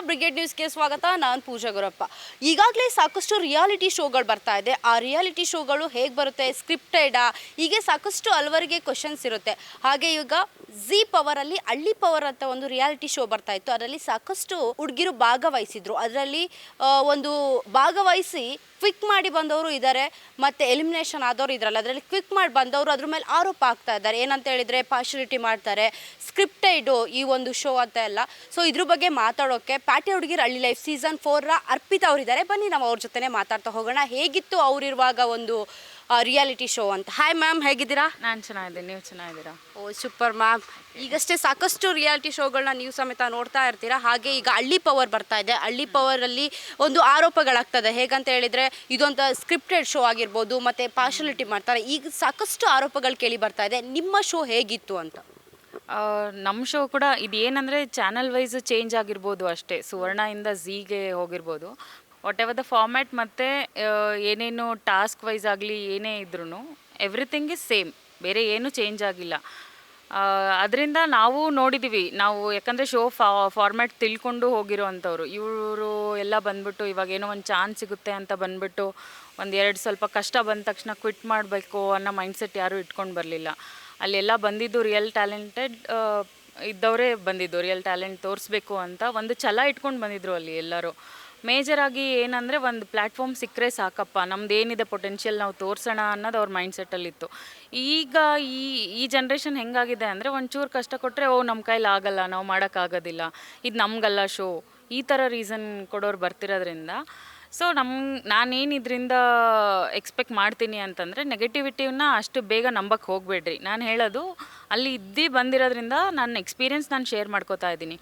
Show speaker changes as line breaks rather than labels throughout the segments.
Brigade ನ್ಯೂಸ್ಗೆ ಸ್ವಾಗತ. ನಾನು ಪೂಜಾ ಗುರಪ್ಪ. ಈಗಾಗಲೇ ಸಾಕಷ್ಟು ರಿಯಾಲಿಟಿ ಶೋಗಳು ಬರ್ತಾ ಇದೆ. ಆ ರಿಯಾಲಿಟಿ ಶೋಗಳು ಹೇಗೆ ಬರುತ್ತೆ, ಸ್ಕ್ರಿಪ್ಟೆಡಾ, ಹೀಗೆ ಸಾಕಷ್ಟು ಹಲವರಿಗೆ ಕ್ವಶನ್ಸ್ ಇರುತ್ತೆ. ಹಾಗೆ ಈಗ ಝೀ ಪವರಲ್ಲಿ ಹಳ್ಳಿ ಪವರ್ ಅಂತ ಒಂದು ರಿಯಾಲಿಟಿ ಶೋ ಬರ್ತಾ ಇತ್ತು. ಅದರಲ್ಲಿ ಸಾಕಷ್ಟು ಹುಡುಗಿರು ಭಾಗವಹಿಸಿದ್ರು. ಅದರಲ್ಲಿ ಒಂದು ಭಾಗವಹಿಸಿ ಕ್ವಿಕ್ ಮಾಡಿ ಬಂದವರು ಇದ್ದಾರೆ, ಮತ್ತು ಎಲಿಮಿನೇಷನ್ ಆದವರು ಇದ್ರಲ್ಲ. ಅದರಲ್ಲಿ ಕ್ವಿಕ್ ಮಾಡಿ ಬಂದವರು ಅದ್ರ ಮೇಲೆ ಆರೋಪ ಆಗ್ತಾ ಇದ್ದಾರೆ. ಏನಂತ ಹೇಳಿದರೆ ಪಾರ್ಶಿಯಾಲಿಟಿ ಮಾಡ್ತಾರೆ, ಸ್ಕ್ರಿಪ್ಟೆಡು ಈ ಒಂದು ಶೋ ಅಂತ ಎಲ್ಲ. ಸೊ ಇದ್ರ ಬಗ್ಗೆ ಮಾತಾಡೋಕ್ಕೆ ಪ್ಯಾಟೆ ಹುಡುಗಿರ ಹಳ್ಳಿ ಲೈಫ್ ಸೀಸನ್ 4ರ ಅರ್ಪಿತಾ ಅವರಿದ್ದಾರೆ. ಬನ್ನಿ ನಾವು ಅವ್ರ ಜೊತೆ ಮಾತಾಡ್ತಾ ಹೋಗೋಣ, ಹೇಗಿತ್ತು ಅವರಿರುವಾಗ ಒಂದು ರಿಯಾಲಿಟಿ ಶೋ ಅಂತ. ಹಾಯ್ ಮ್ಯಾಮ್, ಹೇಗಿದ್ದೀರಾ?
ನಾನು ಚೆನ್ನಾಗಿದ್ದೀನಿ, ನೀವು ಚೆನ್ನಾಗಿದ್ದೀರಾ?
ಓ ಸೂಪರ್ ಮ್ಯಾಮ್. ಈಗಷ್ಟೇ ಸಾಕಷ್ಟು ರಿಯಾಲಿಟಿ ಶೋಗಳನ್ನ ನೀವು ಸಮೇತ ನೋಡ್ತಾ ಇರ್ತೀರಾ. ಹಾಗೆ ಈಗ ಹಳ್ಳಿ ಪವರ್ ಬರ್ತಾ ಇದೆ. ಹಳ್ಳಿ ಪವರಲ್ಲಿ ಒಂದು ಆರೋಪಗಳಾಗ್ತದೆ. ಹೇಗಂತ ಹೇಳಿದರೆ ಇದೊಂದು ಸ್ಕ್ರಿಪ್ಟೆಡ್ ಶೋ ಆಗಿರ್ಬೋದು, ಮತ್ತು ಪಾರ್ಶಿಯಾಲಿಟಿ ಮಾಡ್ತಾರೆ. ಈಗ ಸಾಕಷ್ಟು ಆರೋಪಗಳು ಕೇಳಿ ಬರ್ತಾ ಇದೆ. ನಿಮ್ಮ ಶೋ ಹೇಗಿತ್ತು ಅಂತ?
ನಮ್ಮ ಶೋ ಕೂಡ ಇದೇನಂದರೆ ಚಾನಲ್ ವೈಸ್ ಚೇಂಜ್ ಆಗಿರ್ಬೋದು ಅಷ್ಟೇ. ಸುವರ್ಣದಿಂದ ಝೀಗೆ ಹೋಗಿರ್ಬೋದು. ವಾಟ್ ಎವರ್ ದ ಫಾರ್ಮ್ಯಾಟ್ ಮತ್ತು ಏನೇನು ಟಾಸ್ಕ್ ವೈಸ್ ಆಗಲಿ ಏನೇ ಇದ್ರೂ ಎವ್ರಿಥಿಂಗ್ ಇಸ್ ಸೇಮ್, ಬೇರೆ ಏನೂ ಚೇಂಜ್ ಆಗಿಲ್ಲ. ಅದರಿಂದ ನಾವು ನೋಡಿದ್ದೀವಿ. ನಾವು ಯಾಕಂದರೆ ಶೋ ಫಾರ್ಮ್ಯಾಟ್ ತಿಳ್ಕೊಂಡು ಹೋಗಿರೋ ಅಂಥವ್ರು. ಇವರು ಎಲ್ಲ ಬಂದ್ಬಿಟ್ಟು ಇವಾಗ ಏನೋ ಒಂದು ಚಾನ್ಸ್ ಸಿಗುತ್ತೆ ಅಂತ ಬಂದ್ಬಿಟ್ಟು ಒಂದೆರಡು ಸ್ವಲ್ಪ ಕಷ್ಟ ಬಂದ ತಕ್ಷಣ ಕ್ವಿಟ್ ಮಾಡಬೇಕು ಅನ್ನೋ ಮೈಂಡ್ಸೆಟ್ ಯಾರೂ ಇಟ್ಕೊಂಡು ಬರಲಿಲ್ಲ. ಅಲ್ಲೆಲ್ಲ ಬಂದಿದ್ದು ರಿಯಲ್ ಟ್ಯಾಲೆಂಟೆಡ್ ಇದ್ದವರೇ ಬಂದಿದ್ದು. ರಿಯಲ್ ಟ್ಯಾಲೆಂಟ್ ತೋರಿಸ್ಬೇಕು ಅಂತ ಒಂದು ಛಲ ಇಟ್ಕೊಂಡು ಬಂದಿದ್ದರು ಅಲ್ಲಿ ಎಲ್ಲರೂ. ಮೇಜರಾಗಿ ಏನಂದರೆ ಒಂದು ಪ್ಲ್ಯಾಟ್ಫಾರ್ಮ್ ಸಿಕ್ಕರೆ ಸಾಕಪ್ಪ, ನಮ್ದು ಏನಿದೆ ಪೊಟೆನ್ಷಿಯಲ್ ನಾವು ತೋರಿಸೋಣ ಅನ್ನೋದು ಅವ್ರ ಮೈಂಡ್ಸೆಟ್ಟಲ್ಲಿತ್ತು. ಈಗ ಈ ಜನ್ರೇಷನ್ ಹೆಂಗಾಗಿದೆ ಅಂದರೆ ಒಂಚೂರು ಕಷ್ಟ ಕೊಟ್ಟರೆ ನಮ್ಮ ಕೈಲಿ ಆಗಲ್ಲ, ನಾವು ಮಾಡೋಕ್ಕಾಗೋದಿಲ್ಲ, ಇದು ನಮಗಲ್ಲ ಶೋ, ಈ ಥರ ರೀಸನ್ ಕೊಡೋರು ಬರ್ತಿರೋದ್ರಿಂದ. ಸೊ ನಾನೇನು ಇದರಿಂದ ಎಕ್ಸ್ಪೆಕ್ಟ್ ಮಾಡ್ತೀನಿ ಅಂತಂದರೆ ನೆಗೆಟಿವಿಟಿವನ್ನ ಅಷ್ಟು ಬೇಗ ನಂಬಕ್ಕೆ ಹೋಗಬೇಡ್ರಿ. ನಾನು ಹೇಳೋದು ಅಲ್ಲಿ ಬಂದಿರೋದ್ರಿಂದ ನನ್ನ ಎಕ್ಸ್ಪೀರಿಯೆನ್ಸ್ ನಾನು ಶೇರ್ ಮಾಡ್ಕೋತಾ ಇದ್ದೀನಿ.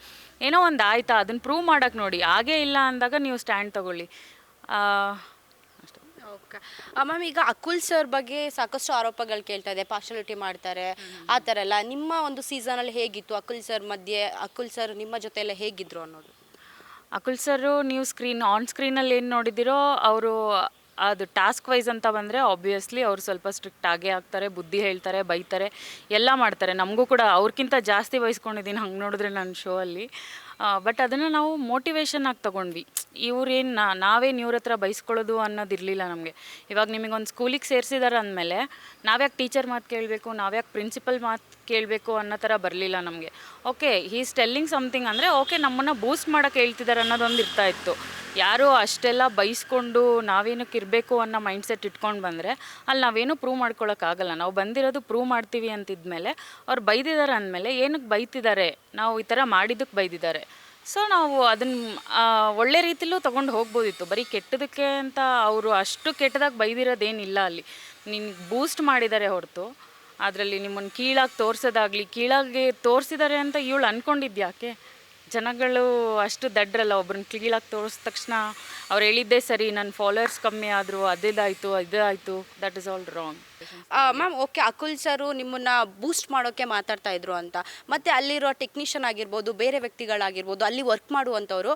ಏನೋ ಒಂದು ಆಯಿತಾ ಅದನ್ನು ಪ್ರೂವ್ ಮಾಡೋಕ್ಕೆ ನೋಡಿ, ಹಾಗೇ ಇಲ್ಲ ಅಂದಾಗ ನೀವು ಸ್ಟ್ಯಾಂಡ್ ತೊಗೊಳ್ಳಿ.
ಓಕೆ ಮ್ಯಾಮ್, ಈಗ ಅಕುಲ್ ಸರ್ ಬಗ್ಗೆ ಸಾಕಷ್ಟು ಆರೋಪಗಳು ಕೇಳ್ತಾ ಇದೆ, ಪಾರ್ಶಿಯಾಲಿಟಿ ಮಾಡ್ತಾರೆ ಆ ಥರ ಎಲ್ಲ. ನಿಮ್ಮ ಒಂದು ಸೀಸನಲ್ಲಿ ಹೇಗಿತ್ತು ಅಕುಲ್ ಸರ್ ನಿಮ್ಮ ಜೊತೆ ಎಲ್ಲ ಹೇಗಿದ್ರು ಅನ್ನೋದು?
ಅಕುಲ್ ಸರು ನೀವು ಆನ್ ಸ್ಕ್ರೀನಲ್ಲಿ ಏನು ನೋಡಿದ್ದೀರೋ ಅವರು ಅದು ಟಾಸ್ಕ್ ವೈಸ್ ಅಂತ ಬಂದರೆ ಆಬ್ವಿಯಸ್ಲಿ ಅವ್ರು ಸ್ವಲ್ಪ ಸ್ಟ್ರಿಕ್ಟ್ ಆಗೇ ಆಗ್ತಾರೆ, ಬುದ್ಧಿ ಹೇಳ್ತಾರೆ, ಬೈತಾರೆ, ಎಲ್ಲ ಮಾಡ್ತಾರೆ. ನಮಗೂ ಕೂಡ ಅವ್ರಿಗಿಂತ ಜಾಸ್ತಿ ವಹಿಸ್ಕೊಂಡಿದ್ದೀನಿ ಹಂಗೆ ನೋಡಿದ್ರೆ ನನ್ನ ಶೋ ಅಲ್ಲಿ. ಬಟ್ ಅದನ್ನು ನಾವು ಮೋಟಿವೇಶನ್ ಆಗಿ ತೊಗೊಂಡ್ವಿ. ಇವ್ರೇನು ನಾವೇನು ಇವ್ರ ಹತ್ರ ಬೈಸ್ಕೊಳ್ಳೋದು ಅನ್ನೋದಿರಲಿಲ್ಲ ನಮಗೆ. ಇವಾಗ ನಿಮಗೊಂದು ಸ್ಕೂಲಿಗೆ ಸೇರಿಸಿದಾರೆ ಅಂದಮೇಲೆ ನಾವ್ಯಾಕೆ ಟೀಚರ್ ಮಾತು ಕೇಳಬೇಕು, ನಾವ್ಯಾಕೆ ಪ್ರಿನ್ಸಿಪಲ್ ಮಾತು ಕೇಳಬೇಕು ಅನ್ನೋ ಥರ ಬರಲಿಲ್ಲ ನಮಗೆ. ಓಕೆ ಈಸ್ ಟೆಲ್ಲಿಂಗ್ ಸಮಥಿಂಗ್ ಅಂದರೆ ಓಕೆ ನಮ್ಮನ್ನು ಬೂಸ್ಟ್ ಮಾಡೋಕ್ಕೆ ಹೇಳ್ತಿದ್ದಾರೆ ಅನ್ನೋದೊಂದು ಇರ್ತಾಯಿತ್ತು. ಯಾರೂ ಅಷ್ಟೆಲ್ಲ ಬೈಸ್ಕೊಂಡು ನಾವೇನಕ್ಕೆ ಇರಬೇಕು ಅನ್ನೋ ಮೈಂಡ್ಸೆಟ್ ಇಟ್ಕೊಂಡು ಬಂದರೆ ಅಲ್ಲಿ ನಾವೇನು ಪ್ರೂವ್ ಮಾಡ್ಕೊಳಕ್ಕಾಗಲ್ಲ. ನಾವು ಬಂದಿರೋದು ಪ್ರೂವ್ ಮಾಡ್ತೀವಿ ಅಂತಿದ್ಮೇಲೆ ಅವ್ರು ಬೈದಿದ್ದಾರೆ ಅಂದಮೇಲೆ ಏನಕ್ಕೆ ಬೈತಿದ್ದಾರೆ, ನಾವು ಈ ಥರ ಮಾಡಿದ್ದಕ್ಕೆ ಬೈದಿದ್ದಾರೆ. ಸೊ ನಾವು ಅದನ್ನು ಒಳ್ಳೆ ರೀತಿಲೂ ತೊಗೊಂಡು ಹೋಗ್ಬೋದಿತ್ತು. ಬರೀ ಕೆಟ್ಟದಕ್ಕೆ ಅಂತ ಅವರು ಅಷ್ಟು ಕೆಟ್ಟದಾಗಿ ಬೈದಿರೋದೇನಿಲ್ಲ. ಅಲ್ಲಿ ನಿನ್ಗೆ ಬೂಸ್ಟ್ ಮಾಡಿದ್ದಾರೆ ಹೊರತು ಅದರಲ್ಲಿ ನಿಮ್ಮನ್ನು ಕೀಳಾಗಿ ತೋರಿಸೋದಾಗಲಿ, ಕೀಳಾಗಿ ತೋರಿಸಿದ್ದಾರೆ ಅಂತ ಇವಳು ಅಂದ್ಕೊಂಡಿದ್ಯಾಕೆ? ಜನಗಳು ಅಷ್ಟು ದಡ್ರಲ್ಲ. ಒಬ್ರನ್ನ ಕೀಳಾಗಿ ತೋರಿಸಿದ ತಕ್ಷಣ ಅವ್ರು ಹೇಳಿದ್ದೇ ಸರಿ, ನನ್ನ ಫಾಲೋವರ್ಸ್ ಕಮ್ಮಿ ಆದರು, ಇದಾಯಿತು, that is all wrong.
Ma'am okay, Akul sir ನಿಮ್ಮನ್ನು ಬೂಸ್ಟ್ ಮಾಡೋಕ್ಕೆ ಮಾತಾಡ್ತಾ ಇದ್ರು ಅಂತ. ಮತ್ತು ಅಲ್ಲಿರೋ ಟೆಕ್ನಿಷಿಯನ್ ಆಗಿರ್ಬೋದು, ಬೇರೆ ವ್ಯಕ್ತಿಗಳಾಗಿರ್ಬೋದು, ಅಲ್ಲಿ ವರ್ಕ್ ಮಾಡುವಂಥವ್ರು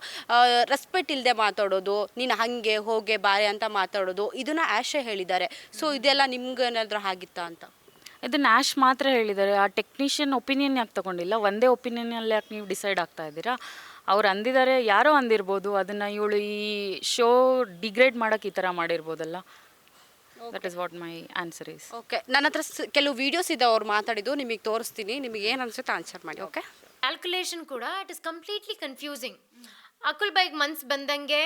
ರೆಸ್ಪೆಕ್ಟ್ ಇಲ್ಲದೆ ಮಾತಾಡೋದು, ನೀನು ಹಾಗೆ ಹೋಗೆ ಬಾರೆ ಅಂತ ಮಾತಾಡೋದು, ಇದನ್ನು ಆ್ಯಶೇ ಹೇಳಿದ್ದಾರೆ. ಸೊ ಇದೆಲ್ಲ ನಿಮ್ಗೇನಾದ್ರೂ ಆಗಿತ್ತಾ ಅಂತ?
ಇದನ್ನು ಆ್ಯಶ್ ಮಾತ್ರ ಹೇಳಿದ್ದಾರೆ. ಆ ಟೆಕ್ನಿಷಿಯನ್ ಒಪಿನಿಯನ್ ಯಾಕೆ ತೊಗೊಂಡಿಲ್ಲ? ಒಂದೇ ಒಪಿನಿಯನಲ್ಲಿ ಯಾಕೆ ನೀವು ಡಿಸೈಡ್ ಆಗ್ತಾ ಇದ್ದೀರಾ? ಅವ್ರು ಅಂದಿದ್ದಾರೆ, ಯಾರೋ ಅಂದಿರ್ಬೋದು, ಅದನ್ನು ಇವಳು ಈ ಶೋ ಡಿಗ್ರೇಡ್ ಮಾಡೋಕ್ಕೆ ಈ ಥರ ಮಾಡಿರ್ಬೋದಲ್ಲ. That is what my answer is.
Okay, ನನ್ನ ಹತ್ರ ಕೆಲವು ವೀಡಿಯೋಸ್ ಇದೆ ಅವ್ರು ಮಾತಾಡಿದ್ದು, ನಿಮಗೆ ತೋರಿಸ್ತೀನಿ. ನಿಮಗೆ ಏನು ಅನ್ಸುತ್ತೆ ಆನ್ಸರ್ ಮಾಡಿ. ಓಕೆ,
ಕ್ಯಾಲ್ಕುಲೇಷನ್ ಕೂಡ it is completely confusing. Akul ಬೈಗ್ ಮನ್ಸು ಬಂದಂಗೆ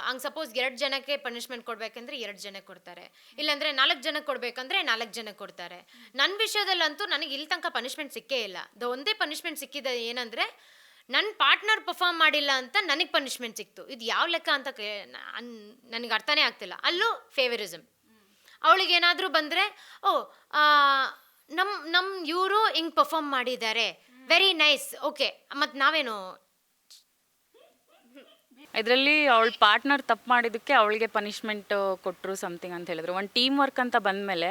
ಹಂಗೆ ಸಪೋಸ್ 2 ಜನಕ್ಕೆ ಪನಿಷ್ಮೆಂಟ್ ಕೊಡಬೇಕಂದ್ರೆ 2 ಜನಕ್ಕೆ ಕೊಡ್ತಾರೆ, ಇಲ್ಲಾಂದರೆ 4 ಜನಕ್ಕೆ ಕೊಡಬೇಕಂದ್ರೆ 4 ಜನಕ್ಕೆ ಕೊಡ್ತಾರೆ. ನನ್ನ ವಿಷಯದಲ್ಲಂತೂ ನನಗೆ ಇಲ್ಲಿ ತನಕ ಪನಿಷ್ಮೆಂಟ್ ಸಿಕ್ಕೇ ಇಲ್ಲ. ಒಂದೇ ಪನಿಷ್ಮೆಂಟ್ ಸಿಕ್ಕಿದೆ ಏನಂದರೆ ನನ್ನ ಪಾರ್ಟ್ನರ್ ಪರ್ಫಾರ್ಮ್ ಮಾಡಿಲ್ಲ ಅಂತ ನನಗೆ ಪನಿಷ್ಮೆಂಟ್ ಸಿಕ್ತು. ಇದು ಯಾವ ಲೆಕ್ಕ ಅಂತ ನನಗೆ ಅರ್ಥನೇ ಆಗ್ತಿಲ್ಲ. ಅಲ್ಲೂ ಫೇವರಿಸಮ್. ಅವಳಿಗೆ ಏನಾದರೂ ಬಂದರೆ ನಮ್ಮ ಇವರು ಹಿಂಗೆ ಪರ್ಫಾರ್ಮ್ ಮಾಡಿದ್ದಾರೆ, ವೆರಿ ನೈಸ್, ಓಕೆ, ಮತ್ತು ನಾವೇನು
ಇದರಲ್ಲಿ ಅವಳ ಪಾರ್ಟ್ನರ್ ತಪ್ಪು ಮಾಡಿದ್ದಕ್ಕೆ ಅವಳಿಗೆ ಪನಿಷ್ಮೆಂಟ್ ಕೊಟ್ಟರು ಸಮಥಿಂಗ್ ಅಂತ ಹೇಳಿದ್ರು. ಒಂದು ಟೀಮ್ ವರ್ಕ್ ಅಂತ ಬಂದಮೇಲೆ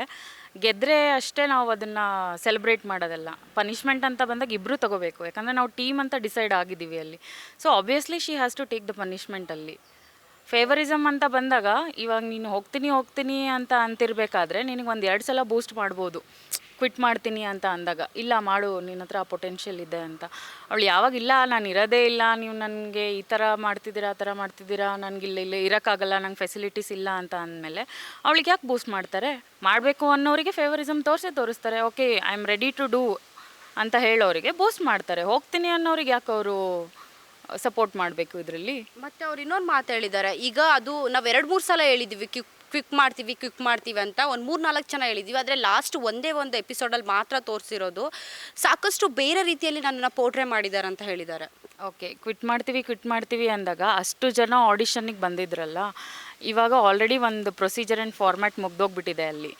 ಗೆದ್ದರೆ ಅಷ್ಟೇ ನಾವು ಅದನ್ನು ಸೆಲೆಬ್ರೇಟ್ ಮಾಡೋದಲ್ಲ. ಪನಿಷ್ಮೆಂಟ್ ಅಂತ ಬಂದಾಗ ಇಬ್ಬರು ತೊಗೋಬೇಕು, ಯಾಕಂದರೆ ನಾವು ಟೀಮ್ ಅಂತ ಡಿಸೈಡ್ ಆಗಿದ್ದೀವಿ ಅಲ್ಲಿ. So obviously she has to take the ಪನಿಷ್ಮೆಂಟಲ್ಲಿ. ಫೇವರಿಸಮ್ ಅಂತ ಬಂದಾಗ ಇವಾಗ ನೀನು ಹೋಗ್ತೀನಿ ಅಂತ ಅಂತಿರಬೇಕಾದ್ರೆ ನಿನಗೆ 1-2 ಸಲ ಬೂಸ್ಟ್ ಮಾಡ್ಬೋದು. ಕ್ವಿಟ್ ಮಾಡ್ತೀನಿ ಅಂತ ಅಂದಾಗ, ಇಲ್ಲ ಮಾಡು, ನಿನ್ನ ಹತ್ರ ಪೊಟೆನ್ಷಿಯಲ್ ಇದೆ ಅಂತ. ಅವಳು ಯಾವಾಗ ಇಲ್ಲ ನಾನು ಇರೋದೇ ಇಲ್ಲ, ನೀವು ನನಗೆ ಈ ಥರ ಮಾಡ್ತಿದ್ದೀರಾ ಆ ಥರ ಮಾಡ್ತಿದ್ದೀರಾ, ನನಗೆ ಇಲ್ಲಿ ಇರೋಕ್ಕಾಗಲ್ಲ, ನಂಗೆ ಫೆಸಿಲಿಟೀಸ್ ಇಲ್ಲ ಅಂತ ಅಂದಮೇಲೆ ಅವಳಿಗೆ ಯಾಕೆ ಬೂಸ್ಟ್ ಮಾಡ್ತಾರೆ? ಮಾಡಬೇಕು ಅನ್ನೋರಿಗೆ ಫೇವರಿಸಮ್ ತೋರಿಸ್ತಾರೆ. Okay, I am ready to do ಅಂತ ಹೇಳೋರಿಗೆ ಬೂಸ್ಟ್ ಮಾಡ್ತಾರೆ. ಹೋಗ್ತೀನಿ ಅನ್ನೋರಿಗೆ ಯಾಕೆ ಅವರು ಸಪೋರ್ಟ್ ಮಾಡಬೇಕು ಇದರಲ್ಲಿ?
ಮತ್ತು ಅವ್ರು ಇನ್ನೊಂದು ಮಾತು ಹೇಳಿದ್ದಾರೆ. ಈಗ ಅದು ನಾವು 2-3 ಸಲ ಹೇಳಿದ್ದೀವಿ ಕ್ವಿಕ್ ಮಾಡ್ತೀವಿ ಅಂತ, ಒಂದು 3-4 ಜನ ಹೇಳಿದ್ದೀವಿ. ಆದರೆ ಲಾಸ್ಟ್ ಒಂದೇ ಒಂದು ಎಪಿಸೋಡಲ್ಲಿ ಮಾತ್ರ ತೋರಿಸಿರೋದು. ಸಾಕಷ್ಟು ಬೇರೆ ರೀತಿಯಲ್ಲಿ ನನ್ನನ್ನು ಪೋರ್ಟ್ರೇ ಮಾಡಿದ್ದಾರೆ ಅಂತ ಹೇಳಿದ್ದಾರೆ.
ಓಕೆ, ಕ್ವಿಟ್ ಮಾಡ್ತೀವಿ ಅಂದಾಗ ಅಷ್ಟು ಜನ ಆಡಿಷನ್ನಿಗೆ ಬಂದಿದ್ರಲ್ಲ, ಇವಾಗ ಆಲ್ರೆಡಿ ಒಂದು ಪ್ರೊಸೀಜರ್ ಆ್ಯಂಡ್ ಫಾರ್ಮ್ಯಾಟ್ ಮುಗ್ದೋಗ್ಬಿಟ್ಟಿದೆ ಅಲ್ಲಿ.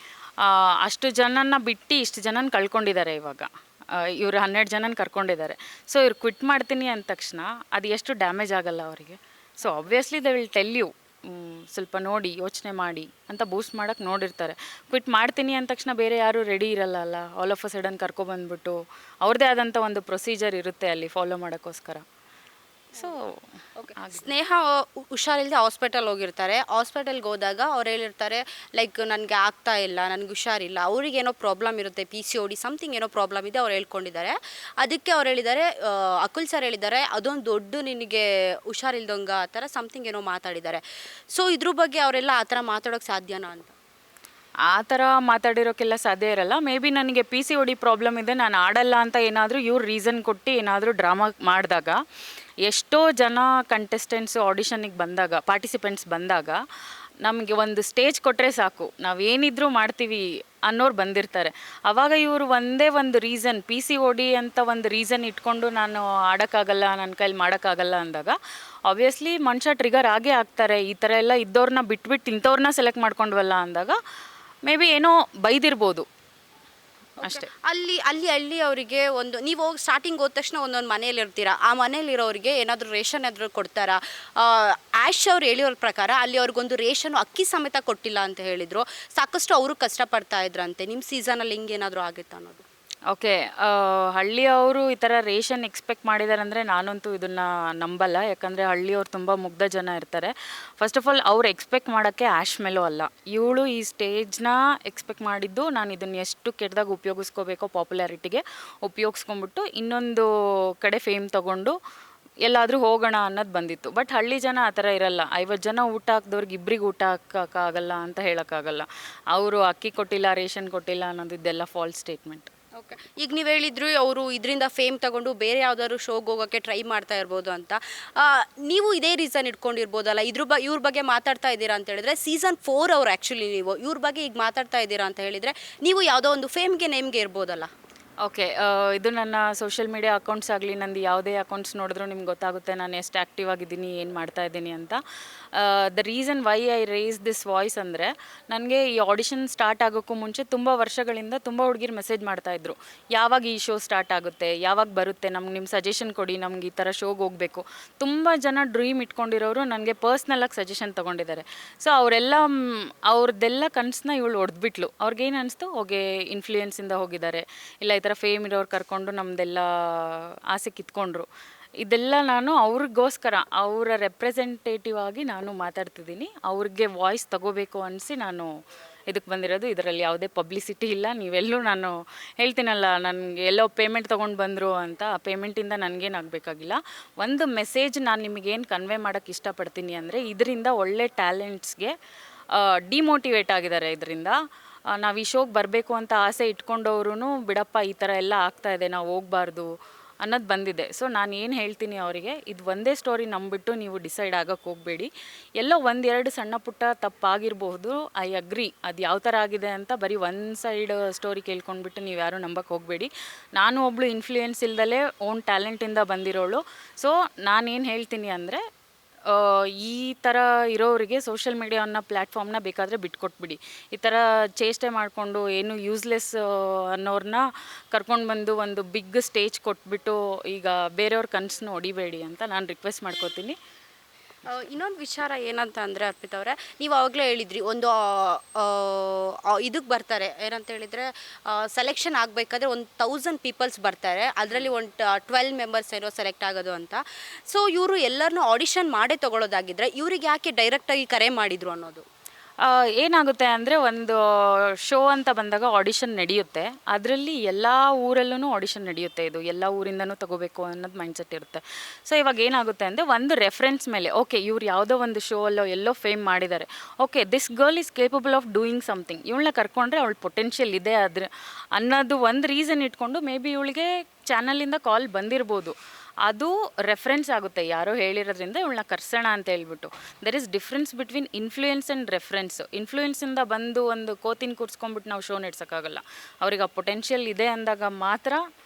ಅಷ್ಟು ಜನನ ಬಿಟ್ಟು ಇಷ್ಟು ಜನನ ಕಳ್ಕೊಂಡಿದ್ದಾರೆ ಇವಾಗ. ಇವರು 12 ಜನನ ಕರ್ಕೊಂಡಿದ್ದಾರೆ. ಸೊ ಇವ್ರು ಕ್ವಿಟ್ ಮಾಡ್ತೀನಿ ಅಂದ ತಕ್ಷಣ ಅದು ಎಷ್ಟು ಡ್ಯಾಮೇಜ್ ಆಗಲ್ಲ ಅವರಿಗೆ. So obviously they will tell you, ಸ್ವಲ್ಪ ನೋಡಿ ಯೋಚನೆ ಮಾಡಿ ಅಂತ ಬೂಸ್ಟ್ ಮಾಡೋಕ್ಕೆ ನೋಡಿರ್ತಾರೆ. ಕ್ವಿಟ್ ಮಾಡ್ತೀನಿ ಅಂದ ತಕ್ಷಣ ಬೇರೆ ಯಾರೂ ರೆಡಿ ಇರಲ್ಲ. ಆಲ್ ಆಫ್ ಅ ಸಡನ್ ಕರ್ಕೊಬಂದ್ಬಿಟ್ಟು ಅವ್ರದ್ದೇ ಆದಂಥ ಒಂದು ಪ್ರೊಸೀಜರ್ ಇರುತ್ತೆ ಅಲ್ಲಿ ಫಾಲೋ ಮಾಡೋಕ್ಕೋಸ್ಕರ. ಸೊ
ಸ್ನೇಹ ಹುಷಾರಿಲ್ಲದೆ ಹಾಸ್ಪಿಟಲ್ ಹೋಗಿರ್ತಾರೆ. ಹಾಸ್ಪಿಟಲ್ಗೆ ಹೋದಾಗ ಅವ್ರು ಹೇಳಿರ್ತಾರೆ, ಲೈಕ್ ನನಗೆ ಆಗ್ತಾ ಇಲ್ಲ, ನನಗೆ ಹುಷಾರಿಲ್ಲ, ಅವ್ರಿಗೇನೋ ಪ್ರಾಬ್ಲಮ್ ಇರುತ್ತೆ, PCOD ಸಮಥಿಂಗ್ ಏನೋ ಪ್ರಾಬ್ಲಮ್ ಇದೆ ಅವ್ರು ಹೇಳ್ಕೊಂಡಿದ್ದಾರೆ. ಅದಕ್ಕೆ ಅವ್ರು ಹೇಳಿದ್ದಾರೆ, ಅಕುಲ್ ಸರ್ ಹೇಳಿದ್ದಾರೆ, ಅದೊಂದು ದೊಡ್ಡ ನಿನಗೆ ಹುಷಾರಿಲ್ದಂಗೆ ಆ ಥರ ಸಮಥಿಂಗ್ ಏನೋ ಮಾತಾಡಿದ್ದಾರೆ. ಸೊ ಇದ್ರ ಬಗ್ಗೆ ಅವರೆಲ್ಲ ಆ ಥರ ಮಾತಾಡೋಕ್ಕೆ ಸಾಧ್ಯನಾ ಅಂತ?
ಆ ಥರ ಮಾತಾಡಿರೋಕ್ಕೆಲ್ಲ ಸಾಧ್ಯ ಇರಲ್ಲ. ಮೇ ಬಿ ನನಗೆ PCOD ಪ್ರಾಬ್ಲಮ್ ಇದೆ, ನಾನು ಆಡಲ್ಲ ಅಂತ ಏನಾದರೂ ಇವ್ರು ರೀಸನ್ ಕೊಟ್ಟು ಏನಾದರೂ ಡ್ರಾಮಾ ಮಾಡಿದಾಗ, ಎಷ್ಟೋ ಜನ ಕಂಟೆಸ್ಟೆಂಟ್ಸು ಆಡಿಷನ್ನಿಗೆ ಬಂದಾಗ, ಪಾರ್ಟಿಸಿಪೆಂಟ್ಸ್ ಬಂದಾಗ ನಮಗೆ ಒಂದು ಸ್ಟೇಜ್ ಕೊಟ್ಟರೆ ಸಾಕು, ನಾವೇನಿದ್ರೂ ಮಾಡ್ತೀವಿ ಅನ್ನೋರು ಬಂದಿರ್ತಾರೆ. ಆವಾಗ ಇವರು ಒಂದೇ ಒಂದು ರೀಸನ್, PCOD ಅಂತ ಒಂದು ರೀಸನ್ ಇಟ್ಕೊಂಡು ನಾನು ಆಡೋಕ್ಕಾಗಲ್ಲ, ನನ್ನ ಕೈಲಿ ಮಾಡೋಕ್ಕಾಗಲ್ಲ ಅಂದಾಗ ಆಬ್ವಿಯಸ್ಲಿ ಮನುಷ್ಯ ಟ್ರಿಗರ್ ಆಗೇ ಆಗ್ತಾರೆ. ಈ ಥರ ಎಲ್ಲ ಇದ್ದವ್ರನ್ನ ಬಿಟ್ಬಿಟ್ಟು ಇಂಥವ್ರನ್ನ ಸೆಲೆಕ್ಟ್ ಮಾಡ್ಕೊಂಡ್ವಲ್ಲ ಅಂದಾಗ ಮೇ ಬಿ ಏನೋ ಬೈದಿರ್ಬೋದು ಅಷ್ಟೇ.
ಅಲ್ಲಿ ಅವರಿಗೆ ಒಂದು, ನೀವು ಹೋಗಿ ಸ್ಟಾರ್ಟಿಂಗ್ ಹೋದ ತಕ್ಷಣ ಒಂದೊಂದು ಮನೇಲಿ ಇರ್ತೀರಾ, ಆ ಮನೇಲಿರೋರಿಗೆ ಏನಾದರೂ ರೇಷನ್ ಏನಾದರೂ ಕೊಡ್ತಾರಾ? ಆ್ಯಶ್ ಅವ್ರು ಹೇಳಿರೋ ಪ್ರಕಾರ ಅಲ್ಲಿ ಅವ್ರಿಗೊಂದು ರೇಷನ್ ಅಕ್ಕಿ ಸಮೇತ ಕೊಟ್ಟಿಲ್ಲ ಅಂತ ಹೇಳಿದರು. ಸಾಕಷ್ಟು ಅವರು ಕಷ್ಟಪಡ್ತಾ ಇದ್ರಂತೆ. ನಿಮ್ಮ ಸೀಸನಲ್ಲಿ ಹಿಂಗೇನಾದರೂ ಆಗುತ್ತಾ ಅನ್ನೋದು?
ಓಕೆ, ಹಳ್ಳಿಯವರು ಈ ಥರ ರೇಷನ್ ಎಕ್ಸ್ಪೆಕ್ಟ್ ಮಾಡಿದ್ದಾರೆ ಅಂದರೆ ನಾನಂತೂ ಇದನ್ನು ನಂಬಲ್ಲ. ಯಾಕಂದರೆ ಹಳ್ಳಿಯವ್ರು ತುಂಬ ಮುಗ್ಧ ಜನ ಇರ್ತಾರೆ. ಫಸ್ಟ್ ಆಫ್ ಆಲ್ ಅವ್ರು ಎಕ್ಸ್ಪೆಕ್ಟ್ ಮಾಡೋಕ್ಕೆ ಆ್ಯಶ್ ಮೇಲೂ ಅಲ್ಲ, ಇವಳು ಈ ಸ್ಟೇಜ್ನ ಎಕ್ಸ್ಪೆಕ್ಟ್ ಮಾಡಿದ್ದು ನಾನು ಇದನ್ನು ಎಷ್ಟು ಕೆಟ್ಟದಾಗ ಉಪಯೋಗಿಸ್ಕೋಬೇಕೋ ಪಾಪ್ಯುಲಾರಿಟಿಗೆ ಉಪಯೋಗಿಸ್ಕೊಂಬಿಟ್ಟು ಇನ್ನೊಂದು ಕಡೆ ಫೇಮ್ ತೊಗೊಂಡು ಎಲ್ಲಾದರೂ ಹೋಗೋಣ ಅನ್ನೋದು ಬಂದಿತ್ತು. ಬಟ್ ಹಳ್ಳಿ ಜನ ಆ ಥರ ಇರಲ್ಲ. 50 ಜನ ಊಟ ಹಾಕ್ದವ್ರಿಗೆ ಇಬ್ಬರಿಗೆ ಊಟ ಹಾಕೋಕ್ಕಾಗಲ್ಲ ಅಂತ ಹೇಳೋಕ್ಕಾಗಲ್ಲ. ಅವರು ಅಕ್ಕಿ ಕೊಟ್ಟಿಲ್ಲ, ರೇಷನ್ ಕೊಟ್ಟಿಲ್ಲ ಅನ್ನೋದು ಇದೆಲ್ಲ ಫಾಲ್ಸ್ ಸ್ಟೇಟ್ಮೆಂಟ್.
ಓಕೆ, ಈಗ ನೀವು ಹೇಳಿದ್ರು ಅವರು ಇದರಿಂದ ಫೇಮ್ ತಗೊಂಡು ಬೇರೆ ಯಾವ್ದಾದ್ರು ಶೋಗೆ ಹೋಗೋಕ್ಕೆ ಟ್ರೈ ಮಾಡ್ತಾ ಇರ್ಬೋದು ಅಂತ. ನೀವು ಇದೇ ರೀಸನ್ ಇಟ್ಕೊಂಡಿರ್ಬೋದಲ್ಲ, ಇವ್ರ ಬಗ್ಗೆ ಮಾತಾಡ್ತಾ ಇದ್ದೀರಾ ಅಂತ ಹೇಳಿದ್ರೆ ಸೀಸನ್ 4 ಅವ್ರು ಆ್ಯಕ್ಚುಲಿ ನೀವು ಇವ್ರ ಬಗ್ಗೆ ಈಗ ಮಾತಾಡ್ತಾ ಇದ್ದೀರಾ ಅಂತ ಹೇಳಿದರೆ ನೀವು ಯಾವುದೋ ಒಂದು ಫೇಮ್ಗೆ ನೇಮ್ಗೆ ಇರ್ಬೋದಲ್ಲ?
ಓಕೆ, ಇದು ನನ್ನ ಸೋಷಿಯಲ್ ಮೀಡಿಯಾ ಅಕೌಂಟ್ಸ್ ಆಗಲಿ, ನಂದು ಯಾವುದೇ ಅಕೌಂಟ್ಸ್ ನೋಡಿದ್ರೂ ನಿಮ್ಗೆ ಗೊತ್ತಾಗುತ್ತೆ ನಾನು ಎಷ್ಟು ಆ್ಯಕ್ಟಿವ್ ಆಗಿದ್ದೀನಿ, ಏನು ಮಾಡ್ತಾ ಇದ್ದೀನಿ ಅಂತ. The reason why I race this voice ಅಂದರೆ, ನನಗೆ ಈ ಆಡಿಷನ್ ಸ್ಟಾರ್ಟ್ ಆಗೋಕ್ಕೂ ಮುಂಚೆ ತುಂಬ ವರ್ಷಗಳಿಂದ ತುಂಬ ಹುಡುಗಿರು ಮೆಸೇಜ್ ಮಾಡ್ತಾಯಿದ್ರು, ಯಾವಾಗ ಈ ಶೋ ಸ್ಟಾರ್ಟ್ ಆಗುತ್ತೆ, ಯಾವಾಗ ಬರುತ್ತೆ, ನಮ್ಗೆ ನಿಮ್ಮ ಸಜೆಷನ್ ಕೊಡಿ, ನಮ್ಗೆ ಈ ಥರ ಶೋಗೆ ಹೋಗಬೇಕು. ತುಂಬ ಜನ ಡ್ರೀಮ್ ಇಟ್ಕೊಂಡಿರೋರು ನನಗೆ ಪರ್ಸ್ನಲಾಗಿ ಸಜೆಷನ್ ತೊಗೊಂಡಿದ್ದಾರೆ. ಸೊ ಅವ್ರದ್ದೆಲ್ಲ ಕನಸನ್ನ ಇವಳು ಹೊಡೆದ್ಬಿಟ್ಲು. ಅವ್ರಿಗೇನು ಅನಿಸ್ತು, ಹೋಗಿ ಇನ್ಫ್ಲೂಯೆನ್ಸಿಂದ ಹೋಗಿದ್ದಾರೆ, ಇಲ್ಲ ಈ ಥರ ಫೇಮ್ ಇರೋರು ಕರ್ಕೊಂಡು ನಮ್ಮದೆಲ್ಲ ಆಸೆ ಕಿತ್ಕೊಂಡ್ರು. ಇದೆಲ್ಲ ನಾನು ಅವ್ರಿಗೋಸ್ಕರ, ಅವರ ರೆಪ್ರೆಸೆಂಟೇಟಿವ್ ಆಗಿ ನಾನು ಮಾತಾಡ್ತಿದ್ದೀನಿ. ಅವ್ರಿಗೆ ವಾಯ್ಸ್ ತಗೋಬೇಕು ಅನಿಸಿ ನಾನು ಇದಕ್ಕೆ ಬಂದಿರೋದು. ಇದರಲ್ಲಿ ಯಾವುದೇ ಪಬ್ಲಿಸಿಟಿ ಇಲ್ಲ. ನೀವೆಲ್ಲೂ ನಾನು ಹೇಳ್ತೀನಲ್ಲ, ನನಗೆ ಎಲ್ಲೋ ಪೇಮೆಂಟ್ ತೊಗೊಂಡು ಬಂದರು ಅಂತ, ಆ ಪೇಮೆಂಟಿಂದ ನನಗೇನಾಗಬೇಕಾಗಿಲ್ಲ. ಒಂದು ಮೆಸೇಜ್ ನಾನು ನಿಮಗೇನು ಕನ್ವೆ ಮಾಡೋಕ್ಕೆ ಇಷ್ಟಪಡ್ತೀನಿ ಅಂದರೆ, ಇದರಿಂದ ಒಳ್ಳೆ ಟ್ಯಾಲೆಂಟ್ಸ್ಗೆ ಡಿಮೋಟಿವೇಟ್ ಆಗಿದ್ದಾರೆ. ಇದರಿಂದ ನಾವು ಈ ಶೋಗೆ ಬರಬೇಕು ಅಂತ ಆಸೆ ಇಟ್ಕೊಂಡವ್ರು ಬಿಡಪ್ಪ ಈ ಥರ ಎಲ್ಲ ಆಗ್ತಾಯಿದೆ, ನಾವು ಹೋಗಬಾರ್ದು ಅನ್ನೋದು ಬಂದಿದೆ. ಸೊ ನಾನು ಏನು ಹೇಳ್ತೀನಿ ಅವರಿಗೆ, ಇದು ಒಂದೇ ಸ್ಟೋರಿ ನಂಬಿಬಿಟ್ಟು ನೀವು ಡಿಸೈಡ್ ಆಗೋಕ್ಕೆ ಹೋಗಬೇಡಿ. ಎಲ್ಲೋ 1-2 ಸಣ್ಣ ಪುಟ್ಟ ತಪ್ಪಾಗಿರಬಹುದು, ಐ ಅಗ್ರಿ. ಅದು ಯಾವ ಥರ ಆಗಿದೆ ಅಂತ ಬರೀ ಒನ್ ಸೈಡ್ ಸ್ಟೋರಿ ಕೇಳ್ಕೊಂಡ್ಬಿಟ್ಟು ನೀವು ಯಾರೂ ನಂಬಕ್ಕೆ ಹೋಗಬೇಡಿ. ನಾನು ಒಬ್ಬಳು ಇನ್ಫ್ಲೂಯೆನ್ಸ್ ಇಲ್ದಲೇ ಓನ್ ಟ್ಯಾಲೆಂಟಿಂದ ಬಂದಿರೋಳು. ಸೊ ನಾನೇನು ಹೇಳ್ತೀನಿ ಅಂದರೆ, ಈ ಥರ ಇರೋರಿಗೆ ಸೋಷಿಯಲ್ ಮೀಡಿಯಾ ಅನ್ನೋ ಪ್ಲ್ಯಾಟ್ಫಾರ್ಮ್ನ ಬೇಕಾದರೆ ಬಿಟ್ಕೊಟ್ಬಿಡಿ. ಈ ಥರ ಚೇಷ್ಟೆ ಮಾಡಿಕೊಂಡು ಏನು ಯೂಸ್ಲೆಸ್ ಅನ್ನೋರನ್ನ ಕರ್ಕೊಂಡು ಬಂದು ಒಂದು ಬಿಗ್ ಸ್ಟೇಜ್ ಕೊಟ್ಬಿಟ್ಟು ಈಗ ಬೇರೆಯವ್ರ ಕನಸನ್ನು ಹೊಡಿಬೇಡಿ ಅಂತ ನಾನು ರಿಕ್ವೆಸ್ಟ್ ಮಾಡ್ಕೋತೀನಿ.
ಇನ್ನೊಂದು ವಿಚಾರ ಏನಂತ ಅಂದರೆ ಅರ್ಪಿತಾ ಅವರೇ, ನೀವು ಆವಾಗಲೇ ಹೇಳಿದ್ರಿ ಒಂದು ಇದಕ್ಕೆ ಬರ್ತಾರೆ, ಏನಂತ ಹೇಳಿದರೆ ಸೆಲೆಕ್ಷನ್ ಆಗಬೇಕಾದ್ರೆ 1000 ಪೀಪಲ್ಸ್ ಬರ್ತಾರೆ, ಅದರಲ್ಲಿ ಒಂದು 12 ಮೆಂಬರ್ಸ್ ಏನೋ ಸೆಲೆಕ್ಟ್ ಆಗೋದು ಅಂತ. ಸೊ ಇವರು ಎಲ್ಲರನ್ನೂ ಆಡಿಷನ್ ಮಾಡೇ ತೊಗೊಳೋದಾಗಿದ್ದರೆ ಇವ್ರಿಗೆ ಯಾಕೆ ಡೈರೆಕ್ಟಾಗಿ ಕರೆ ಮಾಡಿದರು ಅನ್ನೋದು?
ಏನಾಗುತ್ತೆ ಅಂದರೆ ಒಂದು ಶೋ ಅಂತ ಬಂದಾಗ ಆಡಿಷನ್ ನಡೆಯುತ್ತೆ. ಅದರಲ್ಲಿ ಎಲ್ಲ ಊರಲ್ಲೂ ಆಡಿಷನ್ ನಡೆಯುತ್ತೆ. ಇದು ಎಲ್ಲ ಊರಿಂದನೂ ತಗೋಬೇಕು ಅನ್ನೋದು ಮೈಂಡ್ಸೆಟ್ ಇರುತ್ತೆ. ಸೊ ಇವಾಗ ಏನಾಗುತ್ತೆ ಅಂದರೆ ಒಂದು ರೆಫರೆನ್ಸ್ ಮೇಲೆ ಓಕೆ ಇವ್ರು ಯಾವುದೋ ಒಂದು ಶೋ ಅಲ್ಲೋ ಎಲ್ಲೋ ಫೇಮ್ ಮಾಡಿದ್ದಾರೆ, okay this girl is capable of doing something, ಇವಳನ್ನ ಕರ್ಕೊಂಡ್ರೆ ಅವಳು ಪೊಟೆನ್ಷಿಯಲ್ ಇದೆ ಅದ್ರ ಅನ್ನೋದು ಒಂದು ರೀಸನ್ ಇಟ್ಕೊಂಡು ಮೇ ಬಿ ಇವಳಿಗೆ ಚಾನಲಿಂದ ಕಾಲ್ ಬಂದಿರ್ಬೋದು. ಅದು ರೆಫರೆನ್ಸ್ ಆಗುತ್ತೆ, ಯಾರೋ ಹೇಳಿರೋದ್ರಿಂದ ಇವಳನ್ನ ಕರ್ಸೋಣ ಅಂತ ಹೇಳ್ಬಿಟ್ಟು. There is difference between influence and reference. ಇನ್ಫ್ಲೂಯೆನ್ಸಿಂದ ಬಂದು ಒಂದು ಕೋತಿನ ಕೂರಿಸ್ಕೊಂಡ್ಬಿಟ್ಟು ನಾವು ಶೋ ನಡೆಸೋಕ್ಕಾಗಲ್ಲ. ಅವ್ರಿಗೆ ಆ ಪೊಟೆನ್ಷಿಯಲ್ ಇದೆ ಅಂದಾಗ ಮಾತ್ರ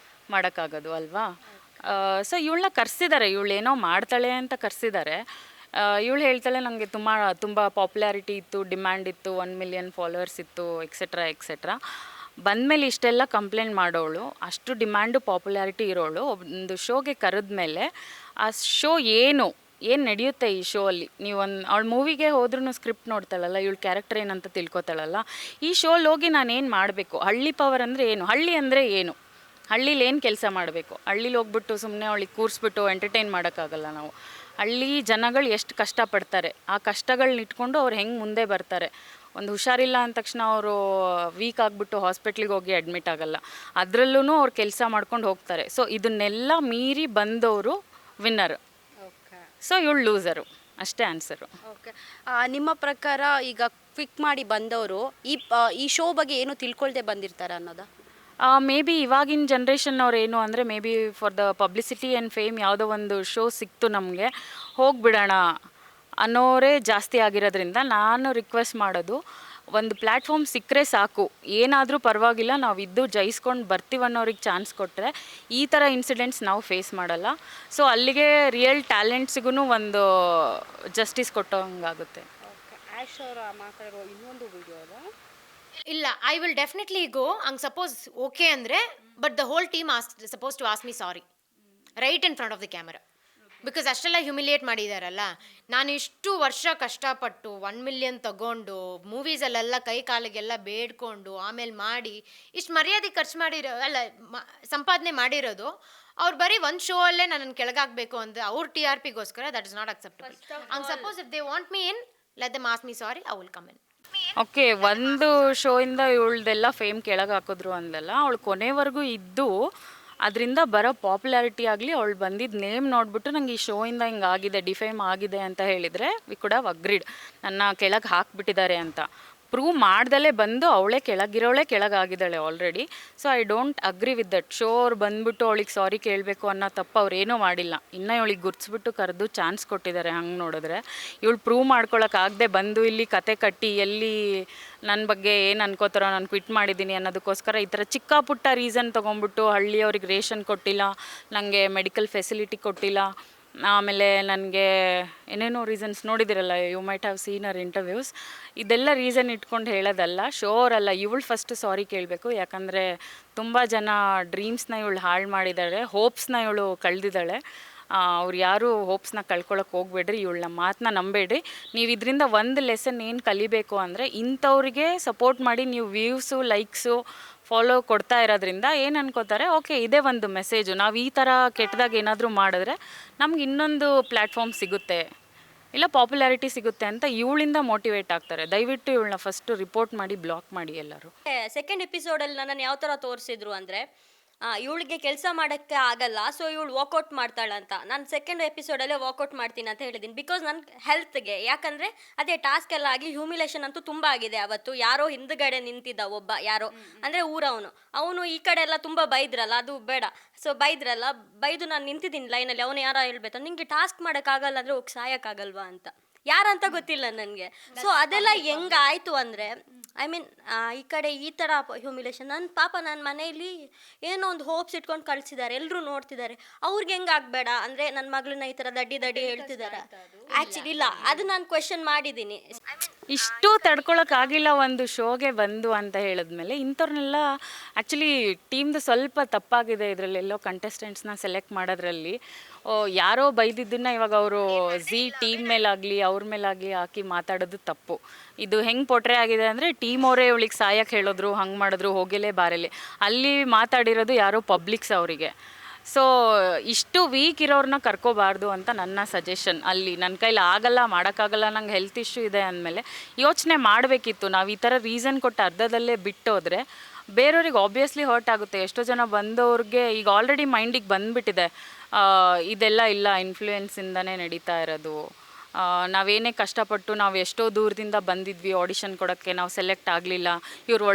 ಮಾಡೋಕ್ಕಾಗೋದು ಅಲ್ವಾ. ಸೊ ಇವಳನ್ನ ಕರೆಸಿದ್ದಾರೆ, ಇವಳೇನೋ ಮಾಡ್ತಾಳೆ ಅಂತ ಕರೆಸಿದ್ದಾರೆ. ಇವಳು ಹೇಳ್ತಾಳೆ ನನಗೆ ತುಂಬ ಪಾಪ್ಯುಲಾರಿಟಿ ಇತ್ತು, ಡಿಮ್ಯಾಂಡ್ ಇತ್ತು, 1 ಮಿಲಿಯನ್ ಫಾಲೋವರ್ಸ್ ಇತ್ತು, ಎಕ್ಸೆಟ್ರಾ. ಬಂದಮೇಲೆ ಇಷ್ಟೆಲ್ಲ ಕಂಪ್ಲೇಂಟ್ ಮಾಡೋಳು, ಅಷ್ಟು ಡಿಮ್ಯಾಂಡು ಪಾಪ್ಯುಲಾರಿಟಿ ಇರೋಳು ಒಂದು ಶೋಗೆ ಕರೆದ್ಮೇಲೆ ಆ ಶೋ ಏನು ನಡೆಯುತ್ತೆ ಈ ಶೋ ಅಲ್ಲಿ, ನೀವು ಅವಳ ಮೂವಿಗೆ ಹೋದ್ರೂ ಸ್ಕ್ರಿಪ್ಟ್ ನೋಡ್ತಾಳಲ್ಲ, ಇವಳು ಕ್ಯಾರೆಕ್ಟರ್ ಏನಂತ ತಿಳ್ಕೊತಾಳಲ್ಲ, ಈ ಶೋಲ್ಲಿ ಹೋಗಿ ನಾನೇನು ಮಾಡಬೇಕು, ಹಳ್ಳಿ ಪವರ್ ಅಂದರೆ ಏನು, ಹಳ್ಳಿ ಅಂದರೆ ಏನು, ಹಳ್ಳೀಲಿ ಏನು ಕೆಲಸ ಮಾಡಬೇಕು, ಹಳ್ಳೀಲಿ ಹೋಗ್ಬಿಟ್ಟು ಸುಮ್ಮನೆ ಅವಳಿಗೆ ಕೂರಿಸ್ಬಿಟ್ಟು ಎಂಟರ್ಟೈನ್ ಮಾಡೋಕ್ಕಾಗಲ್ಲ ನಾವು. ಹಳ್ಳಿ ಜನಗಳು ಎಷ್ಟು ಕಷ್ಟಪಡ್ತಾರೆ, ಆ ಕಷ್ಟಗಳನ್ನ ಇಟ್ಕೊಂಡು ಅವ್ರು ಹೆಂಗೆ ಮುಂದೆ ಬರ್ತಾರೆ. ಒಂದು ಹುಷಾರಿಲ್ಲ ಅಂದ ತಕ್ಷಣ ಅವರು ವೀಕ್ ಆಗಿಬಿಟ್ಟು ಹಾಸ್ಪಿಟ್ಲಿಗೆ ಹೋಗಿ ಅಡ್ಮಿಟ್ ಆಗಲ್ಲ, ಅದರಲ್ಲೂ ಅವ್ರು ಕೆಲಸ ಮಾಡ್ಕೊಂಡು ಹೋಗ್ತಾರೆ. ಸೊ ಇದನ್ನೆಲ್ಲ ಮೀರಿ ಬಂದವರು ವಿನ್ನರ್, ಸೊ ಇವಳು ಲೂಸರು, ಅಷ್ಟೇ ಆನ್ಸರು.
ಓಕೆ, ನಿಮ್ಮ ಪ್ರಕಾರ ಈಗ ಕ್ವಿಕ್ ಮಾಡಿ ಬಂದವರು ಈ ಶೋ ಬಗ್ಗೆ ಏನು ತಿಳ್ಕೊಳ್ದೆ ಬಂದಿರ್ತಾರೆ ಅನ್ನೋದಾ?
ಮೇ ಬಿ ಇವಾಗಿನ ಜನ್ರೇಷನ್ ಅವ್ರು ಏನು ಅಂದರೆ may be for the publicity and fame ಯಾವುದೋ ಒಂದು ಶೋ ಸಿಕ್ತು ನಮಗೆ, ಹೋಗಿಬಿಡೋಣ ಅನ್ನೋರೇ ಜಾಸ್ತಿ ಆಗಿರೋದ್ರಿಂದ ನಾನು ರಿಕ್ವೆಸ್ಟ್ ಮಾಡೋದು, ಒಂದು ಪ್ಲ್ಯಾಟ್ಫಾರ್ಮ್ ಸಿಕ್ಕರೆ ಸಾಕು, ಏನಾದರೂ ಪರವಾಗಿಲ್ಲ, ನಾವು ಇದ್ದು ಜಯಿಸ್ಕೊಂಡು ಬರ್ತೀವಿ ಅನ್ನೋರಿಗೆ ಚಾನ್ಸ್ ಕೊಟ್ಟರೆ ಈ ಥರ ಇನ್ಸಿಡೆಂಟ್ಸ್ ನಾವು ಫೇಸ್ ಮಾಡಲ್ಲ. ಸೊ ಅಲ್ಲಿಗೆ ರಿಯಲ್ ಟ್ಯಾಲೆಂಟ್ಸಿಗೂ ಒಂದು ಜಸ್ಟಿಸ್ ಕೊಟ್ಟೋಂಗಾಗುತ್ತೆ.
ಆಶ್ ಅವರ ಮಾತಾಡೋ ಇನ್ನೊಂದು ವಿಡಿಯೋ ಅದ
ಇಲ್ಲ, ಐ ವಿಲ್ ಡೆಫಿನೆಟ್ಲಿ ಗೋ. ಹಂಗೆ ಸಪೋಸ್ ಓಕೆ ಅಂದರೆ, but the whole team suppose to ask me sorry right in front of the camera. Because ಅಷ್ಟೆಲ್ಲ ಹ್ಯುಮಿಲಿಯೇಟ್ ಮಾಡಿದಾರಲ್ಲ. ನಾನು ಇಷ್ಟು ವರ್ಷ ಕಷ್ಟಪಟ್ಟು 1 ಮಿಲಿಯನ್ ತಗೊಂಡು ಮೂವೀಸಲ್ಲೆಲ್ಲ ಕೈ ಕಾಲಿಗೆಲ್ಲ ಬೇಡ್ಕೊಂಡು ಆಮೇಲೆ ಮಾಡಿ ಇಷ್ಟು ಮರ್ಯಾದೆ ಖರ್ಚು ಮಾಡಿರೋ ಸಂಪಾದನೆ ಮಾಡಿರೋದು, ಅವ್ರು ಬರೀ ಒಂದು ಶೋ ಅಲ್ಲೇ ನನ್ನನ್ನು ಕೆಳಗಾಗಬೇಕು ಅಂದರೆ ಅವ್ರ TRPಗೋಸ್ಕರ ದಟ್ ಇಸ್ ನಾಟ್ ಅಕ್ಸೆಪ್ಟಬಲ್. ಹಂಗೆ suppose if they want me in, let them ask me sorry, I will come in.
Okay, ಒಂದು ಶೋಯಿಂದ ಇವಳ್ದೆಲ್ಲ ಫೇಮ್ ಕೆಳಗೆ ಹಾಕಿದ್ರು ಅಂದಲ್ಲ, ಅವಳು ಕೊನೆವರೆಗೂ ಇದ್ದು ಅದರಿಂದ ಬರೋ ಪಾಪ್ಯುಲಾರಿಟಿ ಆಗಲಿ, ಅವಳು ಬಂದಿದ್ದು ನೇಮ್ ನೋಡಿಬಿಟ್ಟು ನಂಗೆ ಈ ಶೋಯಿಂದ ಹಿಂಗಾಗಿದೆ, ಡಿಫೇಮ್ ಆಗಿದೆ ಅಂತ ಹೇಳಿದರೆ ವಿ ಕುಡ್ ಹ್ಯಾವ್ ಅಗ್ರೀಡ್, ನನ್ನ ಕೆಳಗೆ ಹಾಕಿಬಿಟ್ಟಿದ್ದಾರೆ ಅಂತ. ಪ್ರೂವ್ ಮಾಡ್ದಲೇ ಬಂದು ಅವಳೇ ಕೆಳಗಾಗಿದ್ದಾಳೆ already. So I don't agree with that. Show ಅವ್ರು ಬಂದ್ಬಿಟ್ಟು ಅವಳಿಗೆ ಸಾರಿ ಕೇಳಬೇಕು ಅನ್ನೋ ತಪ್ಪು ಅವ್ರೇನೂ ಮಾಡಿಲ್ಲ. ಇನ್ನೂ ಇವಳಿಗೆ ಗುರ್ಸ್ಬಿಟ್ಟು ಕರೆದು ಚಾನ್ಸ್ ಕೊಟ್ಟಿದ್ದಾರೆ. ಹಂಗೆ ನೋಡಿದ್ರೆ ಇವಳು ಪ್ರೂವ್ ಮಾಡ್ಕೊಳಕ್ಕಾಗದೆ ಬಂದು ಇಲ್ಲಿ ಕತೆ ಕಟ್ಟಿ ಎಲ್ಲಿ ನನ್ನ ಬಗ್ಗೆ ಏನು ಅನ್ಕೋತಾರೋ ನಾನು ಕ್ವಿಟ್ ಮಾಡಿದ್ದೀನಿ ಅನ್ನೋದಕ್ಕೋಸ್ಕರ ಈ ಥರ ಚಿಕ್ಕ ಪುಟ್ಟ ರೀಸನ್ ತೊಗೊಂಡ್ಬಿಟ್ಟು ಹಳ್ಳಿಯವ್ರಿಗೆ ರೇಷನ್ ಕೊಟ್ಟಿಲ್ಲ, ನನಗೆ ಮೆಡಿಕಲ್ ಫೆಸಿಲಿಟಿ ಕೊಟ್ಟಿಲ್ಲ, ಆಮೇಲೆ ನನಗೆ ಏನೇನೋ ರೀಸನ್ಸ್ ನೋಡಿದಿರಲ್ಲ, you might have seen our interviews, ಇದೆಲ್ಲ ರೀಸನ್ ಇಟ್ಕೊಂಡು ಹೇಳೋದಲ್ಲ. ಶೋರಲ್ಲ, ಇವಳು ಫಸ್ಟ್ ಸಾರಿ ಕೇಳಬೇಕು. ಯಾಕಂದರೆ ತುಂಬ ಜನ ಡ್ರೀಮ್ಸ್ನ ಇವಳು ಹಾಳು ಮಾಡಿದ್ದಾಳೆ, ಹೋಪ್ಸ್ನ ಇವಳು ಕಳೆದಿದ್ದಾಳೆ. ಅವ್ರು ಯಾರು ಹೋಪ್ಸ್ನ ಕಳ್ಕೊಳಕ್ಕೆ ಹೋಗ್ಬೇಡ್ರಿ, ಇವಳನ್ನ ಮಾತನ್ನ ನಂಬೇಡ್ರಿ. ನೀವು ಇದರಿಂದ ಒಂದು ಲೆಸನ್ ಏನು ಕಲಿಬೇಕು ಅಂದರೆ, ಇಂಥವ್ರಿಗೆ ಸಪೋರ್ಟ್ ಮಾಡಿ ನೀವು ವ್ಯೂಸು ಲೈಕ್ಸು ಫಾಲೋ ಕೊಡ್ತಾ ಇರೋದ್ರಿಂದ ಏನು ಅನ್ಕೋತಾರೆ, ಓಕೆ ಇದೇ ಒಂದು ಮೆಸೇಜು, ನಾವು ಈ ಥರ ಕೆಟ್ಟದಾಗ ಏನಾದರೂ ಮಾಡಿದ್ರೆ ನಮ್ಗೆ ಇನ್ನೊಂದು ಪ್ಲ್ಯಾಟ್ಫಾರ್ಮ್ ಸಿಗುತ್ತೆ, ಇಲ್ಲ ಪಾಪ್ಯುಲಾರಿಟಿ ಸಿಗುತ್ತೆ ಅಂತ ಇವಳಿಂದ ಮೋಟಿವೇಟ್ ಆಗ್ತಾರೆ. ದಯವಿಟ್ಟು ಇವಳನ್ನ ಫಸ್ಟು ರಿಪೋರ್ಟ್ ಮಾಡಿ ಬ್ಲಾಕ್ ಮಾಡಿ ಎಲ್ಲರೂ.
ಸೆಕೆಂಡ್ ಎಪಿಸೋಡಲ್ಲಿ ನನ್ನನ್ನು ಯಾವ ಥರ ತೋರಿಸಿದ್ರು ಅಂದರೆ, ಇವಳಿಗೆ ಕೆಲಸ ಮಾಡೋಕ್ಕೆ ಆಗಲ್ಲ, ಸೊ ಇವಳು ವಾಕೌಟ್ ಮಾಡ್ತಾಳಂತ. ನಾನು ಸೆಕೆಂಡ್ ಎಪಿಸೋಡಲ್ಲೇ ವಾಕೌಟ್ ಮಾಡ್ತೀನಿ ಅಂತ ಹೇಳಿದ್ದೀನಿ, ಬಿಕಾಸ್ ನನ್ನ ಹೆಲ್ತ್ಗೆ. ಯಾಕಂದರೆ ಅದೇ ಟಾಸ್ಕ್ ಎಲ್ಲ ಆಗಿ ಹ್ಯೂಮಿಲೇಷನ್ ಅಂತೂ ತುಂಬ ಆಗಿದೆ. ಅವತ್ತು ಯಾರೋ ಹಿಂದ್ಗಡೆ ನಿಂತಿದ್ದ ಒಬ್ಬ, ಯಾರೋ ಅಂದರೆ ಅವನು ಈ ಕಡೆ ಎಲ್ಲ ತುಂಬ ಬೈದ್ರಲ್ಲ, ಅದು ಬೇಡ. ಸೊ ಬೈದು ನಾನು ನಿಂತಿದ್ದೀನಿ ಲೈನಲ್ಲಿ, ಅವನು ಯಾರೋ ಹೇಳ್ಬೇಕು, ನಿಂಗೆ ಟಾಸ್ಕ್ ಮಾಡೋಕ್ಕಾಗಲ್ಲ ಅಂದರೆ ಹೋಗಿ ಸಾಯೋಕ್ಕಾಗಲ್ವಾ ಅಂತ, ಯಾರಂತ ಗೊತ್ತಿಲ್ಲ ನನಗೆ. ಸೊ ಅದೆಲ್ಲ ಹೆಂಗಾಯಿತು ಅಂದರೆ, ಐ ಮೀನ್ ಈ ಕಡೆ ಈ ಥರ ಹ್ಯೂಮಿಲೇಷನ್. ನನ್ನ ಮನೆಯಲ್ಲಿ ಏನೋ ಒಂದು ಹೋಪ್ಸ್ ಇಟ್ಕೊಂಡು ಕಳಿಸಿದ್ದಾರೆ, ಎಲ್ಲರೂ ನೋಡ್ತಿದ್ದಾರೆ, ಅವ್ರಿಗೆ ಹೆಂಗೆ ಆಗಬೇಡ ಅಂದರೆ ನನ್ನ ಮಗಳನ್ನ ಈ ಥರ ದಡ್ಡಿ ಹೇಳ್ತಿದ್ದಾರೆ. ಆ್ಯಕ್ಚುಲಿ ಇಲ್ಲ, ಅದು ನಾನು ಕ್ವೆಶನ್ ಮಾಡಿದ್ದೀನಿ.
ಇಷ್ಟು ತಡ್ಕೊಳಕ್ಕಾಗಿಲ್ಲ ಒಂದು ಶೋಗೆ ಬಂದು ಅಂತ ಹೇಳಿದ್ಮೇಲೆ ಇಂಥವ್ರನ್ನೆಲ್ಲ ಆ್ಯಕ್ಚುಲಿ ಟೀಮ್ದು ಸ್ವಲ್ಪ ತಪ್ಪಾಗಿದೆ. ಇದರಲ್ಲೆಲ್ಲೋ ಕಂಟೆಸ್ಟೆಂಟ್ಸ್ನ ಸೆಲೆಕ್ಟ್ ಮಾಡೋದ್ರಲ್ಲಿ ಯಾರೋ ಬೈದಿದ್ದನ್ನು ಇವಾಗ ಅವರು ಟೀಮ್ ಮೇಲಾಗಲಿ ಅವ್ರ ಮೇಲಾಗಲಿ ಹಾಕಿ ಮಾತಾಡೋದು ತಪ್ಪು. ಇದು ಹೆಂಗೆ ಪೊಟ್ರೆ ಆಗಿದೆ ಅಂದರೆ, ಟೀಮ್ ಅವರೇ ಇವಳಿಗೆ ಸಾಯಕ್ಕೆ ಹೇಳಿದ್ರು, ಹಂಗೆ ಮಾಡಿದ್ರು, ಹೋಗಲೇ ಬಾರಲಿ. ಅಲ್ಲಿ ಮಾತಾಡಿರೋದು ಯಾರೋ ಪಬ್ಲಿಕ್ಸ್ ಅವರಿಗೆ. ಸೊ ಇಷ್ಟು ವೀಕ್ ಇರೋರನ್ನ ಕರ್ಕೋಬಾರ್ದು ಅಂತ ನನ್ನ ಸಜೆಷನ್. ಅಲ್ಲಿ ನನ್ನ ಕೈಲಿ ಆಗಲ್ಲ, ಮಾಡೋಕ್ಕಾಗಲ್ಲ, ನಂಗೆ ಹೆಲ್ತ್ ಇಶ್ಯೂ ಇದೆ ಅಂದಮೇಲೆ ಯೋಚನೆ ಮಾಡಬೇಕಿತ್ತು. ನಾವು ಈ ಥರ ರೀಸನ್ ಕೊಟ್ಟು ಅರ್ಧದಲ್ಲೇ ಬಿಟ್ಟೋದ್ರೆ ಬೇರೆಯವ್ರಿಗೆ ಆಬ್ವಿಯಸ್ಲಿ ಹರ್ಟ್ ಆಗುತ್ತೆ. ಎಷ್ಟೋ ಜನ ಬಂದವ್ರಿಗೆ ಈಗ ಆಲ್ರೆಡಿ ಮೈಂಡಿಗೆ ಬಂದುಬಿಟ್ಟಿದೆ ಇದೆಲ್ಲ ಇಲ್ಲ, ಇನ್ಫ್ಲೂಯೆನ್ಸಿಂದನೇ ನಡೀತಾ ಇರೋದು, ನಾವೇನೇ ಕಷ್ಟಪಟ್ಟು ನಾವು ಎಷ್ಟೋ ದೂರದಿಂದ ಬಂದಿದ್ವಿ ಆಡಿಷನ್ ಕೊಡೋಕ್ಕೆ, ನಾವು ಸೆಲೆಕ್ಟ್ ಆಗಲಿಲ್ಲ, ಇವ್ರು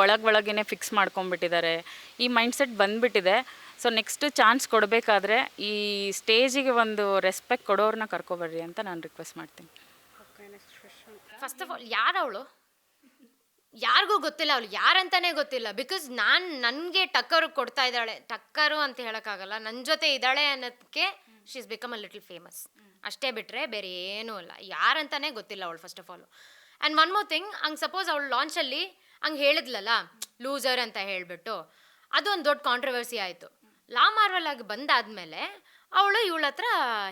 ಒಳಗೇ ಫಿಕ್ಸ್ ಮಾಡ್ಕೊಂಡ್ಬಿಟ್ಟಿದ್ದಾರೆ, ಈ ಮೈಂಡ್ಸೆಟ್ ಬಂದುಬಿಟ್ಟಿದೆ. ಸೊ ನೆಕ್ಸ್ಟ್ ಚಾನ್ಸ್ ಕೊಡಬೇಕಾದ್ರೆ ಈ ಸ್ಟೇಜಿಗೆ ಒಂದು ರೆಸ್ಪೆಕ್ಟ್ ಕೊಡೋರನ್ನ ಕರ್ಕೊಬರ್ರಿ ಅಂತ ನಾನು ರಿಕ್ವೆಸ್ಟ್ ಮಾಡ್ತೀನಿ.
ಫಸ್ಟ್ ಆಫ್ ಆಲ್ ಯಾರು ಅವಳು? ಯಾರಿಗೂ ಗೊತ್ತಿಲ್ಲ ಅವಳು ಯಾರಂತಾನೆ ಗೊತ್ತಿಲ್ಲ. ಬಿಕಾಸ್ ನನಗೆ ಟಕ್ಕರು ಕೊಡ್ತಾ ಇದ್ದಾಳೆ, ಟಕ್ಕರು ಅಂತ ಹೇಳೋಕ್ಕಾಗಲ್ಲ, ನನ್ನ ಜೊತೆ ಇದ್ದಾಳೆ ಅನ್ನೋದಕ್ಕೆ she is become a little famous. ಅಷ್ಟೇ ಬಿಟ್ಟರೆ ಬೇರೆ ಏನೂ ಇಲ್ಲ, ಯಾರಂತಾನೆ ಗೊತ್ತಿಲ್ಲ ಅವಳು first of all. And one more thing, ಹಂಗೆ ಸಪೋಸ್ ಅವಳು ಲಾಂಚಲ್ಲಿ ಹಂಗೆ ಹೇಳಿದ್ಲಲ್ಲ ಲೂಸರ್ ಅಂತ ಹೇಳಿಬಿಟ್ಟು, ಅದು ಒಂದು ದೊಡ್ಡ ಕಾಂಟ್ರವರ್ಸಿ ಆಯಿತು. ಲಾ ಮಾರ್ವೆಲ್ ಆಗಿ ಬಂದಾದಮೇಲೆ ಅವಳು ಇವಳ ಹತ್ರ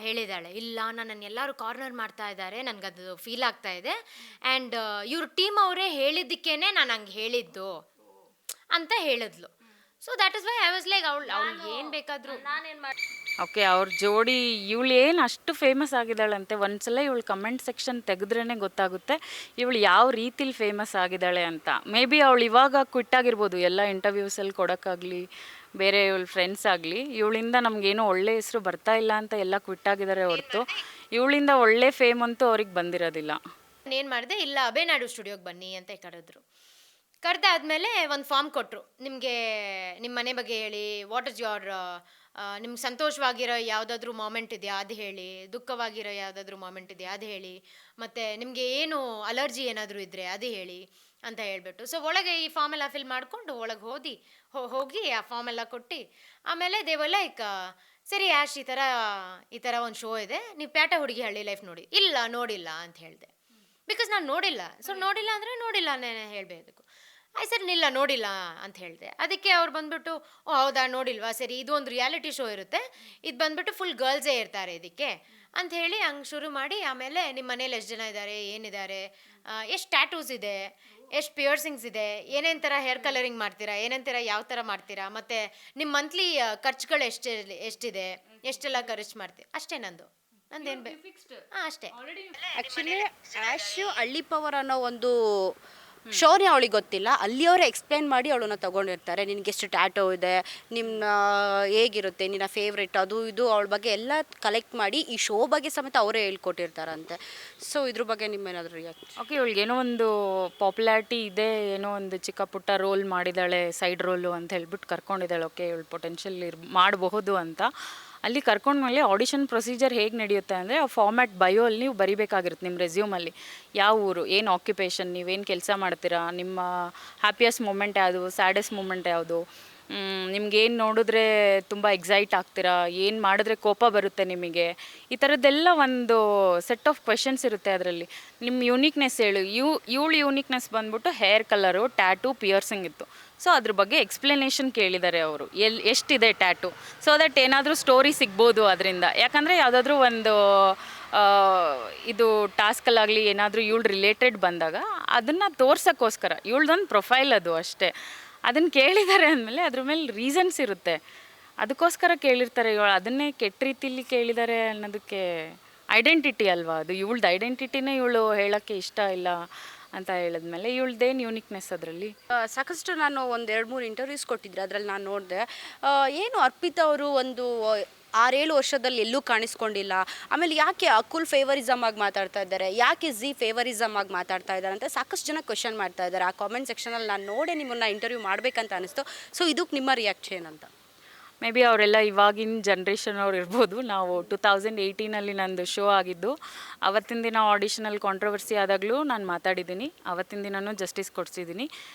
ಹೇಳಿದ್ದಾಳೆ, ಇಲ್ಲ ನನ್ನನ್ನು ಎಲ್ಲರೂ ಕಾರ್ನರ್ ಮಾಡ್ತಾ ಇದ್ದಾರೆ, ನನಗದು ಫೀಲ್ ಆಗ್ತಾ ಇದೆ, ಆ್ಯಂಡ್ ಇವ್ರ ಟೀಮ್ ಅವರೇ ಹೇಳಿದ್ದಕ್ಕೇ ನಾನು ಹಂಗೆ ಹೇಳಿದ್ದು ಅಂತ ಹೇಳಿದ್ಲು. So that is why I was like ಅವಳು ಏನು ಬೇಕಾದರೂ
ನಾನೇನು ಮಾಡಿ
ಓಕೆ, ಅವ್ರ ಜೋಡಿ ಇವಳು ಏನು ಅಷ್ಟು ಫೇಮಸ್ ಆಗಿದ್ದಾಳಂತೆ. ಒಂದ್ಸಲ ಇವಳು ಕಮೆಂಟ್ ಸೆಕ್ಷನ್ ತೆಗೆದ್ರೇ ಗೊತ್ತಾಗುತ್ತೆ ಇವಳು ಯಾವ ರೀತಿಲಿ ಫೇಮಸ್ ಆಗಿದ್ದಾಳೆ ಅಂತ. ಮೇ ಬಿ ಅವಳು ಇವಾಗ ಕ್ವಿಟ್ಟಾಗಿರ್ಬೋದು ಎಲ್ಲ ಇಂಟರ್ವ್ಯೂಸಲ್ಲಿ ಕೊಡೋಕ್ಕಾಗಲಿ, ಬೇರೆ ಇವಳು ಫ್ರೆಂಡ್ಸ್ ಆಗಲಿ. ಇವಳಿಂದ ನಮಗೇನೋ ಒಳ್ಳೆ ಹೆಸರು ಬರ್ತಾ ಇಲ್ಲ ಅಂತ ಎಲ್ಲ ಕ್ವಿಟ್ಟಾಗಿದ್ದಾರೆ ಹೊರತು ಇವಳಿಂದ ಒಳ್ಳೆ ಫೇಮ್ ಅಂತೂ ಅವ್ರಿಗೆ ಬಂದಿರೋದಿಲ್ಲ.
ಏನು ಮಾಡಿದೆ, ಇಲ್ಲ ಅಬೇನಾಡು ಸ್ಟುಡಿಯೋಗೆ ಬನ್ನಿ ಅಂತ ಕರೆದಾದ್ಮೇಲೆ ಒಂದು ಫಾರ್ಮ್ ಕೊಟ್ಟರು, ನಿಮಗೆ ನಿಮ್ಮ ಮನೆ ಬಗ್ಗೆ ಹೇಳಿ, ವಾಟ್ ಇಸ್ ಯೋರ್ ನಿಮ್ಗೆ ಸಂತೋಷವಾಗಿರೋ ಯಾವುದಾದ್ರೂ ಮೂಮೆಂಟ್ ಇದೆಯಾ ಅದು ಹೇಳಿ, ದುಃಖವಾಗಿರೋ ಯಾವುದಾದ್ರೂ ಮೂಮೆಂಟ್ ಇದೆಯಾ ಅದು ಹೇಳಿ, ಮತ್ತು ನಿಮಗೆ ಏನು ಅಲರ್ಜಿ ಏನಾದರೂ ಇದ್ದರೆ ಅದು ಹೇಳಿ ಅಂತ ಹೇಳಿಬಿಟ್ಟು. ಸೊ ಒಳಗೆ ಈ ಫಾರ್ಮ್ ಎಲ್ಲ ಫಿಲ್ ಮಾಡಿಕೊಂಡು ಒಳಗೆ ಹೋಗಿ ಆ ಫಾರ್ಮ್ ಎಲ್ಲ ಕೊಟ್ಟು ಆಮೇಲೆ ದೇವಲ್ಲ ಲೈಕ್ ಸರಿ ಆ್ಯಶ್ ಈ ಥರ ಒಂದು ಶೋ ಇದೆ, ನೀವು ಪ್ಯಾಟ ಹುಡುಗಿ ಹಳ್ಳಿ ಲೈಫ್ ನೋಡಿ. ಇಲ್ಲ ನೋಡಿಲ್ಲ ಅಂತ ಹೇಳಿದೆ, ಬಿಕಾಸ್ ನಾನು ನೋಡಿಲ್ಲ. ಸೊ ನೋಡಿಲ್ಲ ಅಂದರೆ ನೋಡಿಲ್ಲನೇ ಹೇಳಬೇಕು. ಸರಿ ಇಲ್ಲ ನೋಡಿಲ್ಲ ಅಂತ ಹೇಳಿದೆ. ಅದಕ್ಕೆ ಅವ್ರು ಬಂದ್ಬಿಟ್ಟು ಓ ಹೌದಾ ನೋಡಿಲ್ವಾ, ಸರಿ ಇದು ಒಂದು ರಿಯಾಲಿಟಿ ಶೋ ಇರುತ್ತೆ, ಇದು ಬಂದ್ಬಿಟ್ಟು ಫುಲ್ ಗರ್ಲ್ಸೇ ಇರ್ತಾರೆ ಇದಕ್ಕೆ ಅಂತ ಹೇಳಿ ಹಂಗೆ ಶುರು ಮಾಡಿ, ಆಮೇಲೆ ನಿಮ್ಮ ಮನೇಲಿ ಎಷ್ಟು ಜನ ಇದ್ದಾರೆ, ಏನಿದ್ದಾರೆ, ಎಷ್ಟು ಟ್ಯಾಟೂಸ್ ಇದೆ, ಎಷ್ಟು ಪಿಯರ್ಸಿಂಗ್ಸ್ ಇದೆ, ಏನೇನು ಥರ ಹೇರ್ ಕಲರಿಂಗ್ ಮಾಡ್ತೀರಾ, ಏನೇನು ಥರ ಯಾವ ಥರ ಮಾಡ್ತೀರಾ, ಮತ್ತು ನಿಮ್ಮ ಮಂತ್ಲಿ ಖರ್ಚುಗಳು ಎಷ್ಟಿದೆ, ಎಷ್ಟೆಲ್ಲ ಖರ್ಚು ಮಾಡ್ತೀರಾ, ಅಷ್ಟೇ ನಂದೇನು ಅಷ್ಟೇ.
ಆ್ಯಕ್ಚುಲಿ ಆ್ಯಶು ಹಳ್ಳಿ ಪವರ್ ಅನ್ನೋ ಒಂದು ಶೋನೇ ಅವಳಿಗೆ ಗೊತ್ತಿಲ್ಲ, ಅಲ್ಲಿಯವರೇ ಎಕ್ಸ್ಪ್ಲೇನ್ ಮಾಡಿ ಅವಳನ್ನ ತೊಗೊಂಡಿರ್ತಾರೆ. ನಿನಗೆ ಎಷ್ಟು ಟ್ಯಾಟೋ ಇದೆ, ನಿಮ್ಮ ಹೇಗಿರುತ್ತೆ, ನಿನ್ನ ಫೇವ್ರೆಟ್, ಅದು ಇದು ಅವಳ ಬಗ್ಗೆ ಎಲ್ಲ ಕಲೆಕ್ಟ್ ಮಾಡಿ ಈ ಶೋ ಬಗ್ಗೆ ಸಮೇತ ಅವರೇ ಹೇಳ್ಕೊಟ್ಟಿರ್ತಾರಂತೆ. ಸೊ ಇದ್ರ ಬಗ್ಗೆ ನಿಮ್ಮೇನಾದರೂ ರಿಯಾಕ್ಟ್?
ಓಕೆ, ಇವಳಿಗೇನೋ ಒಂದು ಪಾಪ್ಯುಲಾರಿಟಿ ಇದೆ, ಏನೋ ಒಂದು ಚಿಕ್ಕ ಪುಟ್ಟ ರೋಲ್ ಮಾಡಿದ್ದಾಳೆ, ಸೈಡ್ ರೋಲು ಅಂತ ಹೇಳ್ಬಿಟ್ಟು ಕರ್ಕೊಂಡಿದ್ದಾಳೆ. ಓಕೆ, ಇವಳು ಪೊಟೆನ್ಷಿಯಲ್ ಮಾಡಬಹುದು ಅಂತ. ಅಲ್ಲಿ ಕರ್ಕೊಂಡ್ಮೇಲೆ ಆಡಿಷನ್ ಪ್ರೊಸೀಜರ್ ಹೇಗೆ ನಡೆಯುತ್ತೆ ಅಂದರೆ, ಆ ಫಾರ್ಮ್ಯಾಟ್ ಬಯೋ ಅಲ್ಲಿ ನೀವು ಬರಿಬೇಕಾಗಿರುತ್ತೆ ನಿಮ್ಮ ರೆಸ್ಯೂಮಲ್ಲಿ. ಯಾವ ಊರು, ಏನು ಆಕ್ಯುಪೇಷನ್, ನೀವೇನು ಕೆಲಸ ಮಾಡ್ತೀರಾ, ನಿಮ್ಮ ಹ್ಯಾಪಿಯೆಸ್ಟ್ ಮೂಮೆಂಟ್ ಯಾವುದು, ಸ್ಯಾಡೆಸ್ಟ್ ಮೂಮೆಂಟ್ ಯಾವುದು, ನಿಮ್ಗೇನು ನೋಡಿದ್ರೆ ತುಂಬ ಎಕ್ಸೈಟ್ ಆಗ್ತೀರಾ, ಏನು ಮಾಡಿದ್ರೆ ಕೋಪ ಬರುತ್ತೆ ನಿಮಗೆ, ಈ ಥರದ್ದೆಲ್ಲ ಒಂದು ಸೆಟ್ ಆಫ್ ಕ್ವೆಶನ್ಸ್ ಇರುತ್ತೆ ಅದರಲ್ಲಿ. ನಿಮ್ಮ ಯೂನಿಕ್ನೆಸ್ ಹೇಳು. ಇವಳು ಯೂನಿಕ್ನೆಸ್ ಬಂದ್ಬಿಟ್ಟು ಹೇರ್ ಕಲರು, ಟ್ಯಾಟೂ, ಪಿಯರ್ಸಿಂಗ್ ಇತ್ತು. ಸೊ ಅದ್ರ ಬಗ್ಗೆ ಎಕ್ಸ್ಪ್ಲನೇಷನ್ ಕೇಳಿದ್ದಾರೆ ಅವರು, ಎಷ್ಟಿದೆ ಟ್ಯಾಟು, ಸೊ ದಟ್ ಏನಾದರೂ ಸ್ಟೋರಿ ಸಿಗ್ಬೋದು ಅದರಿಂದ. ಯಾಕಂದರೆ ಯಾವುದಾದ್ರೂ ಒಂದು ಇದು ಟಾಸ್ಕಲ್ಲಾಗಲಿ ಏನಾದರೂ ಇವಳು ರಿಲೇಟೆಡ್ ಬಂದಾಗ ಅದನ್ನು ತೋರ್ಸೋಕ್ಕೋಸ್ಕರ ಇವಳ್ದೊಂದು ಪ್ರೊಫೈಲ್ ಅದು ಅಷ್ಟೇ. ಅದನ್ನು ಕೇಳಿದ್ದಾರೆ ಅಂದಮೇಲೆ ಅದ್ರ ಮೇಲೆ ರೀಸನ್ಸ್ ಇರುತ್ತೆ, ಅದಕ್ಕೋಸ್ಕರ ಕೇಳಿರ್ತಾರೆ. ಇವಳು ಅದನ್ನೇ ಕೆಟ್ಟ ರೀತಿಲಿ ಕೇಳಿದ್ದಾರೆ ಅನ್ನೋದಕ್ಕೆ ಐಡೆಂಟಿಟಿ ಅಲ್ವಾ ಅದು, ಇವಳ್ದು ಐಡೆಂಟಿಟಿನೇ ಇವಳು ಹೇಳೋಕ್ಕೆ ಇಷ್ಟ ಇಲ್ಲ ಅಂತ ಹೇಳಿದ್ಮೇಲೆ ಇವಳ್ದೇನು ಯೂನಿಕ್ನೆಸ್ ಅದರಲ್ಲಿ.
ಸಾಕಷ್ಟು ನಾನು ಒಂದು 2-3 ಇಂಟರ್ವ್ಯೂಸ್ ಕೊಟ್ಟಿದ್ದೆ, ಅದರಲ್ಲಿ ನಾನು ನೋಡಿದೆ ಏನು ಅರ್ಪಿತಾ ಅವರು ಒಂದು 6-7 ವರ್ಷದಲ್ಲಿ ಎಲ್ಲೂ ಕಾಣಿಸ್ಕೊಂಡಿಲ್ಲ. ಆಮೇಲೆ ಯಾಕೆ ಅಕುಲ್ ಫೇವರಿಸಮ್ ಆಗಿ ಮಾತಾಡ್ತಾ ಇದ್ದಾರೆ, ಯಾಕೆ ಝೀ ಫೇವರಿಸಮ್ ಆಗಿ ಮಾತಾಡ್ತಾ ಇದ್ದಾರೆ ಅಂತ ಸಾಕಷ್ಟು ಜನ ಕ್ವಶನ್ ಮಾಡ್ತಾ ಇದ್ದಾರೆ. ಆ ಕಾಮೆಂಟ್ ಸೆಕ್ಷನಲ್ಲಿ ನಾನು ನೋಡೇ ನಿಮ್ಮನ್ನು ಇಂಟರ್ವ್ಯೂ ಮಾಡಬೇಕಂತ ಅನಿಸ್ತು. ಸೊ ಇದಕ್ಕೆ ನಿಮ್ಮ ರಿಯಾಕ್ಷನ್ ಅಂತ?
ಮೇ ಬಿ ಅವರೆಲ್ಲ ಇವಾಗಿನ ಜನ್ರೇಷನ್ ಅವ್ರು ಇರ್ಬೋದು. ನಾವು 2018 ನಂದು ಶೋ ಆಗಿದ್ದು, ಅವತ್ತಿನ ದಿನ ಆಡಿಷನಲ್ಲಿ ಕಾಂಟ್ರವರ್ಸಿ ಆದಾಗಲೂ ನಾನು ಮಾತಾಡಿದ್ದೀನಿ, ಅವತ್ತಿನ ದಿನವೂ ಜಸ್ಟಿಸ್ ಕೊಡಿಸಿದ್ದೀನಿ,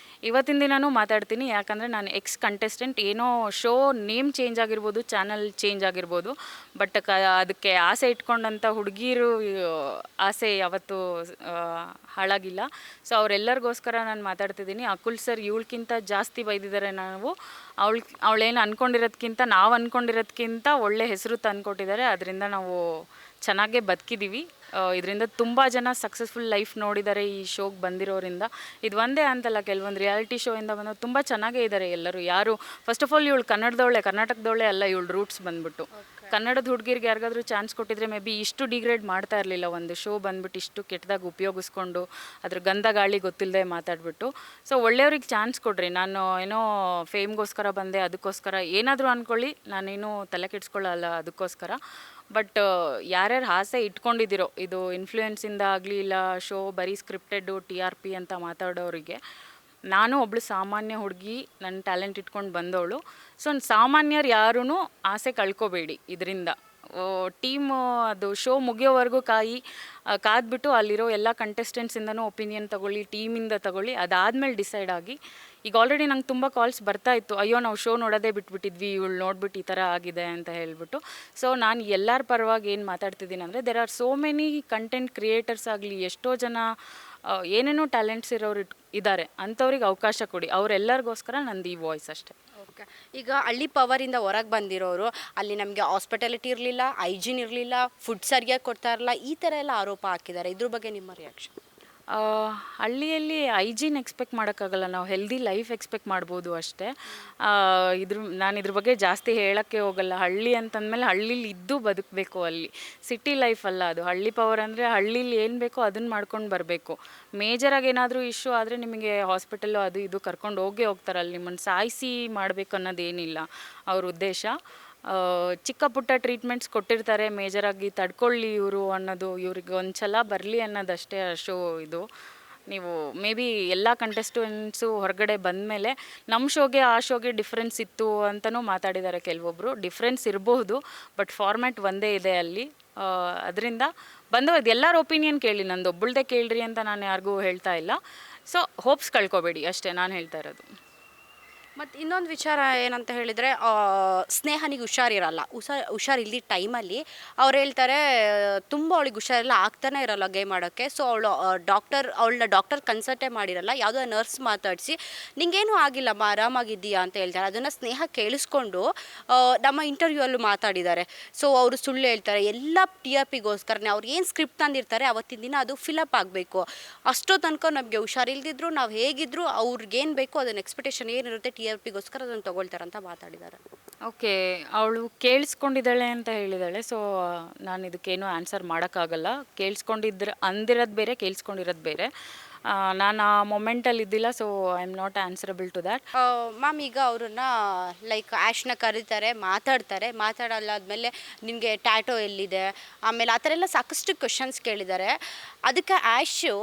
ಇವತ್ತಿನ ದಿನವೂ ಮಾತಾಡ್ತೀನಿ. ಯಾಕಂದರೆ ನಾನು ಎಕ್ಸ್ ಕಂಟೆಸ್ಟೆಂಟ್, ಏನೋ ಶೋ ನೇಮ್ ಚೇಂಜ್ ಆಗಿರ್ಬೋದು, ಚಾನಲ್ ಚೇಂಜ್ ಆಗಿರ್ಬೋದು, ಬಟ್ ಅದಕ್ಕೆ ಆಸೆ ಇಟ್ಕೊಂಡಂಥ ಹುಡುಗಿರು ಆಸೆ ಯಾವತ್ತೂ ಹಾಳಾಗಿಲ್ಲ. ಸೊ ಅವರೆಲ್ಲರಿಗೋಸ್ಕರ ನಾನು ಮಾತಾಡ್ತಿದ್ದೀನಿ. ಅಕುಲ್ ಸರ್ ಇವಳ್ಕಿಂತ ಜಾಸ್ತಿ ಬೈದಿದ್ದಾರೆ. ನಾವು ಅವಳೇನು ಅಂದ್ಕೊಂಡಿರೋದ್ಕಿಂತ, ನಾವು ಅಂದ್ಕೊಂಡಿರೋದ್ಕಿಂತ ಒಳ್ಳೆ ಹೆಸರು ತಂದುಕೊಟ್ಟಿದ್ದಾರೆ. ಅದರಿಂದ ನಾವು ಚೆನ್ನಾಗೇ ಬದುಕಿದ್ದೀವಿ. ಇದರಿಂದ ತುಂಬ ಜನ ಸಕ್ಸಸ್ಫುಲ್ ಲೈಫ್ ನೋಡಿದ್ದಾರೆ ಈ ಶೋಗೆ ಬಂದಿರೋರಿಂದ. ಇದು ಒಂದೇ ಅಂತಲ್ಲ, ಕೆಲವೊಂದು ರಿಯಾಲಿಟಿ ಶೋಯಿಂದ ಬಂದವರು ತುಂಬ ಚೆನ್ನಾಗೇ ಇದ್ದಾರೆ ಎಲ್ಲರೂ. ಯಾರು ಫಸ್ಟ್ ಆಫ್ ಆಲ್ ಇವಳು ಕರ್ನಾಟಕದವಳೆ ಅಲ್ಲ, ಇವಳು ರೂಟ್ಸ್ ಬಂದ್ಬಿಟ್ಟು ಕನ್ನಡದ ಹುಡುಗಿರಿಗೆ ಯಾರಿಗಾದ್ರೂ ಚಾನ್ಸ್ ಕೊಟ್ಟಿದ್ರೆ ಮೇ ಬಿ ಇಷ್ಟು ಡಿಗ್ರೇಡ್ ಮಾಡ್ತಾ ಇರಲಿಲ್ಲ. ಒಂದು ಶೋ ಬಂದ್ಬಿಟ್ಟು ಇಷ್ಟು ಕೆಟ್ಟದಾಗಿ ಉಪಯೋಗಿಸ್ಕೊಂಡು ಅದ್ರ ಗಂಧ ಗಾಳಿ ಗೊತ್ತಿಲ್ಲದೆ ಮಾತಾಡ್ಬಿಟ್ಟು. ಸೊ ಒಳ್ಳೆಯವ್ರಿಗೆ ಚಾನ್ಸ್ ಕೊಡ್ರಿ. ನಾನು ಏನೋ ಫೇಮ್ಗೋಸ್ಕರ ಬಂದೆ, ಅದಕ್ಕೋಸ್ಕರ ಏನಾದರೂ ಅಂದ್ಕೊಳ್ಳಿ, ನಾನೇನು ತಲೆ ಕೆಡಿಸ್ಕೊಳ್ಳಲ್ಲ ಅದಕ್ಕೋಸ್ಕರ. ಬಟ್ ಯಾರ್ಯಾರು ಆಸೆ ಇಟ್ಕೊಂಡಿದ್ದೀರೋ ಇದು ಇನ್ಫ್ಲೂಯೆನ್ಸಿಂದ ಆಗಲಿ ಇಲ್ಲ ಶೋ ಬರೀ ಸ್ಕ್ರಿಪ್ಟೆಡ್ಡು TRP ಅಂತ ಮಾತಾಡೋರಿಗೆ, ನಾನು ಒಬ್ಳು ಸಾಮಾನ್ಯ ಹುಡುಗಿ, ನನ್ನ ಟ್ಯಾಲೆಂಟ್ ಇಟ್ಕೊಂಡು ಬಂದವಳು. ಸೊ ಸಾಮಾನ್ಯರು ಯಾರೂ ಆಸೆ ಕಳ್ಕೊಬೇಡಿ ಇದರಿಂದ. ಟೀಮು ಅದು ಶೋ ಮುಗಿಯೋವರೆಗೂ ಕಾದ್ಬಿಟ್ಟು ಅಲ್ಲಿರೋ ಎಲ್ಲ ಕಂಟೆಸ್ಟೆಂಟ್ಸಿಂದನೂ ಒಪಿನಿಯನ್ ತೊಗೊಳ್ಳಿ, ಟೀಮಿಂದ ತೊಗೊಳ್ಳಿ, ಅದಾದಮೇಲೆ ಡಿಸೈಡ್ ಆಗಿ. ಈಗ ಆಲ್ರೆಡಿ ನಂಗೆ ತುಂಬ ಕಾಲ್ಸ್ ಬರ್ತಾಯಿತ್ತು, ಅಯ್ಯೋ ನಾವು ಶೋ ನೋಡೋದೇ ಬಿಟ್ಬಿಟ್ಟಿದ್ವಿ, ಇವಳು ನೋಡ್ಬಿಟ್ಟು ಈ ಥರ ಆಗಿದೆ ಅಂತ ಹೇಳ್ಬಿಟ್ಟು. ಸೊ ನಾನು ಎಲ್ಲರ ಪರವಾಗಿ ಏನು ಮಾತಾಡ್ತಿದ್ದೀನಿ ಅಂದರೆ, there are so many content creators ಆಗಲಿ, ಎಷ್ಟೋ ಜನ ಏನೇನೋ ಟ್ಯಾಲೆಂಟ್ಸ್ ಇರೋರು ಇದ್ದಾರೆ, ಅಂಥವ್ರಿಗೆ ಅವಕಾಶ ಕೊಡಿ. ಅವರೆಲ್ಲರಿಗೋಸ್ಕರ ನಂದು ಈ ವಾಯ್ಸ್ ಅಷ್ಟೇ.
ಓಕೆ, ಈಗ ಹಳ್ಳಿ ಪವರಿಂದ ಹೊರಗೆ ಬಂದಿರೋರು ಅಲ್ಲಿ ನಮಗೆ ಹಾಸ್ಪಿಟಾಲಿಟಿ ಇರಲಿಲ್ಲ, ಹೈಜೀನ್ ಇರಲಿಲ್ಲ, ಫುಡ್ ಸರಿಯಾಗಿ ಕೊಡ್ತಾ ಇರಲಿಲ್ಲ, ಈ ಥರ ಎಲ್ಲ ಆರೋಪ ಹಾಕಿದ್ದಾರೆ. ಇದ್ರ ಬಗ್ಗೆ ನಿಮ್ಮ ರಿಯಾಕ್ಷನ್?
ಹಳ್ಳಿಯಲ್ಲಿ ಹೈಜೀನ್ ಎಕ್ಸ್ಪೆಕ್ಟ್ ಮಾಡೋಕ್ಕಾಗಲ್ಲ, ನಾವು ಹೆಲ್ದಿ ಲೈಫ್ ಎಕ್ಸ್ಪೆಕ್ಟ್ ಮಾಡ್ಬೋದು ಅಷ್ಟೇ. ನಾನು ಇದ್ರ ಬಗ್ಗೆ ಜಾಸ್ತಿ ಹೇಳೋಕ್ಕೆ ಹೋಗಲ್ಲ. ಹಳ್ಳಿ ಅಂತಂದಮೇಲೆ ಹಳ್ಳೀಲಿ ಇದ್ದು ಬದುಕಬೇಕು, ಅಲ್ಲಿ ಸಿಟಿ ಲೈಫ್ ಅಲ್ಲ ಅದು. ಹಳ್ಳಿ ಪವರ್ ಅಂದರೆ ಹಳ್ಳೀಲಿ ಏನು ಬೇಕೋ ಅದನ್ನು ಮಾಡ್ಕೊಂಡು ಬರಬೇಕು. ಮೇಜರಾಗಿ ಏನಾದರೂ ಇಶ್ಯೂ ಆದರೆ ನಿಮಗೆ ಹಾಸ್ಪಿಟಲ್ಲು ಅದು ಇದು ಕರ್ಕೊಂಡು ಹೋಗ್ತಾರೆ. ಅಲ್ಲಿ ನಿಮ್ಮನ್ನು ಸಾಯಿಸಿ ಮಾಡಬೇಕು ಅನ್ನೋದೇನಿಲ್ಲ ಅವ್ರ ಉದ್ದೇಶ. ಚಿಕ್ಕ ಪುಟ್ಟ ಟ್ರೀಟ್ಮೆಂಟ್ಸ್ ಕೊಟ್ಟಿರ್ತಾರೆ, ಮೇಜರಾಗಿ ತಡ್ಕೊಳ್ಳಿ ಇವರು ಅನ್ನೋದು, ಇವ್ರಿಗೆ ಒಂದು ಸಲ ಬರಲಿ ಅನ್ನೋದಷ್ಟೇ ಶೋ ಇದು. ನೀವು ಮೇ ಬಿ ಎಲ್ಲ ಕಂಟೆಸ್ಟೆಂಟ್ಸು ಹೊರಗಡೆ ಬಂದಮೇಲೆ ನಮ್ಮ ಶೋಗೆ ಆ ಶೋಗೆ ಡಿಫ್ರೆನ್ಸ್ ಇತ್ತು ಅಂತಲೂ ಮಾತಾಡಿದ್ದಾರೆ ಕೆಲವೊಬ್ಬರು. ಡಿಫ್ರೆನ್ಸ್ ಇರಬಹುದು, ಬಟ್ ಫಾರ್ಮ್ಯಾಟ್ ಒಂದೇ ಇದೆ ಅಲ್ಲಿ. ಅದರಿಂದ ಬಂದವ್ರದ್ದು ಎಲ್ಲರ ಒಪಿನಿಯನ್ ಕೇಳಿ, ನಂದು ಒಬ್ಬಳದೇ ಕೇಳ್ರಿ ಅಂತ ನಾನು ಯಾರಿಗೂ ಹೇಳ್ತಾ ಇಲ್ಲ. ಸೊ ಹೋಪ್ಸ್ ಕಳ್ಕೊಬೇಡಿ ಅಷ್ಟೇ ನಾನು ಹೇಳ್ತಾ ಇರೋದು.
ಮತ್ತು ಇನ್ನೊಂದು ವಿಚಾರ ಏನಂತ ಹೇಳಿದರೆ, ಸ್ನೇಹನಿಗೆ ಹುಷಾರಿರಲ್ಲ. ಹುಷಾರಿಲ್ಲದ ಟೈಮಲ್ಲಿ ಅವ್ರು ಹೇಳ್ತಾರೆ ತುಂಬ ಅವಳಿಗೆ ಹುಷಾರಿಲ್ಲ, ಆಗ್ತಾನೆ ಇರಲ್ಲ ಗೇಮ್ ಆಡೋಕ್ಕೆ. ಸೊ ಅವಳನ್ನ ಡಾಕ್ಟರ್ ಕನ್ಸಲ್ಟೇ ಮಾಡಿರಲ್ಲ, ಯಾವುದೋ ನರ್ಸ್ ಮಾತಾಡಿಸಿ ನಿಂಗೇನು ಆಗಿಲ್ಲಮ್ಮ ಆರಾಮಾಗಿದ್ದೀಯಾ ಅಂತ ಹೇಳ್ತಾರೆ. ಅದನ್ನು ಸ್ನೇಹ ಕೇಳಿಸ್ಕೊಂಡು ನಮ್ಮ ಇಂಟರ್ವ್ಯೂವಲ್ಲೂ ಮಾತಾಡಿದ್ದಾರೆ. ಸೊ ಅವರು ಸುಳ್ಳು ಹೇಳ್ತಾರೆ, ಎಲ್ಲ TRPಗೋಸ್ಕರನೇ. ಅವ್ರು ಏನು ಸ್ಕ್ರಿಪ್ಟ್ ತಂದಿರ್ತಾರೆ ಅವತ್ತಿನ ದಿನ ಅದು ಫಿಲಪ್ ಆಗಬೇಕು. ಅಷ್ಟೋ ತನಕ ನಮಗೆ ಹುಷಾರಿಲ್ದಿದ್ರು ನಾವು ಹೇಗಿದ್ರು ಅವ್ರಿಗೇನು ಬೇಕು ಅದನ್ನ ಎಕ್ಸ್ಪೆಕ್ಟೇಷನ್ ಏನಿರುತ್ತೆ TRPಗೋಸ್ಕರ ಅದನ್ನು ತೊಗೊಳ್ತಾರಂತ ಮಾತಾಡಿದ್ದಾರೆ.
ಓಕೆ, ಅವಳು ಕೇಳಿಸ್ಕೊಂಡಿದ್ದಾಳೆ ಅಂತ ಹೇಳಿದಾಳೆ. ಸೊ ನಾನು ಇದಕ್ಕೇನು ಆನ್ಸರ್ ಮಾಡೋಕ್ಕಾಗಲ್ಲ. ಅಂದಿರೋದು ಬೇರೆ, ಕೇಳಿಸ್ಕೊಂಡಿರೋದು ಬೇರೆ. ನಾನು ಆ ಮೊಮೆಂಟಲ್ಲಿ ಇದ್ದಿಲ್ಲ. So I am not answerable to that.
Ma'am, ಈಗ ಅವ್ರನ್ನ ಲೈಕ್ ಆ್ಯಶ್ನ ಕರೀತಾರೆ, ಮಾತಾಡಲ್ಲಾದ್ಮೇಲೆ ನಿನಗೆ ಟ್ಯಾಟೋ ಎಲ್ಲಿದೆ, ಆಮೇಲೆ ಆ ಥರ ಎಲ್ಲ ಸಾಕಷ್ಟು ಕ್ವಶನ್ಸ್ ಕೇಳಿದ್ದಾರೆ. ಅದಕ್ಕೆ ಆ್ಯಶು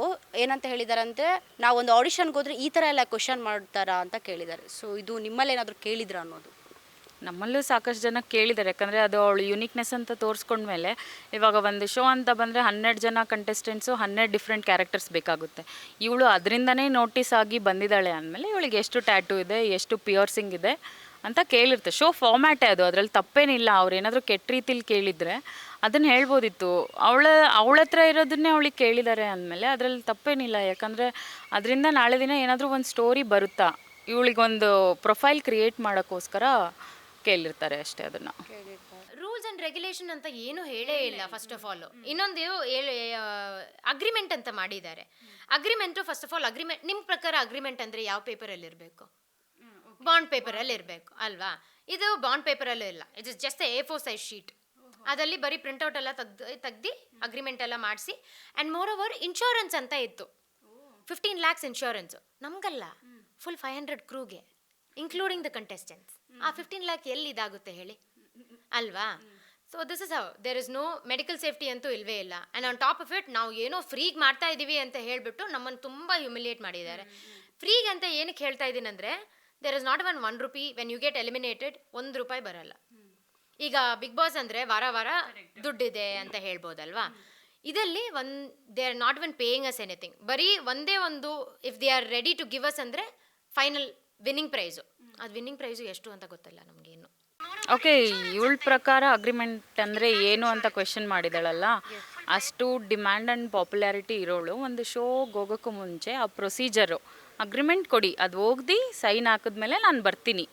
ಏನಂತ ಹೇಳಿದ್ದಾರೆ ಅಂದರೆ, ನಾವೊಂದು ಆಡಿಷನ್ಗೆ ಹೋದರೆ ಈ ಥರ ಎಲ್ಲ ಕ್ವಶನ್ ಮಾಡ್ತಾರಾ ಅಂತ ಕೇಳಿದ್ದಾರೆ. ಸೊ ಇದು ನಿಮ್ಮಲ್ಲಿ ಏನಾದರೂ ಕೇಳಿದ್ರಾ ಅನ್ನೋದು?
ನಮ್ಮಲ್ಲೂ ಸಾಕಷ್ಟು ಜನ ಕೇಳಿದ್ದಾರೆ, ಯಾಕಂದರೆ ಅದು ಅವಳು ಯುನಿಕ್ನೆಸ್ ಅಂತ ತೋರಿಸ್ಕೊಂಡ್ಮೇಲೆ. ಇವಾಗ ಒಂದು ಶೋ ಅಂತ ಬಂದರೆ 12 ಜನ ಕಂಟೆಸ್ಟೆಂಟ್ಸು 12 ಡಿಫ್ರೆಂಟ್ ಕ್ಯಾರೆಕ್ಟರ್ಸ್ ಬೇಕಾಗುತ್ತೆ. ಇವಳು ಅದರಿಂದನೇ ನೋಟಿಸ್ ಆಗಿ ಬಂದಿದ್ದಾಳೆ ಅಂದಮೇಲೆ ಇವಳಿಗೆ ಎಷ್ಟು ಟ್ಯಾಟೂ ಇದೆ, ಎಷ್ಟು ಪಿಯರ್ಸಿಂಗ್ ಇದೆ ಅಂತ ಕೇಳಿರ್ತೆ. ಶೋ ಫಾರ್ಮ್ಯಾಟೇ ಅದು, ಅದರಲ್ಲಿ ತಪ್ಪೇನಿಲ್ಲ. ಅವ್ರೇನಾದರೂ ಕೆಟ್ಟ ರೀತಿಲಿ ಕೇಳಿದರೆ ಅದನ್ನು ಹೇಳ್ಬೋದಿತ್ತು. ಅವಳ ಹತ್ರ ಇರೋದನ್ನೇ ಅವಳಿಗೆ ಕೇಳಿದ್ದಾರೆ ಅಂದಮೇಲೆ ಅದರಲ್ಲಿ ತಪ್ಪೇನಿಲ್ಲ. ಯಾಕಂದರೆ ಅದರಿಂದ ನಾಳೆ ದಿನ ಏನಾದರೂ ಒಂದು ಸ್ಟೋರಿ ಬರುತ್ತಾ, ಇವಳಿಗೊಂದು ಪ್ರೊಫೈಲ್ ಕ್ರಿಯೇಟ್ ಮಾಡೋಕ್ಕೋಸ್ಕರ ಕೇಳಿರ್ತಾರೆ ಅಷ್ಟೇ. ಅದನ್ನು
ರೂಲ್ಸ್ ಆ್ಯಂಡ್ ರೆಗ್ಯುಲೇಷನ್ ಅಂತ ಏನು ಹೇಳೇ ಇಲ್ಲ ಫಸ್ಟ್ ಆಫ್ ಆಲ್. ಇನ್ನೊಂದು ಅಗ್ರಿಮೆಂಟ್ ಅಂತ ಮಾಡಿದ್ದಾರೆ. ಅಗ್ರಿಮೆಂಟು ಫಸ್ಟ್ ಆಫ್ ಆಲ್ ನಿಮ್ಮ ಪ್ರಕಾರ ಅಗ್ರಿಮೆಂಟ್ ಅಂದರೆ ಯಾವ ಪೇಪರಲ್ಲಿ ಇರಬೇಕು? ಬಾಂಡ್ ಪೇಪರಲ್ಲಿ ಇರಬೇಕು ಅಲ್ವಾ? ಇದು ಬಾಂಡ್ ಪೇಪರಲ್ಲೂ ಇಲ್ಲ. It is just A4 size sheet. ಅದರಲ್ಲಿ ಬರೀ ಪ್ರಿಂಟ್ಔಟ್ ಎಲ್ಲ ತೆಗ್ದು ಅಗ್ರಿಮೆಂಟ್ ಎಲ್ಲ ಮಾಡಿಸಿ. ಆ್ಯಂಡ್ ಮೋರ್ ಓವರ್ ಇನ್ಶೂರೆನ್ಸ್ ಅಂತ ಇತ್ತು, 15 lakhs ಇನ್ಶೂರೆನ್ಸು. ನಮಗಲ್ಲ, ಫುಲ್ 500 ಕ್ರೂಗೆ ಇನ್ಕ್ಲೂಡಿಂಗ್ ದ ಕಂಟೆಸ್ಟೆಂಟ್ಸ್. ಆ 15 lakh ಎಲ್ಲಿ ಇದಾಗುತ್ತೆ ಹೇಳಿ ಅಲ್ವಾ? So this is how. There is no medical safety ಅಂತೂ ಇಲ್ವೇ ಇಲ್ಲ. And on top of it ನಾವು ಏನೋ ಫ್ರೀಗೆ ಮಾಡ್ತಾ ಇದ್ದೀವಿ ಅಂತ ಹೇಳಿಬಿಟ್ಟು ನಮ್ಮನ್ನು ತುಂಬ ಹ್ಯುಮಿಲಿಯೇಟ್ ಮಾಡಿದ್ದಾರೆ. ಫ್ರೀಗೆ ಅಂತ ಏನಕ್ಕೆ ಹೇಳ್ತಾ ಇದ್ದೀನಿ ಅಂದರೆ, there is not even 1 rupee. When you get eliminated ₹1 ಬರಲ್ಲ. ಈಗ ಬಿಗ್ ಬಾಸ್ ಅಂದರೆ ವಾರ ದುಡ್ಡಿದೆ ಅಂತ ಹೇಳ್ಬೋದಲ್ವಾ? ಇದರಲ್ಲಿ they are not even paying us anything. ಬರೀ ಒಂದೇ ಒಂದು if they are ready to give us ಅಂದರೆ ಫೈನಲ್ ವಿನ್ನಿಂಗ್ ಪ್ರೈಸು. ಅದು ವಿನ್ನಿಂಗ್ ಪ್ರೈಸು ಎಷ್ಟು ಅಂತ ಗೊತ್ತಿಲ್ಲ ನಮಗೇನು.
ಓಕೆ, ಇವಳ ಪ್ರಕಾರ ಅಗ್ರಿಮೆಂಟ್ ಅಂದರೆ ಏನು ಅಂತ ಕ್ವೆಶನ್ ಮಾಡಿದಾಳಲ್ಲ, ಅಷ್ಟು ಡಿಮ್ಯಾಂಡ್ ಆ್ಯಂಡ್ ಪಾಪ್ಯುಲಾರಿಟಿ ಇರೋಳು ಒಂದು ಶೋಗೆ ಹೋಗೋಕ್ಕೂ ಮುಂಚೆ ಆ ಪ್ರೊಸೀಜರು ಅಗ್ರಿಮೆಂಟ್ ಕೊಡಿ, ಅದು ಹೋಗ್ದು ಸೈನ್ ಹಾಕಿದ್ಮೇಲೆ ನಾನು ಬರ್ತೀನಿ.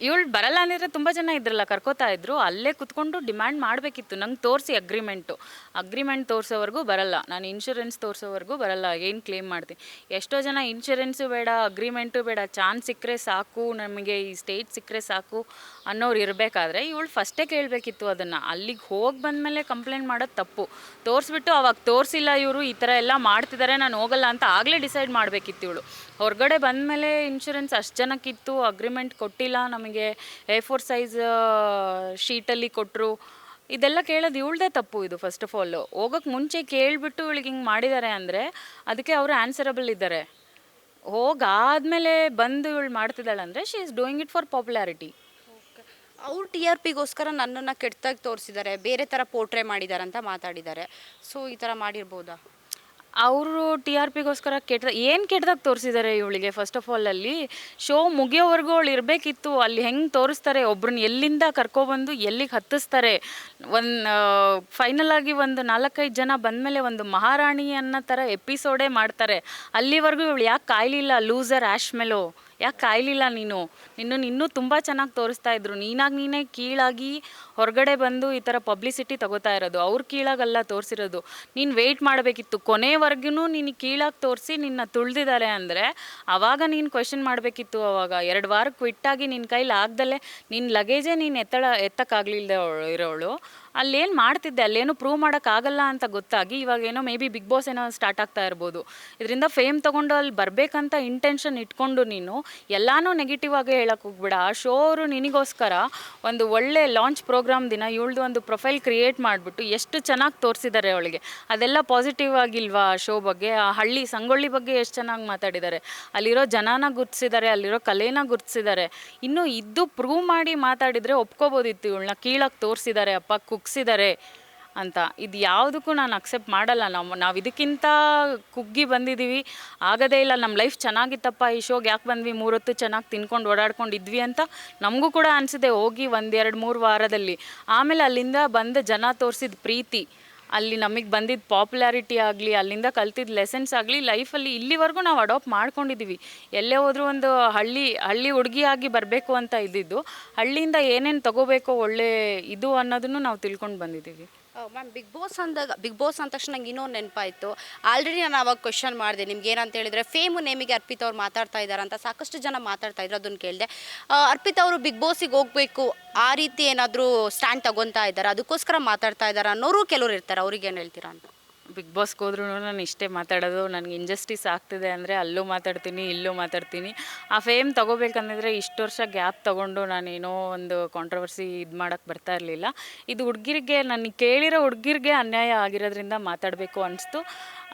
ಇವಳು ಬರಲ್ಲ ಅಂದಿದ್ರೆ ತುಂಬ ಜನ ಇದ್ರಲ್ಲ ಕರ್ಕೋತಾ ಇದ್ರು, ಅಲ್ಲೇ ಕುತ್ಕೊಂಡು ಡಿಮ್ಯಾಂಡ್ ಮಾಡಬೇಕಿತ್ತು, ನಂಗೆ ತೋರಿಸಿ ಅಗ್ರಿಮೆಂಟ್ ತೋರಿಸೋವರೆಗೂ ಬರಲ್ಲ, ನಾನು ಇನ್ಶೂರೆನ್ಸ್ ತೋರಿಸೋವರೆಗೂ ಬರಲ್ಲ, ಏನು ಕ್ಲೇಮ್ ಮಾಡ್ತೀನಿ. ಎಷ್ಟೋ ಜನ ಇನ್ಶೂರೆನ್ಸು ಬೇಡ, ಅಗ್ರಿಮೆಂಟು ಬೇಡ, ಚಾನ್ಸ್ ಸಿಕ್ಕರೆ ಸಾಕು, ನಮಗೆ ಈ ಸ್ಟೇಟ್ ಸಿಕ್ಕರೆ ಸಾಕು ಅನ್ನೋರು ಇರಬೇಕಾದ್ರೆ ಇವಳು ಫಸ್ಟೇ ಕೇಳಬೇಕಿತ್ತು ಅದನ್ನು. ಅಲ್ಲಿಗೆ ಹೋಗಿ ಬಂದಮೇಲೆ ಕಂಪ್ಲೇಂಟ್ ಮಾಡೋದು ತಪ್ಪು. ತೋರಿಸ್ಬಿಟ್ಟು ಅವಾಗ ತೋರಿಸಿಲ್ಲ ಇವರು ಈ ಥರ ಎಲ್ಲ ಮಾಡ್ತಿದ್ದಾರೆ, ನಾನು ಹೋಗಲ್ಲ ಅಂತ ಆಗಲೇ ಡಿಸೈಡ್ ಮಾಡಬೇಕಿತ್ತು ಇವಳು. ಹೊರಗಡೆ ಬಂದಮೇಲೆ ಇನ್ಶೂರೆನ್ಸ್ ಅಷ್ಟು ಜನಕ್ಕಿತ್ತು, ಅಗ್ರಿಮೆಂಟ್ ಕೊಟ್ಟಿಲ್ಲ ನಮಗೆ, A4 ಸೈಜ್ ಶೀಟಲ್ಲಿ ಕೊಟ್ಟರು, ಇದೆಲ್ಲ ಕೇಳೋದು ಇವಳದೇ ತಪ್ಪು. ಇದು ಫಸ್ಟ್ ಆಫ್ ಆಲ್ ಹೋಗೋಕ್ಕೆ ಮುಂಚೆ ಕೇಳಿಬಿಟ್ಟು ಇವಳಿಗೆ ಹಿಂಗೆ ಮಾಡಿದ್ದಾರೆ ಅಂದರೆ ಅದಕ್ಕೆ ಅವರು ಆನ್ಸರಬಲ್ ಇದ್ದಾರೆ. ಹೋಗಾದ್ಮೇಲೆ ಬಂದು ಇವಳು ಮಾಡ್ತಿದ್ದಾಳೆ ಅಂದರೆ she is doing it for popularity.
ಅವ್ರು TRPಗೋಸ್ಕರ ನನ್ನನ್ನು ಕೆಟ್ಟದಾಗಿ ತೋರಿಸಿದ್ದಾರೆ, ಬೇರೆ ಥರ ಪೋರ್ಟ್ರೇ ಮಾಡಿದ್ದಾರೆ ಅಂತ ಮಾತಾಡಿದ್ದಾರೆ. ಸೊ ಈ ಥರ ಮಾಡಿರ್ಬೋದಾ?
ಅವರು TRPಗೋಸ್ಕರ ಕೆಟ್ಟದಾಗ ತೋರಿಸಿದ್ದಾರೆ ಇವಳಿಗೆ. ಫಸ್ಟ್ ಆಫ್ ಆಲ್ ಅಲ್ಲಿ ಶೋ ಮುಗಿಯೋವರೆಗೂ ಅವಳು ಇರಬೇಕಿತ್ತು. ಅಲ್ಲಿ ಹೆಂಗೆ ತೋರಿಸ್ತಾರೆ, ಒಬ್ರನ್ನ ಎಲ್ಲಿಂದ ಕರ್ಕೊಬಂದು ಎಲ್ಲಿಗೆ ಹತ್ತಿಸ್ತಾರೆ, ಫೈನಲ್ ಆಗಿ ಒಂದು 4-5 ಜನ ಬಂದಮೇಲೆ ಒಂದು ಮಹಾರಾಣಿ ಅನ್ನೋ ಥರ ಎಪಿಸೋಡೇ ಮಾಡ್ತಾರೆ. ಅಲ್ಲಿವರೆಗೂ ಇವಳು ಯಾಕೆ ಕಾಯ್ಲಿಲ್ಲ? ಲೂಸರ್ ಆ್ಯಶ್ ಮೇಲೋ ಯಾಕೆ ಕಾಯ್ಲಿಲ್ಲ ನೀನು? ಇನ್ನೂ ತುಂಬ ಚೆನ್ನಾಗಿ ತೋರಿಸ್ತಾ ಇದ್ರು. ನೀನೇ ಕೀಳಾಗಿ ಹೊರಗಡೆ ಬಂದು ಈ ಥರ ಪಬ್ಲಿಸಿಟಿ ತಗೋತಾ ಇರೋದು. ಅವ್ರು ಕೀಳಾಗಲ್ಲ ತೋರಿಸಿರೋದು. ನೀನು ವೆಯ್ಟ್ ಮಾಡಬೇಕಿತ್ತು ಕೊನೆವರೆಗೂ. ನೀನು ಕೀಳಾಗಿ ತೋರಿಸಿ ನಿನ್ನ ತುಳಿದಿದ್ದಾರೆ ಅಂದರೆ ಆವಾಗ ನೀನು ಕ್ವೆಶನ್ ಮಾಡಬೇಕಿತ್ತು. ಆವಾಗ 2 ವಾರ ಕ್ವಿಟ್ಟಾಗಿ ನಿನ್ನ ಕೈಲಿ ಆಗ್ದಲ್ಲೇ ನಿನ್ನ ಲಗೇಜೇ ನೀನು ಎತ್ತಕ್ಕಾಗಲಿಲ್ಲದೆ ಇರೋಳು ಅಲ್ಲೇನು ಮಾಡ್ತಿದ್ದೆ, ಅಲ್ಲೇನು ಪ್ರೂವ್ ಮಾಡೋಕ್ಕಾಗಲ್ಲ ಅಂತ ಗೊತ್ತಾಗಿ ಇವಾಗ ಏನೋ ಮೇ ಬಿ ಬಿಗ್ ಬಾಸ್ ಏನೋ ಸ್ಟಾರ್ಟ್ ಆಗ್ತಾ ಇರ್ಬೋದು. ಇದರಿಂದ ಫೇಮ್ ತೊಗೊಂಡು ಅಲ್ಲಿ ಬರಬೇಕಂತ ಇಂಟೆನ್ಷನ್ ಇಟ್ಕೊಂಡು ನೀನು ಎಲ್ಲನೂ ನೆಗೆಟಿವ್ ಆಗೇ ಹೇಳಕ್ಕೆ ಹೋಗ್ಬೇಡ. ಆ ಶೋ ಅವರು ನಿನಗೋಸ್ಕರ ಒಂದು ಒಳ್ಳೆ ಲಾಂಚ್ ಪ್ರೋಗ್ರಾಮ್ ದಿನ ಇವಳ್ದು ಒಂದು ಪ್ರೊಫೈಲ್ ಕ್ರಿಯೇಟ್ ಮಾಡಿಬಿಟ್ಟು ಎಷ್ಟು ಚೆನ್ನಾಗಿ ತೋರಿಸಿದ್ದಾರೆ ಅವಳಿಗೆ. ಅದೆಲ್ಲ ಪಾಸಿಟಿವ್ ಆಗಿಲ್ವಾ ಆ ಶೋ ಬಗ್ಗೆ? ಆ ಸಂಗೊಳ್ಳಿ ಬಗ್ಗೆ ಎಷ್ಟು ಚೆನ್ನಾಗಿ ಮಾತಾಡಿದ್ದಾರೆ, ಅಲ್ಲಿರೋ ಜನನ ಗುರ್ತಿಸಿದ್ದಾರೆ, ಅಲ್ಲಿರೋ ಕಲೆನ ಗುರ್ತಿಸಿದ್ದಾರೆ. ಇನ್ನು ಇದ್ದು ಪ್ರೂವ್ ಮಾಡಿ ಮಾತಾಡಿದರೆ ಒಪ್ಕೋಬೋದಿತ್ತು. ಇವಳನ್ನ ಕೀಳಾಗಿ ತೋರಿಸಿದ್ದಾರೆ, ಅಪ್ಪ ಕುಗ್ಸಿದ್ದಾರೆ ಅಂತ. ಇದು ಯಾವುದಕ್ಕೂ ನಾನು ಅಕ್ಸೆಪ್ಟ್ ಮಾಡಲ್ಲ. ನಾವು ಇದಕ್ಕಿಂತ ಕುಗ್ಗಿ ಬಂದಿದ್ದೀವಿ, ಆಗೋದೇ ಇಲ್ಲ. ನಮ್ಮ ಲೈಫ್ ಚೆನ್ನಾಗಿತ್ತಪ್ಪ, ಈ ಶೋಗೆ ಯಾಕೆ ಬಂದ್ವಿ, 3 ಹೊತ್ತು ಚೆನ್ನಾಗಿ ತಿನ್ಕೊಂಡು ಓಡಾಡ್ಕೊಂಡಿದ್ವಿ ಅಂತ ನಮಗೂ ಕೂಡ ಅನಿಸಿದೆ ಹೋಗಿ 1-2-3 ವಾರದಲ್ಲಿ. ಆಮೇಲೆ ಅಲ್ಲಿಂದ ಬಂದ ಜನ ತೋರಿಸಿದ ಪ್ರೀತಿ, ಅಲ್ಲಿ ನಮಗೆ ಬಂದಿದ್ದ ಪಾಪ್ಯುಲಾರಿಟಿ ಆಗಲಿ, ಅಲ್ಲಿಂದ ಕಲ್ತಿದ್ದ ಲೆಸನ್ಸ್ ಆಗಲಿ, ಲೈಫಲ್ಲಿ ಇಲ್ಲಿವರೆಗೂ ನಾವು ಅಡಾಪ್ಟ್ ಮಾಡ್ಕೊಂಡಿದ್ದೀವಿ. ಎಲ್ಲೇ ಹೋದರೂ ಒಂದು ಹಳ್ಳಿ ಹುಡುಗಿಯಾಗಿ ಬರಬೇಕು ಅಂತ ಇದ್ದಿದ್ದು, ಹಳ್ಳಿಯಿಂದ ಏನೇನು ತಗೋಬೇಕೋ ಒಳ್ಳೆ ಇದು ಅನ್ನೋದನ್ನು ನಾವು ತಿಳ್ಕೊಂಡು ಬಂದಿದ್ದೀವಿ.
ಮ್ಯಾಮ್, ಬಿಗ್ ಬಾಸ್ ಅಂದ ತಕ್ಷಣ ನಂಗೆ ಇನ್ನೊಂದು ನೆನಪಾಯಿತು. ಆಲ್ರೆಡಿ ನಾನು ಅವಾಗ ಕ್ವೆಶನ್ ಮಾಡಿದೆ ನಿಮ್ಗೆ, ಏನಂತ ಹೇಳಿದರೆ ಫೇಮು ನೇಮಿಗೆ ಅರ್ಪಿತಾ ಅವ್ರು ಮಾತಾಡ್ತಾ ಇದ್ದಾರೆ ಅಂತ ಸಾಕಷ್ಟು ಜನ ಮಾತಾಡ್ತಾ ಇದ್ರು. ಅದನ್ನು ಕೇಳಿದೆ. ಅರ್ಪಿತಾ ಅವರು ಬಿಗ್ ಬಾಸಿಗೆ ಹೋಗಬೇಕು ಆ ರೀತಿ ಏನಾದರೂ ಸ್ಟ್ಯಾಂಡ್ ತಗೊತಾ ಇದ್ದಾರೆ, ಅದಕ್ಕೋಸ್ಕರ ಮಾತಾಡ್ತಾ ಇದ್ದಾರೆ ಅನ್ನೋರು ಕೆಲವರು ಇರ್ತಾರೆ, ಅವ್ರಿಗೆ ಏನು ಹೇಳ್ತೀರಾ ಅಂತ?
ಬಿಗ್ ಬಾಸ್ಗೆ ಹೋದ್ರೂ ನಾನು ಇಷ್ಟೇ ಮಾತಾಡೋದು. ನನಗೆ ಇಂಜಸ್ಟಿಸ್ ಆಗ್ತಿದೆ ಅಂದರೆ ಅಲ್ಲೂ ಮಾತಾಡ್ತೀನಿ, ಇಲ್ಲೂ ಮಾತಾಡ್ತೀನಿ. ಆ ಫೇಮ್ ತೊಗೋಬೇಕಂದಿದ್ರೆ ಇಷ್ಟು ವರ್ಷ ಗ್ಯಾಪ್ ತೊಗೊಂಡು ನಾನೇನೋ ಒಂದು ಕಾಂಟ್ರವರ್ಸಿ ಇದು ಮಾಡೋಕ್ಕೆ ಬರ್ತಾ ಇರಲಿಲ್ಲ. ಇದು ಹುಡುಗಿರಿಗೆ, ನನಗೆ ಕೇಳಿರೋ ಹುಡುಗಿರಿಗೆ ಅನ್ಯಾಯ ಆಗಿರೋದ್ರಿಂದ ಮಾತಾಡಬೇಕು ಅನಿಸ್ತು.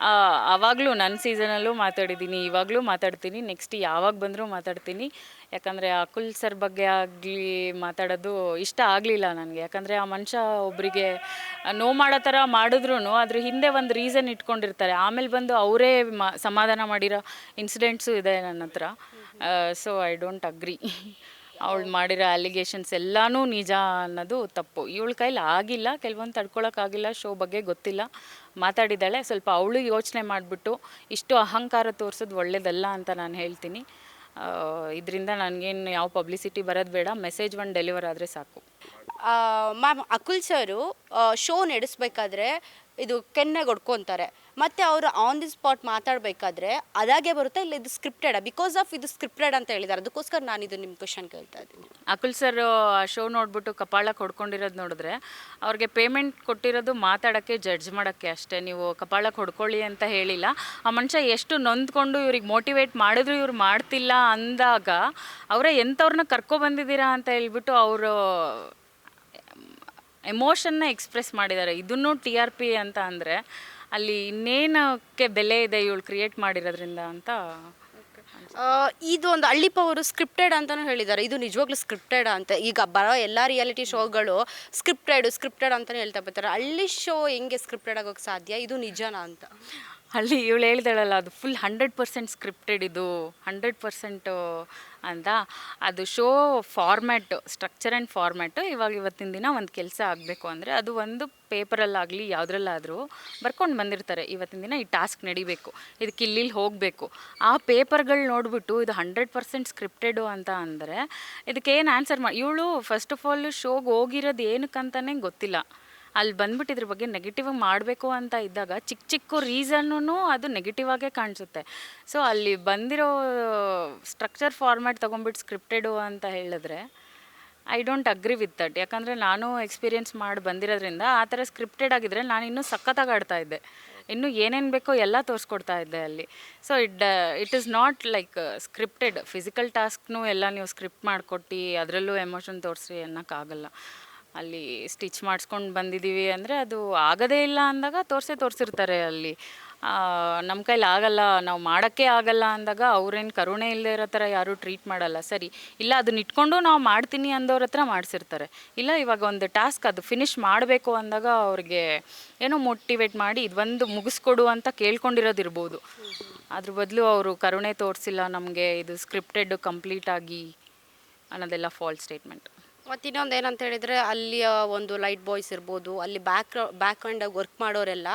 ಆವಾಗಲೂ ನನ್ನ ಸೀಸನಲ್ಲೂ ಮಾತಾಡಿದ್ದೀನಿ, ಇವಾಗಲೂ ಮಾತಾಡ್ತೀನಿ, ನೆಕ್ಸ್ಟ್ ಯಾವಾಗ ಬಂದರೂ ಮಾತಾಡ್ತೀನಿ. ಯಾಕಂದರೆ ಅಕುಲ್ ಸರ್ ಬಗ್ಗೆ ಆಗಲಿ ಮಾತಾಡೋದು ಇಷ್ಟ ಆಗಲಿಲ್ಲ ನನಗೆ. ಯಾಕಂದರೆ ಆ ಮನುಷ್ಯ ಒಬ್ಬರಿಗೆ ನೋವು ಮಾಡೋ ಥರ ಮಾಡಿದ್ರು ಅದ್ರ ಹಿಂದೆ ಒಂದು ರೀಸನ್ ಇಟ್ಕೊಂಡಿರ್ತಾರೆ. ಆಮೇಲೆ ಬಂದು ಅವರೇ ಸಮಾಧಾನ ಮಾಡಿರೋ ಇನ್ಸಿಡೆಂಟ್ಸು ಇದೆ ನನ್ನ ಹತ್ರ. So I don't agri. ಅವಳು ಮಾಡಿರೋ ಅಲಿಗೇಷನ್ಸ್ ಎಲ್ಲನೂ ನಿಜ ಅನ್ನೋದು ತಪ್ಪು. ಇವಳ ಕೈಲಿ ಆಗಿಲ್ಲ, ಕೆಲವೊಂದು ತಡ್ಕೊಳಕ್ಕಾಗಿಲ್ಲ, ಶೋ ಬಗ್ಗೆ ಗೊತ್ತಿಲ್ಲ, ಮಾತಾಡಿದ್ದಾಳೆ. ಸ್ವಲ್ಪ ಅವಳು ಯೋಚನೆ ಮಾಡಿಬಿಟ್ಟು ಇಷ್ಟು ಅಹಂಕಾರ ತೋರಿಸೋದು ಒಳ್ಳೇದಲ್ಲ ಅಂತ ನಾನು ಹೇಳ್ತೀನಿ. ಇದರಿಂದ ನನಗೇನು ಯಾವ ಪಬ್ಲಿಸಿಟಿ ಬರೋದು ಬೇಡ, ಮೆಸೇಜ್ ಒಂದು ಡೆಲಿವರ್ ಆದರೆ ಸಾಕು.
ಮ್ಯಾಮ್, ಅಕುಲ್ ಸರು ಶೋ ನಡೆಸ್ಬೇಕಾದ್ರೆ ಇದು ಕೆನ್ನೆಗೆ ಹೊಡ್ಕೊತಾರೆ, ಮತ್ತು ಅವರು ಆನ್ ದಿ ಸ್ಪಾಟ್ ಮಾತಾಡಬೇಕಾದ್ರೆ ಅದಾಗೆ ಬರುತ್ತೆ, ಇಲ್ಲ ಇದು ಸ್ಕ್ರಿಪ್ಟೆಡ್? ಬಿಕಾಸ್ ಆಫ್ ಇದು ಸ್ಕ್ರಿಪ್ಟೆಡ್ ಅಂತ ಹೇಳಿದ್ದಾರೆ, ಅದಕ್ಕೋಸ್ಕರ ನಾನು ಇದು ನಿಮ್ಮ ಕ್ವಶನ್ ಕೇಳ್ತಾ ಇದ್ದೀನಿ.
ಅಕುಲ್ ಸರ್ ಆ ಶೋ ನೋಡ್ಬಿಟ್ಟು ಕಪಾಳಕ್ಕೆ ಹೊಡ್ಕೊಂಡಿರೋದು ನೋಡಿದ್ರೆ ಅವ್ರಿಗೆ ಪೇಮೆಂಟ್ ಕೊಟ್ಟಿರೋದು ಮಾತಾಡೋಕ್ಕೆ, ಜಡ್ಜ್ ಮಾಡೋಕ್ಕೆ ಅಷ್ಟೇ. ನೀವು ಕಪಾಳಕ್ಕೆ ಹೊಡ್ಕೊಳ್ಳಿ ಅಂತ ಹೇಳಿಲ್ಲ. ಆ ಮನುಷ್ಯ ಎಷ್ಟು ನೊಂದ್ಕೊಂಡು ಇವ್ರಿಗೆ ಮೋಟಿವೇಟ್ ಮಾಡಿದ್ರು ಇವ್ರು ಮಾಡ್ತಿಲ್ಲ ಅಂದಾಗ ಅವರೇ ಎಂಥವ್ರನ್ನ ಕರ್ಕೊಬಂದಿದ್ದೀರಾ ಅಂತ ಹೇಳ್ಬಿಟ್ಟು ಅವರು ಎಮೋಷನ್ನ ಎಕ್ಸ್ಪ್ರೆಸ್ ಮಾಡಿದ್ದಾರೆ. ಇದನ್ನು TRP ಅಂತ ಅಂದರೆ ಅಲ್ಲಿ ಇನ್ನೇನಕ್ಕೆ ಬೆಲೆ ಇದೆ ಇವಳು ಕ್ರಿಯೇಟ್ ಮಾಡಿರೋದ್ರಿಂದ ಅಂತ.
ಇದು ಒಂದು ಹಳ್ಳಿ ಪವರು ಸ್ಕ್ರಿಪ್ಟೆಡ್ ಅಂತಲೂ ಹೇಳಿದ್ದಾರೆ. ಇದು ನಿಜವಾಗ್ಲೂ ಸ್ಕ್ರಿಪ್ಟೆಡ್ ಅಂತ? ಈಗ ಬರೋ ಎಲ್ಲ ರಿಯಾಲಿಟಿ ಶೋಗಳು ಸ್ಕ್ರಿಪ್ಟೆಡ್ ಅಂತಲೇ ಹೇಳ್ತಾ ಬರ್ತಾರೆ. ಹಳ್ಳಿ ಶೋ ಹೆಂಗೆ ಸ್ಕ್ರಿಪ್ಟೆಡ್ ಆಗೋಕ್ಕೆ ಸಾಧ್ಯ? ಇದು ನಿಜನಾ ಅಂತ?
ಇವಳು ಹೇಳ್ದಾಳಲ್ಲ ಅದು ಫುಲ್ 100% ಸ್ಕ್ರಿಪ್ಟೆಡ್ ಇದು 100% ಅಂತ. ಅದು show format, structure and format. ಇವತ್ತಿನ ದಿನ ಒಂದು ಕೆಲಸ ಆಗಬೇಕು ಅಂದರೆ ಅದು ಒಂದು ಪೇಪರಲ್ಲಾಗಲಿ ಯಾವುದ್ರಲ್ಲಾದರೂ ಬರ್ಕೊಂಡು ಬಂದಿರ್ತಾರೆ, ಇವತ್ತಿನ ದಿನ ಈ ಟಾಸ್ಕ್ ನಡಿಬೇಕು, ಇದಕ್ಕೆ ಇಲ್ಲಿ ಹೋಗಬೇಕು. ಆ ಪೇಪರ್ಗಳು ನೋಡಿಬಿಟ್ಟು ಇದು 100% ಸ್ಕ್ರಿಪ್ಟೆಡು ಅಂತ ಅಂದರೆ ಇದಕ್ಕೆ ಏನು ಆನ್ಸರ್ ಇವಳು ಫಸ್ಟ್ ಆಫ್ ಆಲ್ ಶೋಗೆ ಹೋಗಿರೋದು ಏನಕ್ಕಂತಲೇ ಗೊತ್ತಿಲ್ಲ. ಅಲ್ಲಿ ಬಂದ್ಬಿಟ್ಟು ಇದ್ರ ಬಗ್ಗೆ ನೆಗೆಟಿವ್ ಮಾಡಬೇಕು ಅಂತ ಇದ್ದಾಗ ಚಿಕ್ಕ ಚಿಕ್ಕ ರೀಸನ್ನೂ ಅದು ನೆಗೆಟಿವ್ ಆಗೇ ಕಾಣಿಸುತ್ತೆ. ಸೊ ಅಲ್ಲಿ ಬಂದಿರೋ ಸ್ಟ್ರಕ್ಚರ್ ಫಾರ್ಮ್ಯಾಟ್ ತೊಗೊಂಡ್ಬಿಟ್ಟು ಸ್ಕ್ರಿಪ್ಟೆಡು ಅಂತ ಹೇಳಿದ್ರೆ I don't agree with that. ಯಾಕಂದರೆ ನಾನು ಎಕ್ಸ್ಪೀರಿಯೆನ್ಸ್ ಮಾಡಿ ಬಂದಿರೋದ್ರಿಂದ ಆ ಥರ ಸ್ಕ್ರಿಪ್ಟೆಡ್ ಆಗಿದ್ದರೆ ನಾನು ಇನ್ನೂ ಸಖತ್ತಾಗಿ ಆಡ್ತಾ ಇದ್ದೆ, ಇನ್ನೂ ಏನೇನು ಬೇಕೋ ಎಲ್ಲ ತೋರಿಸ್ಕೊಡ್ತಾ ಇದ್ದೆ ಅಲ್ಲಿ. So it is not like scripted. Physical ಟಾಸ್ಕ್ನೂ ಎಲ್ಲ ನೀವು ಸ್ಕ್ರಿಪ್ಟ್ ಮಾಡಿಕೊಟ್ಟು ಅದರಲ್ಲೂ ಎಮೋಷನ್ ತೋರಿಸಿ ಅನ್ನೋಕ್ಕಾಗಲ್ಲ. ಅಲ್ಲಿ ಸ್ಟಿಚ್ ಮಾಡಿಸ್ಕೊಂಡು ಬಂದಿದ್ದೀವಿ ಅಂದರೆ ಅದು ಆಗೋದೇ ಇಲ್ಲ ಅಂದಾಗ ತೋರಿಸಿರ್ತಾರೆ ಅಲ್ಲಿ. ನಮ್ಮ ಕೈಲಿ ಆಗಲ್ಲ, ನಾವು ಮಾಡೋಕ್ಕೆ ಆಗಲ್ಲ ಅಂದಾಗ ಅವ್ರೇನು ಕರುಣೆ ಇಲ್ಲದೆ ಇರೋ ಥರ ಯಾರೂ ಟ್ರೀಟ್ ಮಾಡಲ್ಲ. ಸರಿ ಇಲ್ಲ ಅದನ್ನ ಇಟ್ಕೊಂಡು ನಾವು ಮಾಡ್ತೀನಿ ಅಂದವ್ರ ಹತ್ರ ಮಾಡಿಸಿರ್ತಾರೆ. ಇಲ್ಲ ಇವಾಗ ಒಂದು ಟಾಸ್ಕ್ ಅದು ಫಿನಿಷ್ ಮಾಡಬೇಕು ಅಂದಾಗ ಅವ್ರಿಗೆ ಏನೋ ಮೋಟಿವೇಟ್ ಮಾಡಿ ಇದೊಂದು ಮುಗಿಸ್ಕೊಡು ಅಂತ ಕೇಳ್ಕೊಂಡಿರೋದಿರ್ಬೋದು. ಅದ್ರ ಬದಲು ಅವರು ಕರುಣೆ ತೋರಿಸಿಲ್ಲ ನಮಗೆ, ಇದು ಸ್ಕ್ರಿಪ್ಟೆಡ್ ಕಂಪ್ಲೀಟಾಗಿ ಅನ್ನೋದೆಲ್ಲ ಫಾಲ್ಸ್ ಸ್ಟೇಟ್ಮೆಂಟ್.
ಮತ್ತು ಇನ್ನೊಂದು ಏನಂತ ಹೇಳಿದರೆ ಅಲ್ಲಿಯ ಒಂದು ಲೈಟ್ ಬಾಯ್ಸ್ ಇರ್ಬೋದು, ಅಲ್ಲಿ ಬ್ಯಾಕ್ಗ್ರೌಂಡಾಗಿ ವರ್ಕ್ ಮಾಡೋರೆಲ್ಲ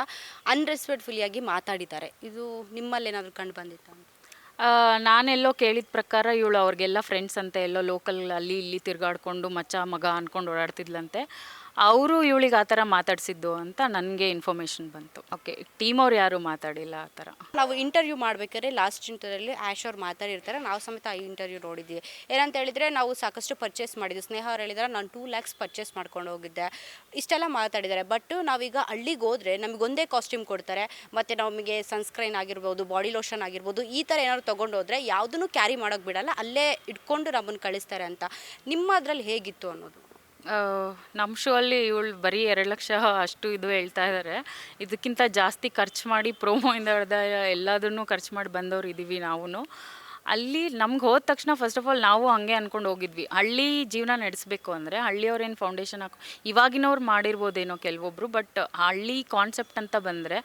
ಅನ್ರೆಸ್ಪೆಕ್ಟ್ಫುಲ್ಲಿಯಾಗಿ ಮಾತಾಡಿದ್ದಾರೆ. ಇದು ನಿಮ್ಮಲ್ಲಿ ಏನಾದರೂ ಕಂಡು ಬಂದಿತ್ತು ಅಂತ?
ನಾನೆಲ್ಲೋ ಕೇಳಿದ ಪ್ರಕಾರ ಇವಳು ಅವ್ರಿಗೆಲ್ಲ ಫ್ರೆಂಡ್ಸ್ ಅಂತ ಎಲ್ಲೋ ಲೋಕಲ್ ಅಲ್ಲಿ ಇಲ್ಲಿ ತಿರುಗಾಡ್ಕೊಂಡು ಮಚ್ಚ ಮಗ ಅಂದ್ಕೊಂಡು ಓಡಾಡ್ತಿದ್ಲಂತೆ. ಅವರು ಇವಳಿಗೆ ಆ ಥರ ಮಾತಾಡಿಸಿದ್ದು ಅಂತ ನನಗೆ ಇನ್ಫಾರ್ಮೇಷನ್ ಬಂತು. ಓಕೆ, ಟೀಮ್ ಅವ್ರು ಯಾರೂ ಮಾತಾಡಿಲ್ಲ ಆ ಥರ.
ನಾವು ಇಂಟರ್ವ್ಯೂ ಮಾಡಬೇಕಾದ್ರೆ ಲಾಸ್ಟ್ ಇಂಟರ್ವ್ಯೂಲ್ಲಿ ಆ್ಯಶ್ ಅವ್ರು ಮಾತಾಡಿರ್ತಾರೆ, ನಾವು ಸಮೇತ ಆ ಇಂಟರ್ವ್ಯೂ ನೋಡಿದ್ದೀವಿ. ಏನಂತ ಹೇಳಿದರೆ ನಾವು ಸಾಕಷ್ಟು ಪರ್ಚೇಸ್ ಮಾಡಿದ್ವಿ. ಸ್ನೇಹ ಅವ್ರು ಹೇಳಿದ್ದಾರೆ ನಾನು 2 lakhs ಪರ್ಚೇಸ್ ಮಾಡ್ಕೊಂಡು ಹೋಗಿದ್ದೆ, ಇಷ್ಟೆಲ್ಲ ಮಾತಾಡಿದ್ದಾರೆ. ಬಟ್ ನಾವೀಗ ಹಳ್ಳಿಗೆ ಹೋದರೆ ನಮಗೊಂದೇ ಕಾಸ್ಟ್ಯೂಮ್ ಕೊಡ್ತಾರೆ, ಮತ್ತು ನಮಗೆ ಸನ್ಸ್ಕ್ರೀನ್ ಆಗಿರ್ಬೋದು, ಬಾಡಿ ಲೋಷನ್ ಆಗಿರ್ಬೋದು, ಈ ಥರ ಏನಾದ್ರು ತೊಗೊಂಡು ಹೋದರೆ ಯಾವುದನ್ನು ಕ್ಯಾರಿ ಮಾಡೋಕ್ಕೆ ಬಿಡಲ್ಲ, ಅಲ್ಲೇ ಇಟ್ಕೊಂಡು ನಮ್ಮನ್ನು ಕಳಿಸ್ತಾರೆ ಅಂತ. ನಿಮ್ಮ ಅದರಲ್ಲಿ ಹೇಗಿತ್ತು ಅನ್ನೋದು?
ನಮ್ಮ ಶೋ ಅಲ್ಲಿ ಇವಳು ಬರೀ 2 ಲಕ್ಷ ಅಷ್ಟು ಇದು ಹೇಳ್ತಾ ಇದ್ದಾರೆ. ಇದಕ್ಕಿಂತ ಜಾಸ್ತಿ ಖರ್ಚು ಮಾಡಿ ಪ್ರೋಮೋಯಿಂದ ಹಿಡ್ದ ಎಲ್ಲದನ್ನು ಖರ್ಚು ಮಾಡಿ ಬಂದವ್ರು ಇದ್ದೀವಿ ನಾವು. ಅಲ್ಲಿ ನಮ್ಗೆ ಹೋದ ತಕ್ಷಣ ಫಸ್ಟ್ ಆಫ್ ಆಲ್ ನಾವು ಹಂಗೆ ಅಂದ್ಕೊಂಡು ಹೋಗಿದ್ವಿ, ಹಳ್ಳಿ ಜೀವನ ನಡೆಸಬೇಕು ಅಂದರೆ ಹಳ್ಳಿಯವ್ರೇನು ಫೌಂಡೇಶನ್ ಇವಾಗಿನವ್ರು ಮಾಡಿರ್ಬೋದೇನೋ ಕೆಲವೊಬ್ಬರು, ಬಟ್ ಹಳ್ಳಿ ಕಾನ್ಸೆಪ್ಟ್ ಅಂತ ಬಂದರೆ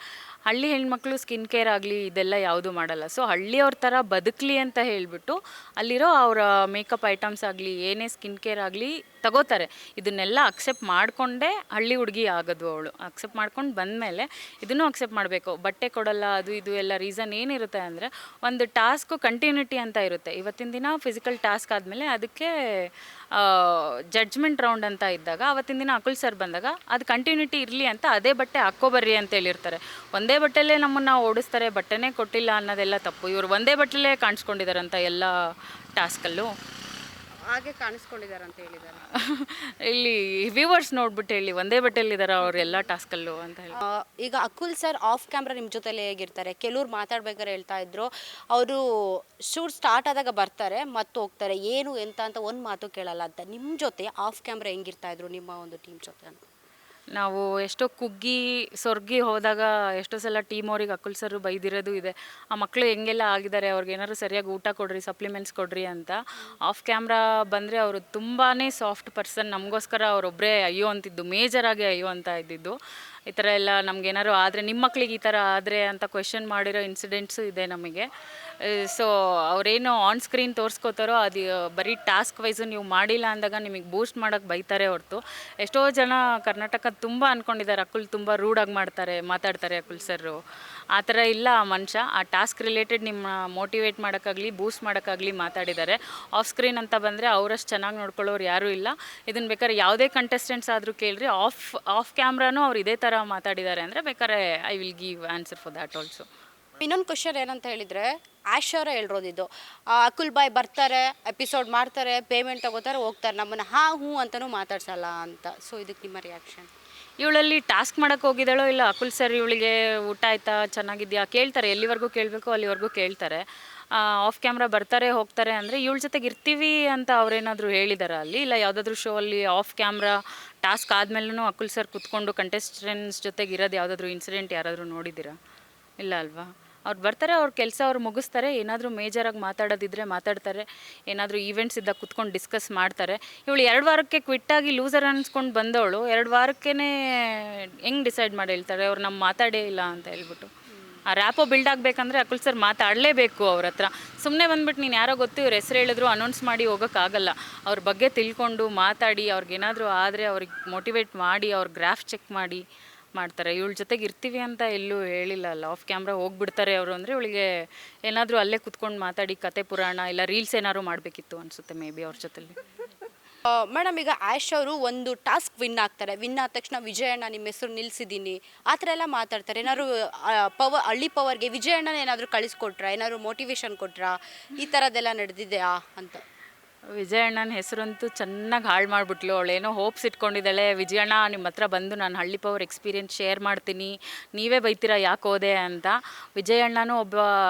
ಹಳ್ಳಿ ಹೆಣ್ಮಕ್ಳು ಸ್ಕಿನ್ ಕೇರ್ ಆಗಲಿ ಇದೆಲ್ಲ ಯಾವುದೂ ಮಾಡಲ್ಲ. ಸೊ ಹಳ್ಳಿಯವ್ರ ಥರ ಬದುಕಲಿ ಅಂತ ಹೇಳಿಬಿಟ್ಟು ಅಲ್ಲಿರೋ ಅವರ ಮೇಕಪ್ ಐಟಮ್ಸ್ ಆಗಲಿ ಏನೇ ಸ್ಕಿನ್ ಕೇರ್ ಆಗಲಿ ತಗೋತಾರೆ. ಇದನ್ನೆಲ್ಲ ಅಕ್ಸೆಪ್ಟ್ ಮಾಡಿಕೊಂಡೇ ಹಳ್ಳಿ ಹುಡುಗಿ ಆಗೋದು ಅವಳು. ಅಕ್ಸೆಪ್ಟ್ ಮಾಡ್ಕೊಂಡು ಬಂದಮೇಲೆ ಇದನ್ನು ಅಕ್ಸೆಪ್ಟ್ ಮಾಡಬೇಕು. ಬಟ್ಟೆ ಕೊಡಲ್ಲ ಅದು ಇದು ಎಲ್ಲ ರೀಸನ್ ಏನಿರುತ್ತೆ ಅಂದರೆ ಒಂದು ಟಾಸ್ಕು ಕಂಟಿನ್ಯೂಟಿ ಅಂತ ಇರುತ್ತೆ. ಇವತ್ತಿನ ದಿನ ಫಿಸಿಕಲ್ ಟಾಸ್ಕ್ ಆದಮೇಲೆ ಅದಕ್ಕೆ ಜಡ್ಜ್ಮೆಂಟ್ ರೌಂಡ್ ಅಂತ ಇದ್ದಾಗ ಅವತ್ತಿನ ದಿನ ಅಕುಲ್ ಸರ್ ಬಂದಾಗ ಅದು ಕಂಟಿನ್ಯೂಟಿ ಇರಲಿ ಅಂತ ಅದೇ ಬಟ್ಟೆ ಹಾಕ್ಕೊಬರ್ರಿ ಅಂತ ಹೇಳಿರ್ತಾರೆ. ಒಂದೇ ಬಟ್ಟೆಲ್ಲೇ ನಮ್ಮನ್ನು ಓಡಿಸ್ತಾರೆ, ಬಟ್ಟೆನೇ ಕೊಟ್ಟಿಲ್ಲ ಅನ್ನೋದೆಲ್ಲ ತಪ್ಪು. ಇವರು ಒಂದೇ ಬಟ್ಟೆಲ್ಲೇ ಕಾಣಿಸ್ಕೊಂಡಿದ್ದಾರಂತ ಎಲ್ಲ ಟಾಸ್ಕಲ್ಲೂ
ಹಾಗೆ ಕಾಣಿಸ್ಕೊಂಡಿದ್ದಾರೆ ಅಂತ ಹೇಳಿದ್ದಾರೆ.
ಇಲ್ಲಿ ವ್ಯೂವರ್ಸ್ ನೋಡ್ಬಿಟ್ಟು ಹೇಳಿ ಒಂದೇ ಬಟ್ಟೆಯಲ್ಲಿದ್ದಾರೆ ಅವ್ರು ಎಲ್ಲ ಟಾಸ್ಕಲ್ಲೂ ಅಂತ ಹೇಳಿ.
ಈಗ ಅಕುಲ್ ಸರ್ ಆಫ್ ಕ್ಯಾಮ್ರಾ ನಿಮ್ಮ ಜೊತೆಲೇ ಹೇಗಿರ್ತಾರೆ? ಕೆಲವ್ರು ಮಾತಾಡ್ಬೇಕಾದ್ರೆ ಹೇಳ್ತಾ ಇದ್ರು, ಅವರು ಶೂಟ್ ಸ್ಟಾರ್ಟ್ ಆದಾಗ ಬರ್ತಾರೆ ಮತ್ತು ಹೋಗ್ತಾರೆ, ಏನು ಎಂತ ಅಂತ ಒಂದು ಮಾತು ಕೇಳಲ್ಲ ಅಂತ. ನಿಮ್ಮ ಜೊತೆ ಆಫ್ ಕ್ಯಾಮ್ರಾ ಹೆಂಗಿರ್ತಾ ಇದ್ರು ನಿಮ್ಮ ಒಂದು ಟೀಮ್ ಜೊತೆ ಅಂತ?
ನಾವು ಎಷ್ಟೋ ಕುಗ್ಗಿ ಸೊರ್ಗಿ ಹೋದಾಗ ಎಷ್ಟೋ ಸಲ ಟೀಮ್ ಅವ್ರಿಗೆ ಅಕುಲ್ ಸರ್ ಬೈದಿರೋದು ಇದೆ. ಆ ಮಕ್ಕಳು ಹೆಂಗೆಲ್ಲ ಆಗಿದ್ದಾರೆ, ಅವ್ರಿಗೆ ಏನಾದ್ರು ಸರಿಯಾಗಿ ಊಟ ಕೊಡ್ರಿ, ಸಪ್ಲಿಮೆಂಟ್ಸ್ ಕೊಡ್ರಿ ಅಂತ. ಆಫ್ ಕ್ಯಾಮ್ರಾ ಬಂದರೆ ಅವರು ತುಂಬಾ ಸಾಫ್ಟ್ ಪರ್ಸನ್. ನಮಗೋಸ್ಕರ ಅವರೊಬ್ಬರೇ ಅಯ್ಯೋ ಅಂತಿದ್ದು, ಮೇಜರಾಗಿ ಅಯ್ಯೋ ಅಂತ ಇದ್ದಿದ್ದು. ಈ ಥರ ಎಲ್ಲ ನಮಗೇನಾದ್ರು ಆದರೆ ನಿಮ್ಮ ಮಕ್ಳಿಗೆ ಈ ಥರ ಆದರೆ ಅಂತ ಕ್ವೆಶನ್ ಮಾಡಿರೋ ಇನ್ಸಿಡೆಂಟ್ಸು ಇದೆ ನಮಗೆ. ಸೊ ಅವರೇನು ಆನ್ ಸ್ಕ್ರೀನ್ ತೋರಿಸ್ಕೋತಾರೋ ಅದು ಬರೀ ಟಾಸ್ಕ್ ವೈಸು ನೀವು ಮಾಡಿಲ್ಲ ಅಂದಾಗ ನಿಮಗೆ ಬೂಸ್ಟ್ ಮಾಡೋಕ್ಕೆ ಬೈತಾರೆ ಹೊರತು. ಎಷ್ಟೋ ಜನ ಕರ್ನಾಟಕ ತುಂಬ ಅಂದ್ಕೊಂಡಿದ್ದಾರೆ ಅಕುಲ್ ತುಂಬ ರೂಡಾಗಿ ಮಾತಾಡ್ತಾರೆ ಅಕುಲ್ ಸರ್ರು. ಆ ಥರ ಇಲ್ಲ ಆ ಮನುಷ್ಯ. ಆ ಟಾಸ್ಕ್ ರಿಲೇಟೆಡ್ ನಿಮ್ಮ ಮೋಟಿವೇಟ್ ಮಾಡೋಕ್ಕಾಗಲಿ ಬೂಸ್ಟ್ ಮಾಡೋಕ್ಕಾಗಲಿ ಮಾತಾಡಿದ್ದಾರೆ. ಆಫ್ ಸ್ಕ್ರೀನ್ ಅಂತ ಬಂದರೆ ಅವರಷ್ಟು ಚೆನ್ನಾಗಿ ನೋಡ್ಕೊಳ್ಳೋರು ಯಾರೂ ಇಲ್ಲ. ಇದನ್ನು ಬೇಕಾದ್ರೆ ಯಾವುದೇ ಕಂಟೆಸ್ಟೆಂಟ್ಸ್ ಆದರೂ ಕೇಳಿರಿ, ಆಫ್ ಕ್ಯಾಮ್ರಾನೂ ಅವ್ರು ಇದೇ ಥರ ಮಾತಾಡಿದ್ದಾರೆ ಅಂದರೆ ಬೇಕಾದ್ರೆ I will give answer for that also.
ಇನ್ನೊಂದು ಕ್ವಶನ್ ಏನಂತ ಹೇಳಿದರೆ, ಆ್ಯಶ್ ಅವರೇ ಹೇಳಿರೋದಿದ್ದು, ಅಕುಲ್ ಬಾಯ್ ಬರ್ತಾರೆ, ಎಪಿಸೋಡ್ ಮಾಡ್ತಾರೆ, ಪೇಮೆಂಟ್ ತಗೋತಾರೆ, ಹೋಗ್ತಾರೆ, ನಮ್ಮನ್ನು ಹ್ಞೂ ಅಂತಲೂ ಮಾತಾಡ್ಸಲ್ಲ ಅಂತ. ಸೊ ಇದಕ್ಕೆ ನಿಮ್ಮ ರಿಯಾಕ್ಷನ್?
ಇವಳಲ್ಲಿ ಟಾಸ್ಕ್ ಮಾಡೋಕ್ಕೆ ಹೋಗಿದ್ದಾಳೋ ಇಲ್ಲ ಅಕುಲ್ ಸರ್ ಇವಳಿಗೆ ಊಟ ಆಯ್ತಾ ಚೆನ್ನಾಗಿದೆಯಾ ಕೇಳ್ತಾರೆ, ಎಲ್ಲಿವರೆಗೂ ಕೇಳಬೇಕು ಅಲ್ಲಿವರೆಗೂ ಕೇಳ್ತಾರೆ. ಆಫ್ ಕ್ಯಾಮ್ರಾ ಬರ್ತಾರೆ ಹೋಗ್ತಾರೆ ಅಂದರೆ ಇವಳ ಜೊತೆಗೆ ಇರ್ತೀವಿ ಅಂತ ಅವ್ರೇನಾದರೂ ಹೇಳಿದಾರ ಅಲ್ಲಿ? ಇಲ್ಲ ಯಾವುದಾದ್ರೂ ಶೋ ಅಲ್ಲಿ ಆಫ್ ಕ್ಯಾಮ್ರಾ ಟಾಸ್ಕ್ ಆದಮೇಲೂ ಅಕುಲ್ ಸರ್ ಕುತ್ಕೊಂಡು ಕಂಟೆಸ್ಟೆಂಟ್ಸ್ ಜೊತೆಗೆ ಇರೋದು ಯಾವುದಾದ್ರೂ ಇನ್ಸಿಡೆಂಟ್ ಯಾರಾದರೂ ನೋಡಿದ್ದೀರಾ? ಇಲ್ಲ ಅಲ್ವಾ? ಅವ್ರು ಬರ್ತಾರೆ, ಅವ್ರ ಕೆಲಸ ಅವ್ರು ಮುಗಿಸ್ತಾರೆ, ಏನಾದರೂ ಮೇಜರಾಗಿ ಮಾತಾಡೋದಿದ್ರೆ ಮಾತಾಡ್ತಾರೆ, ಏನಾದರೂ ಈವೆಂಟ್ಸ್ ಇದ್ದಾಗ ಕುತ್ಕೊಂಡು ಡಿಸ್ಕಸ್ ಮಾಡ್ತಾರೆ. ಇವಳು 2 ವಾರಕ್ಕೆ ಕ್ವಿಟ್ಟಾಗಿ ಲೂಸರ್ ಅನ್ಸ್ಕೊಂಡು ಬಂದವಳು 2 ವಾರಕ್ಕೇ ಹೆಂಗೆ ಡಿಸೈಡ್ ಮಾಡಿ ಹೇಳ್ತಾರೆ ಅವ್ರು ನಮ್ಮ ಮಾತಾಡೇ ಇಲ್ಲ ಅಂತ ಹೇಳ್ಬಿಟ್ಟು. ಆ ರ್ಯಾಪೋ ಬಿಲ್ಡ್ ಆಗಬೇಕಂದ್ರೆ ಅಕುಲ್ ಸರ್ ಮಾತಾಡಲೇಬೇಕು ಅವ್ರ ಹತ್ರ. ಸುಮ್ಮನೆ ಬಂದ್ಬಿಟ್ಟು ನೀನು ಯಾರೋ ಗೊತ್ತು ಇವ್ರ ಹೆಸರು ಹೇಳಿದ್ರು ಅನೌನ್ಸ್ ಮಾಡಿ ಹೋಗೋಕ್ಕಾಗಲ್ಲ. ಅವ್ರ ಬಗ್ಗೆ ತಿಳ್ಕೊಂಡು ಮಾತಾಡಿ, ಅವ್ರಿಗೇನಾದರೂ ಆದರೆ ಅವ್ರಿಗೆ ಮೋಟಿವೇಟ್ ಮಾಡಿ, ಅವ್ರ ಗ್ರಾಫ್ ಚೆಕ್ ಮಾಡಿ ಮಾಡ್ತಾರೆ. ಇವಳ ಜೊತೆಗೆ ಇರ್ತೀವಿ ಅಂತ ಎಲ್ಲೂ ಹೇಳಿಲ್ಲ. ಆಫ್ ಕ್ಯಾಮ್ರಾ ಹೋಗ್ಬಿಡ್ತಾರೆ ಅವರು ಅಂದರೆ ಇವಳಿಗೆ ಏನಾದರೂ ಅಲ್ಲೇ ಕುತ್ಕೊಂಡು ಮಾತಾಡಿ ಕತೆ ಪುರಾಣ ಇಲ್ಲ ರೀಲ್ಸ್ ಏನಾದ್ರು ಮಾಡಬೇಕಿತ್ತು ಅನಿಸುತ್ತೆ ಮೇ ಬಿ ಅವ್ರ ಜೊತೆಲಿ.
ಮೇಡಮ್, ಈಗ ಆ್ಯಶ್ ಅವರು ಒಂದು ಟಾಸ್ಕ್ ವಿನ್ ಆಗ್ತಾರೆ. ವಿನ್ ಆದ ತಕ್ಷಣ ವಿಜಯಣ್ಣ ನಿಮ್ಮ ಹೆಸರು ನಿಲ್ಲಿಸಿದ್ದೀನಿ ಆ ಥರ ಎಲ್ಲ ಮಾತಾಡ್ತಾರೆ. ಏನಾದ್ರು ಹಳ್ಳಿ ಪವರ್ಗೆ ವಿಜಯಣ್ಣನ ಏನಾದರೂ ಕಳಿಸ್ಕೊಟ್ರಾ, ಏನಾದ್ರು ಮೋಟಿವೇಶನ್ ಕೊಟ್ರಾ, ಈ ಥರದ್ದೆಲ್ಲ ನಡೆದಿದೆಯಾ ಅಂತ?
ವಿಜಯಣ್ಣನ ಹೆಸರಂತೂ ಚೆನ್ನಾಗಿ ಹಾಳು ಮಾಡಿಬಿಟ್ಲು. ಅವಳೇನೋ ಹೋಪ್ಸ್ ಇಟ್ಕೊಂಡಿದ್ದಾಳೆ, ವಿಜಯಣ್ಣ ನಿಮ್ಮ ಹತ್ರ ಬಂದು ನಾನು ಹಳ್ಳಿ ಪವರ್ ಎಕ್ಸ್ಪೀರಿಯೆನ್ಸ್ ಶೇರ್ ಮಾಡ್ತೀನಿ, ನೀವೇ ಬೈತೀರಾ ಯಾಕೆ ಹೋದೆ ಅಂತ. ವಿಜಯಣ್ಣನೂ ಒಬ್ಬ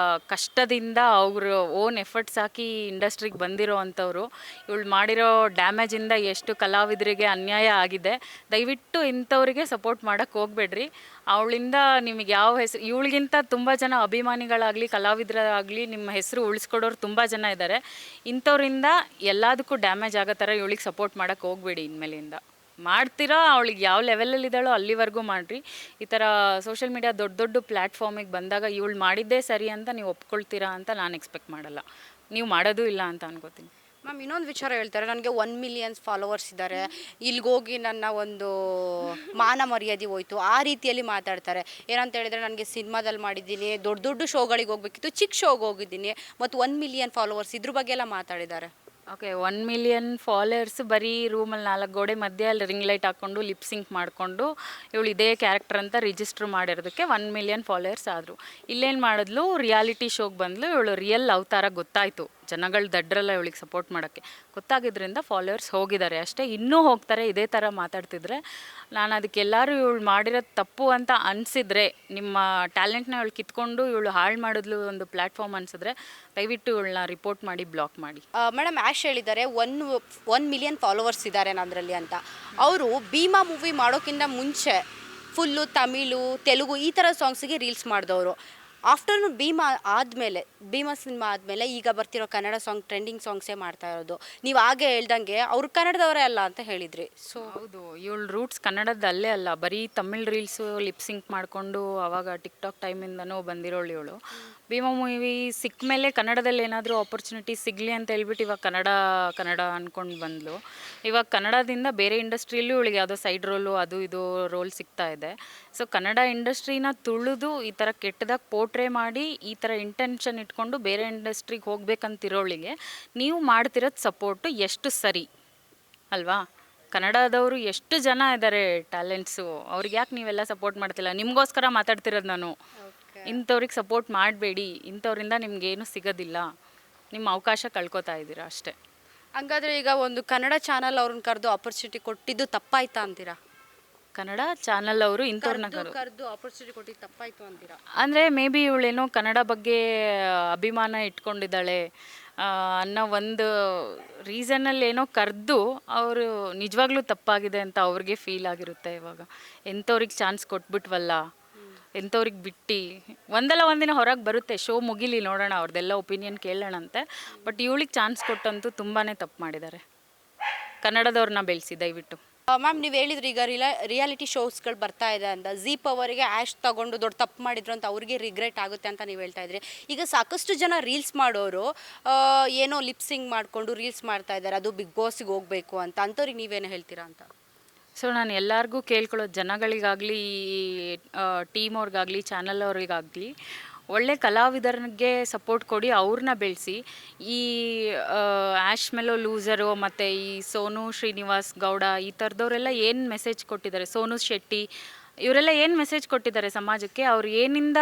ಕಷ್ಟದಿಂದ ಅವರು ಓನ್ ಎಫರ್ಟ್ಸ್ ಹಾಕಿ ಇಂಡಸ್ಟ್ರಿಗೆ ಬಂದಿರೋ ಅಂಥವ್ರು. ಇವಳು ಮಾಡಿರೋ ಡ್ಯಾಮೇಜಿಂದ ಎಷ್ಟು ಕಲಾವಿದರಿಗೆ ಅನ್ಯಾಯ ಆಗಿದೆ. ದಯವಿಟ್ಟು ಇಂಥವ್ರಿಗೆ ಸಪೋರ್ಟ್ ಮಾಡೋಕ್ಕೆ ಹೋಗಬೇಡ್ರಿ. ಅವಳಿಂದ ನಿಮಗೆ ಯಾವ ಹೆಸರು, ಇವಳಿಗಿಂತ ತುಂಬ ಜನ ಅಭಿಮಾನಿಗಳಾಗಲಿ ಕಲಾವಿದರಾಗಲಿ ನಿಮ್ಮ ಹೆಸರು ಉಳಿಸ್ಕೊಡೋರು ತುಂಬ ಜನ ಇದ್ದಾರೆ. ಇಂಥವ್ರಿಂದ ಎಲ್ಲದಕ್ಕೂ ಡ್ಯಾಮೇಜ್ ಆಗೋ ಥರ ಇವಳಿಗೆ ಸಪೋರ್ಟ್ ಮಾಡೋಕ್ಕೆ ಹೋಗಬೇಡಿ. ಇನ್ಮೇಲಿಂದ ಮಾಡ್ತೀರಾ, ಅವಳಿಗೆ ಯಾವ ಲೆವೆಲಲ್ಲಿದ್ದಾಳೋ ಅಲ್ಲಿವರೆಗೂ ಮಾಡಿರಿ. ಈ ಥರ ಸೋಷಿಯಲ್ ಮೀಡಿಯಾ ದೊಡ್ಡ ದೊಡ್ಡ ಪ್ಲ್ಯಾಟ್ಫಾರ್ಮಿಗೆ ಬಂದಾಗ ಇವಳು ಮಾಡಿದ್ದೇ ಸರಿ ಅಂತ ನೀವು ಒಪ್ಕೊಳ್ತೀರಾ ಅಂತ ನಾನು ಎಕ್ಸ್ಪೆಕ್ಟ್ ಮಾಡಲ್ಲ. ನೀವು ಮಾಡೋದು ಇಲ್ಲ ಅಂತ ಅನ್ಕೋತೀನಿ.
ಮ್ಯಾಮ್, ಇನ್ನೊಂದು ವಿಚಾರ ಹೇಳ್ತಾರೆ, ನನಗೆ 1 ಮಿಲಿಯನ್ಸ್ ಫಾಲೋವರ್ಸ್ ಇದ್ದಾರೆ, ಇಲ್ಲಿಗೋಗಿ ನನ್ನ ಒಂದು ಮಾನ ಮರ್ಯಾದೆ ಹೋಯ್ತು ಆ ರೀತಿಯಲ್ಲಿ ಮಾತಾಡ್ತಾರೆ. ಏನಂತ ಹೇಳಿದರೆ, ನನಗೆ ಸಿನಿಮಾದಲ್ಲಿ ಮಾಡಿದ್ದೀನಿ, ದೊಡ್ಡ ದೊಡ್ಡ ಶೋಗಳಿಗೆ ಹೋಗ್ಬೇಕಿತ್ತು, ಚಿಕ್ಕ ಶೋಗೆ ಹೋಗಿದ್ದೀನಿ, ಮತ್ತು 1 ಮಿಲಿಯನ್ ಫಾಲೋವರ್ಸ್ ಇದ್ರ ಬಗ್ಗೆ ಎಲ್ಲ ಮಾತಾಡಿದ್ದಾರೆ.
ಓಕೆ, 1 ಮಿಲಿಯನ್ ಫಾಲೋವರ್ಸ್ ಬರೀ ರೂಮಲ್ಲಿ 4 ಗೋಡೆ ಮಧ್ಯೆ ಅಲ್ಲಿ ರಿಂಗ್ ಲೈಟ್ ಹಾಕ್ಕೊಂಡು ಲಿಪ್ ಸಿಂಕ್ ಮಾಡಿಕೊಂಡು ಇವಳು ಇದೇ ಕ್ಯಾರೆಕ್ಟರ್ ಅಂತ ರಿಜಿಸ್ಟ್ರ್ ಮಾಡಿರೋದಕ್ಕೆ 1 ಮಿಲಿಯನ್ ಫಾಲೋವರ್ಸ್ ಆದರು. ಇಲ್ಲೇನು ಮಾಡಿದ್ಲು, ರಿಯಾಲಿಟಿ ಶೋಗೆ ಬಂದಳು. ಇವಳು ರಿಯಲ್ ಅವತಾರ ಗೊತ್ತಾಯಿತು, ಜನಗಳು ದಡ್ರಲ್ಲ ಇವಳಿಗೆ ಸಪೋರ್ಟ್ ಮಾಡೋಕ್ಕೆ. ಗೊತ್ತಾಗಿದ್ದರಿಂದ ಫಾಲೋವರ್ಸ್ ಹೋಗಿದ್ದಾರೆ ಅಷ್ಟೇ, ಇನ್ನೂ ಹೋಗ್ತಾರೆ ಇದೇ ಥರ ಮಾತಾಡ್ತಿದ್ರೆ. ನಾನು ಅದಕ್ಕೆಲ್ಲರೂ ಇವಳು ಮಾಡಿರೋದು ತಪ್ಪು ಅಂತ ಅನಿಸಿದ್ರೆ, ನಿಮ್ಮ ಟ್ಯಾಲೆಂಟ್ನ ಇವಳು ಕಿತ್ಕೊಂಡು ಇವಳು ಹಾಳು ಮಾಡಿದ್ಲು ಒಂದು ಪ್ಲ್ಯಾಟ್ಫಾರ್ಮ್ ಅನಿಸಿದ್ರೆ, ದಯವಿಟ್ಟು ಇವಳನ್ನ ರಿಪೋರ್ಟ್ ಮಾಡಿ ಬ್ಲಾಕ್ ಮಾಡಿ.
ಮೇಡಮ್, ಆ್ಯಶ್ ಹೇಳಿದ್ದಾರೆ 1 ಮಿಲಿಯನ್ ಫಾಲೋವರ್ಸ್ ಇದ್ದಾರೆ ನನ್ನರಲ್ಲಿ ಅಂತ. ಅವರು ಭೀಮಾ ಮೂವಿ ಮಾಡೋಕ್ಕಿಂತ ಮುಂಚೆ ಫುಲ್ಲು ತಮಿಳು, ತೆಲುಗು ಈ ಥರ ಸಾಂಗ್ಸಿಗೆ ರೀಲ್ಸ್ ಮಾಡಿದವರು. ಆಫ್ಟರ್ ಭೀಮಾ ಆದಮೇಲೆ, ಭೀಮಾ ಸಿನಿಮಾ ಆದಮೇಲೆ ಈಗ ಬರ್ತಿರೋ ಕನ್ನಡ ಸಾಂಗ್ ಟ್ರೆಂಡಿಂಗ್ ಸಾಂಗ್ಸೇ ಮಾಡ್ತಾ ಇರೋದು. ನೀವು ಹಾಗೆ ಹೇಳ್ದಂಗೆ ಅವ್ರು ಕನ್ನಡದವರೇ ಅಲ್ಲ ಅಂತ ಹೇಳಿದ್ರಿ. ಸೊ
ಹೌದು, ಇವಳು ರೂಟ್ಸ್ ಕನ್ನಡದಲ್ಲೇ ಅಲ್ಲ, ಬರೀ ತಮಿಳ್ ರೀಲ್ಸು ಲಿಪ್ ಸಿಂಕ್ ಮಾಡಿಕೊಂಡು ಆವಾಗ ಟಿಕ್ಟಾಕ್ ಟೈಮಿಂದನೂ ಬಂದಿರೋಳು ಇವಳು. ಭೀಮಾ ಮೂವಿ ಸಿಕ್ಕ ಮೇಲೆ ಕನ್ನಡದಲ್ಲಿ ಏನಾದರೂ ಆಪರ್ಚುನಿಟಿ ಸಿಗಲಿ ಅಂತ ಹೇಳ್ಬಿಟ್ಟು ಇವಾಗ ಕನ್ನಡ ಅಂದ್ಕೊಂಡು ಬಂದಳು. ಇವಾಗ ಕನ್ನಡದಿಂದ ಬೇರೆ ಇಂಡಸ್ಟ್ರಿಯಲ್ಲೂ ಇವಳಿಗೆ ಯಾವುದೋ ಸೈಡ್ ರೋಲು ಅದು ಇದು ರೋಲ್ ಸಿಗ್ತಾ ಇದೆ. ಸೊ ಕನ್ನಡ ಇಂಡಸ್ಟ್ರಿನ ತುಳಿದು ಈ ಥರ ಕೆಟ್ಟದಾಗಿ ಪೋರ್ಟ್ರೇ ಮಾಡಿ ಈ ಥರ ಇಂಟೆನ್ಷನ್ ಇಟ್ಕೊಂಡು ಬೇರೆ ಇಂಡಸ್ಟ್ರಿಗೆ ಹೋಗ್ಬೇಕಂತಿರೋಳಿಗೆ ನೀವು ಮಾಡ್ತಿರೋದು ಸಪೋರ್ಟು ಎಷ್ಟು ಸರಿ ಅಲ್ವಾ? ಕನ್ನಡದವರು ಎಷ್ಟು ಜನ ಇದ್ದಾರೆ ಟ್ಯಾಲೆಂಟ್ಸು, ಅವ್ರಿಗೆ ಯಾಕೆ ನೀವೆಲ್ಲ ಸಪೋರ್ಟ್ ಮಾಡ್ತಿಲ್ಲ? ನಿಮಗೋಸ್ಕರ ಮಾತಾಡ್ತಿರೋದು ನಾನು. ಇಂಥವ್ರಿಗೆ ಸಪೋರ್ಟ್ ಮಾಡಬೇಡಿ, ಇಂಥವ್ರಿಂದ ನಿಮಗೇನು ಸಿಗೋದಿಲ್ಲ, ನಿಮ್ಮ ಅವಕಾಶ ಕಳ್ಕೊತಾ ಇದ್ದೀರಾ ಅಷ್ಟೇ.
ಹಂಗಾದ್ರೆ ಈಗ ಒಂದು ಕನ್ನಡ ಚಾನಲ್ ಅವ್ರನ್ನ ಕರೆದು ಆಪರ್ಚುನಿಟಿ ಕೊಟ್ಟಿದ್ದು ತಪ್ಪಾಯ್ತಾ ಅಂತೀರಾ?
ಕನ್ನಡ ಚಾನಲ್ ಅವರು ಇಂಥವ್ರನ್ನ
ಕರೆದು ಆಪರ್ಚುನಿಟಿ ಕೊಟ್ಟಿದ್ದು ತಪ್ಪಾಯ್ತು ಅಂತೀರಾ?
ಅಂದರೆ ಮೇ ಬಿ ಇವಳೇನೋ ಕನ್ನಡ ಬಗ್ಗೆ ಅಭಿಮಾನ ಇಟ್ಕೊಂಡಿದ್ದಾಳೆ ಅನ್ನೋ ಒಂದು ರೀಸನಲ್ಲಿ ಏನೋ ಕರೆದು ಅವರು ನಿಜವಾಗ್ಲೂ ತಪ್ಪಾಗಿದೆ ಅಂತ ಅವ್ರಿಗೆ ಫೀಲ್ ಆಗಿರುತ್ತೆ. ಇವಾಗ ಎಂಥವ್ರಿಗೆ ಚಾನ್ಸ್ ಕೊಟ್ಬಿಟ್ವಲ್ಲ, ಎಂಥವ್ರಿಗೆ ಬಿಟ್ಟು ಒಂದಲ್ಲ ಒಂದಿನ ಹೊರಗೆ ಬರುತ್ತೆ, ಶೋ ಮುಗಿಲಿ ನೋಡೋಣ, ಅವ್ರದ್ದೆಲ್ಲ ಒಪಿನಿಯನ್ ಕೇಳೋಣ ಅಂತೆ. ಬಟ್ ಇವಳಿಗೆ ಚಾನ್ಸ್ ಕೊಟ್ಟಂತೂ ತುಂಬಾ ತಪ್ಪು ಮಾಡಿದ್ದಾರೆ. ಕನ್ನಡದವ್ರನ್ನ ಬೆಳೆಸಿ ದಯವಿಟ್ಟು.
ಮ್ಯಾಮ್, ನೀವು ಹೇಳಿದ್ರಿ ಈಗ ರಿಯಾಲಿಟಿ ಶೋಸ್ಗಳು ಬರ್ತಾ ಇದೆ ಅಂತ. ಜೀ ಪವರಿಗೆ ಆ್ಯಶ್ ತಗೊಂಡು ದೊಡ್ಡ ತಪ್ಪು ಮಾಡಿದ್ರು ಅಂತ ಅವ್ರಿಗೆ ರಿಗ್ರೆಟ್ ಆಗುತ್ತೆ ಅಂತ ನೀವು ಹೇಳ್ತಾ ಇದ್ರಿ. ಈಗ ಸಾಕಷ್ಟು ಜನ ರೀಲ್ಸ್ ಮಾಡೋರು ಏನೋ ಲಿಪ್ಸಿಂಗ್ ಮಾಡಿಕೊಂಡು ರೀಲ್ಸ್ ಮಾಡ್ತಾ ಇದ್ದಾರೆ, ಅದು ಬಿಗ್ ಬಾಸಿಗೆ ಹೋಗಬೇಕು ಅಂತ. ಅಂಥವ್ರಿಗೆ ನೀವೇನು ಹೇಳ್ತೀರಾ ಅಂತ?
ಸೊ ನಾನು ಎಲ್ಲರಿಗೂ ಕೇಳ್ಕೊಳ್ಳೋದು, ಜನಗಳಿಗಾಗಲಿ ಟೀಮ್ ಅವ್ರಿಗಾಗಲಿ ಚಾನಲ್ ಅವ್ರಿಗಾಗಲಿ, ಒಳ್ಳೆ ಕಲಾವಿದರಿಗೆ ಸಪೋರ್ಟ್ ಕೊಡಿ, ಅವ್ರನ್ನ ಬೆಳೆಸಿ. ಈ ಆ್ಯಶ್ ಮೆಲೋ ಲೂಸರು ಮತ್ತು ಈ ಸೋನು ಶ್ರೀನಿವಾಸ್ ಗೌಡ ಈ ಥರದವರೆಲ್ಲ ಏನು ಮೆಸೇಜ್ ಕೊಟ್ಟಿದ್ದಾರೆ, ಸೋನು ಶೆಟ್ಟಿ ಇವರೆಲ್ಲ ಏನು ಮೆಸೇಜ್ ಕೊಟ್ಟಿದ್ದಾರೆ ಸಮಾಜಕ್ಕೆ, ಅವ್ರು ಏನಿಂದ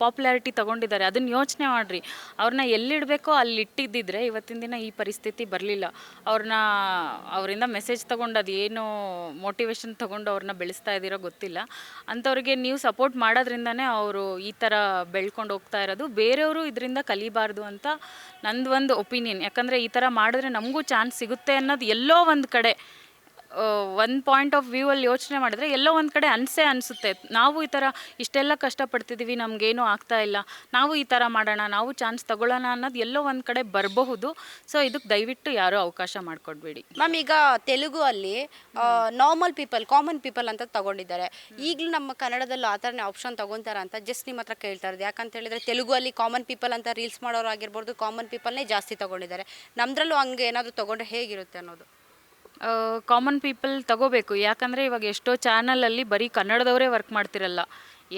ಪಾಪ್ಯುಲಾರಿಟಿ ತೊಗೊಂಡಿದ್ದಾರೆ ಅದನ್ನು ಯೋಚನೆ ಮಾಡಿರಿ. ಅವ್ರನ್ನ ಎಲ್ಲಿಡಬೇಕೋ ಅಲ್ಲಿ ಇಟ್ಟಿದ್ದಿದ್ರೆ ಇವತ್ತಿನ ದಿನ ಈ ಪರಿಸ್ಥಿತಿ ಬರಲಿಲ್ಲ. ಅವರಿಂದ ಮೆಸೇಜ್ ತೊಗೊಂಡು ಅದು ಏನು ಮೋಟಿವೇಶನ್ ತೊಗೊಂಡು ಅವ್ರನ್ನ ಬೆಳೆಸ್ತಾ ಇದ್ದೀರೋ ಗೊತ್ತಿಲ್ಲ. ಅಂಥವ್ರಿಗೆ ನೀವು ಸಪೋರ್ಟ್ ಮಾಡೋದ್ರಿಂದನೇ ಅವರು ಈ ಥರ ಬೆಳ್ಕೊಂಡು ಹೋಗ್ತಾ ಇರೋದು. ಬೇರೆಯವರು ಇದರಿಂದ ಕಲಿಬಾರ್ದು ಅಂತ ನಂದು ಒಂದು ಒಪಿನಿಯನ್. ಯಾಕಂದರೆ ಈ ಥರ ಮಾಡಿದ್ರೆ ನಮಗೂ ಚಾನ್ಸ್ ಸಿಗುತ್ತೆ ಅನ್ನೋದು ಎಲ್ಲೋ ಒಂದು ಕಡೆ ಒಂದು ಪಾಯಿಂಟ್ ಆಫ್ ವ್ಯೂ ಅಲ್ಲಿ ಯೋಚನೆ ಮಾಡಿದ್ರೆ ಎಲ್ಲೋ ಒಂದು ಕಡೆ ಅನಿಸುತ್ತೆ ನಾವು ಈ ಥರ ಇಷ್ಟೆಲ್ಲ ಕಷ್ಟಪಡ್ತಿದ್ದೀವಿ ನಮಗೇನೂ ಆಗ್ತಾ ಇಲ್ಲ, ನಾವು ಈ ಥರ ಮಾಡೋಣ, ನಾವು ಚಾನ್ಸ್ ತಗೊಳ್ಳೋಣ ಅನ್ನೋದು ಎಲ್ಲೋ ಒಂದು ಕಡೆ ಬರಬಹುದು. ಸೊ ಇದಕ್ಕೆ ದಯವಿಟ್ಟು ಯಾರೂ ಅವಕಾಶ ಮಾಡಿಕೊಡ್ಬೇಡಿ.
ಮ್ಯಾಮ್ ಈಗ ತೆಲುಗು ಅಲ್ಲಿ ನಾರ್ಮಲ್ ಪೀಪಲ್, ಕಾಮನ್ ಪೀಪಲ್ ಅಂತ ತಗೊಂಡಿದ್ದಾರೆ. ಈಗಲೂ ನಮ್ಮ ಕನ್ನಡದಲ್ಲೂ ಆ ಥರನೇ ಆಪ್ಷನ್ ತಗೊತಾರ ಅಂತ ಜಸ್ಟ್ ನಿಮ್ಮ ಹತ್ರ ಕೇಳ್ತಾ ಇರೋದು. ಯಾಕಂತ ಹೇಳಿದ್ರೆ ತೆಲುಗು ಅಲ್ಲಿ ಕಾಮನ್ ಪೀಪಲ್ ಅಂತ ರೀಲ್ಸ್ ಮಾಡೋರು ಆಗಿರ್ಬೋದು, ಕಾಮನ್ ಪೀಪಲ್ನೇ ಜಾಸ್ತಿ ತಗೊಂಡಿದ್ದಾರೆ. ನಮ್ದ್ರಲ್ಲೂ ಹಂಗೆ ಏನಾದರೂ ತಗೊಂಡ್ರೆ ಹೇಗಿರುತ್ತೆ ಅನ್ನೋದು.
ಕಾಮನ್ ಪೀಪಲ್ ತಗೋಬೇಕು, ಯಾಕಂದರೆ ಇವಾಗ ಎಷ್ಟೋ ಚಾನಲಲ್ಲಿ ಬರೀ ಕನ್ನಡದವರೇ ವರ್ಕ್ ಮಾಡ್ತಿರಲ್ಲ,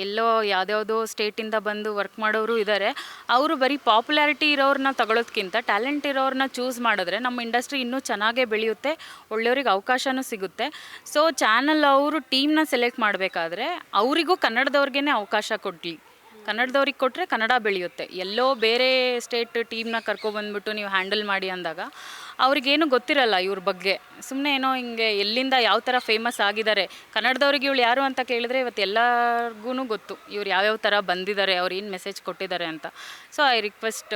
ಎಲ್ಲೋ ಯಾವುದ್ಯಾವುದೋ ಸ್ಟೇಟಿಂದ ಬಂದು ವರ್ಕ್ ಮಾಡೋರು ಇದ್ದಾರೆ. ಅವರು ಬರೀ ಪಾಪ್ಯುಲಾರಿಟಿ ಇರೋರನ್ನ ತಗೊಳ್ಳೋದ್ಕಿಂತ ಟ್ಯಾಲೆಂಟ್ ಇರೋರನ್ನ ಚೂಸ್ ಮಾಡಿದ್ರೆ ನಮ್ಮ ಇಂಡಸ್ಟ್ರಿ ಇನ್ನೂ ಚೆನ್ನಾಗೇ ಬೆಳೆಯುತ್ತೆ, ಒಳ್ಳೆಯವ್ರಿಗೆ ಅವಕಾಶನೂ ಸಿಗುತ್ತೆ. ಸೊ ಚಾನಲ್ ಅವರು ಟೀಮ್ನ ಸೆಲೆಕ್ಟ್ ಮಾಡಬೇಕಾದ್ರೆ ಅವರಿಗೂ ಕನ್ನಡದವ್ರಿಗೇ ಅವಕಾಶ ಕೊಡಲಿ. ಕನ್ನಡದವ್ರಿಗೆ ಕೊಟ್ಟರೆ ಕನ್ನಡ ಬೆಳೆಯುತ್ತೆ. ಎಲ್ಲೋ ಬೇರೆ ಸ್ಟೇಟ್ ಟೀಮ್ನ ಕರ್ಕೊಬಂದ್ಬಿಟ್ಟು ನೀವು ಹ್ಯಾಂಡಲ್ ಮಾಡಿ ಅಂದಾಗ ಅವ್ರಿಗೇನು ಗೊತ್ತಿರಲ್ಲ ಇವ್ರ ಬಗ್ಗೆ. ಸುಮ್ಮನೆ ಏನೋ ಹಿಂಗೆ ಎಲ್ಲಿಂದ ಯಾವ ಥರ ಫೇಮಸ್ ಆಗಿದ್ದಾರೆ, ಕನ್ನಡದವ್ರಿಗೆ ಇವಳು ಯಾರು ಅಂತ ಕೇಳಿದ್ರೆ ಇವತ್ತು ಎಲ್ಲರಿಗೂ ಗೊತ್ತು ಇವ್ರು ಯಾವ್ಯಾವ ಥರ ಬಂದಿದ್ದಾರೆ, ಅವ್ರು ಏನು ಮೆಸೇಜ್ ಕೊಟ್ಟಿದ್ದಾರೆ ಅಂತ. So I request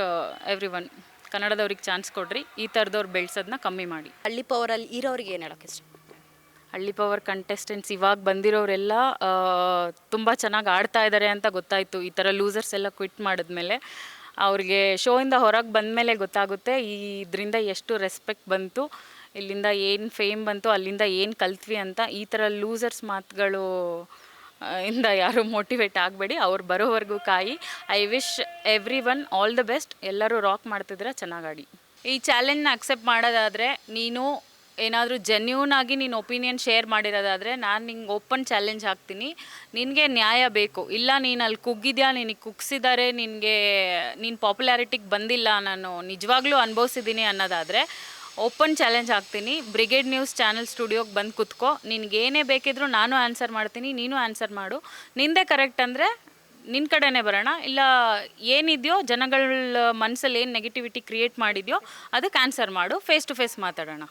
everyone, ಕನ್ನಡದವ್ರಿಗೆ ಚಾನ್ಸ್ ಕೊಡ್ರಿ, ಈ ಥರದವ್ರು ಬೆಳೆಸೋದನ್ನ ಕಮ್ಮಿ ಮಾಡಿ.
ಹಳ್ಳಿ ಪವರಲ್ಲಿ ಇರೋರಿಗೆ ಏನು ಹೇಳೋಕ್ಕೆ ಇಷ್ಟ?
ಹಳ್ಳಿ ಪವರ್ ಕಂಟೆಸ್ಟೆಂಟ್ಸ್ ಇವಾಗ ಬಂದಿರೋರೆಲ್ಲ ತುಂಬ ಚೆನ್ನಾಗಿ ಆಡ್ತಾ ಇದ್ದಾರೆ ಅಂತ ಗೊತ್ತಾಯಿತು. ಈ ಥರ ಲೂಸರ್ಸ್ ಎಲ್ಲ ಕ್ವಿಟ್ ಮಾಡಿದ್ಮೇಲೆ ಅವ್ರಿಗೆ ಶೋಯಿಂದ ಹೊರಗೆ ಬಂದಮೇಲೆ ಗೊತ್ತಾಗುತ್ತೆ ಇದರಿಂದ ಎಷ್ಟು ರೆಸ್ಪೆಕ್ಟ್ ಬಂತು, ಇಲ್ಲಿಂದ ಏನು ಫೇಮ್ ಬಂತು, ಅಲ್ಲಿಂದ ಏನು ಕಲ್ತ್ವಿ ಅಂತ. ಈ ಥರ ಲೂಸರ್ಸ್ ಮಾತುಗಳು ಇಂದ ಯಾರು ಮೋಟಿವೇಟ್ ಆಗಬೇಡಿ, ಅವ್ರು ಬರೋವರೆಗೂ ಕಾಯಿ. I wish every one all the best. ಎಲ್ಲರೂ ರಾಕ್ ಮಾಡ್ತಿದ್ರೆ ಚೆನ್ನಾಗಾಡಿ. ಈ ಚಾಲೆಂಜ್ನ ಅಕ್ಸೆಪ್ಟ್ ಮಾಡೋದಾದರೆ, ನೀನು ಏನಾದರೂ ಜೆನ್ಯೂನ್ ಆಗಿ ನೀನು ಒಪಿನಿಯನ್ ಶೇರ್ ಮಾಡಿರೋದಾದರೆ ನಾನು ನಿಂಗೆ ಓಪನ್ ಚಾಲೆಂಜ್ ಹಾಕ್ತೀನಿ, ನಿನಗೆ ನ್ಯಾಯ ಬೇಕು. ಇಲ್ಲ ನೀನು ಅಲ್ಲಿ ಕುಗ್ಗಿದ್ಯಾ, ನಿನಗೆ ಕುಗ್ಸಿದ್ದಾರೆ, ನೀನು ಪಾಪ್ಯುಲಾರಿಟಿಗೆ ಬಂದಿಲ್ಲ, ನಾನು ನಿಜವಾಗ್ಲೂ ಅನುಭವಿಸಿದ್ದೀನಿ ಅನ್ನೋದಾದರೆ ಓಪನ್ ಚಾಲೆಂಜ್ ಹಾಕ್ತೀನಿ. ಬ್ರಿಗೇಡ್ ನ್ಯೂಸ್ ಚಾನಲ್ ಸ್ಟುಡಿಯೋಗೆ ಬಂದು ಕುತ್ಕೋ, ನಿನಗೇನೇ ಬೇಕಿದ್ರೂ ನಾನು ಆನ್ಸರ್ ಮಾಡ್ತೀನಿ, ನೀನು ಆನ್ಸರ್ ಮಾಡು. ನಿಂದೇ ಕರೆಕ್ಟ್ ಅಂದರೆ ನಿನ್ನ ಕಡೆನೇ ಬರೋಣ, ಇಲ್ಲ ಏನಿದೆಯೋ ಜನಗಳ ಮನಸ್ಸಲ್ಲಿ ಏನು ನೆಗೆಟಿವಿಟಿ ಕ್ರಿಯೇಟ್ ಮಾಡಿದೆಯೋ ಅದಕ್ಕೆ ಆನ್ಸರ್ ಮಾಡು, ಫೇಸ್ ಟು ಫೇಸ್ ಮಾತಾಡೋಣ.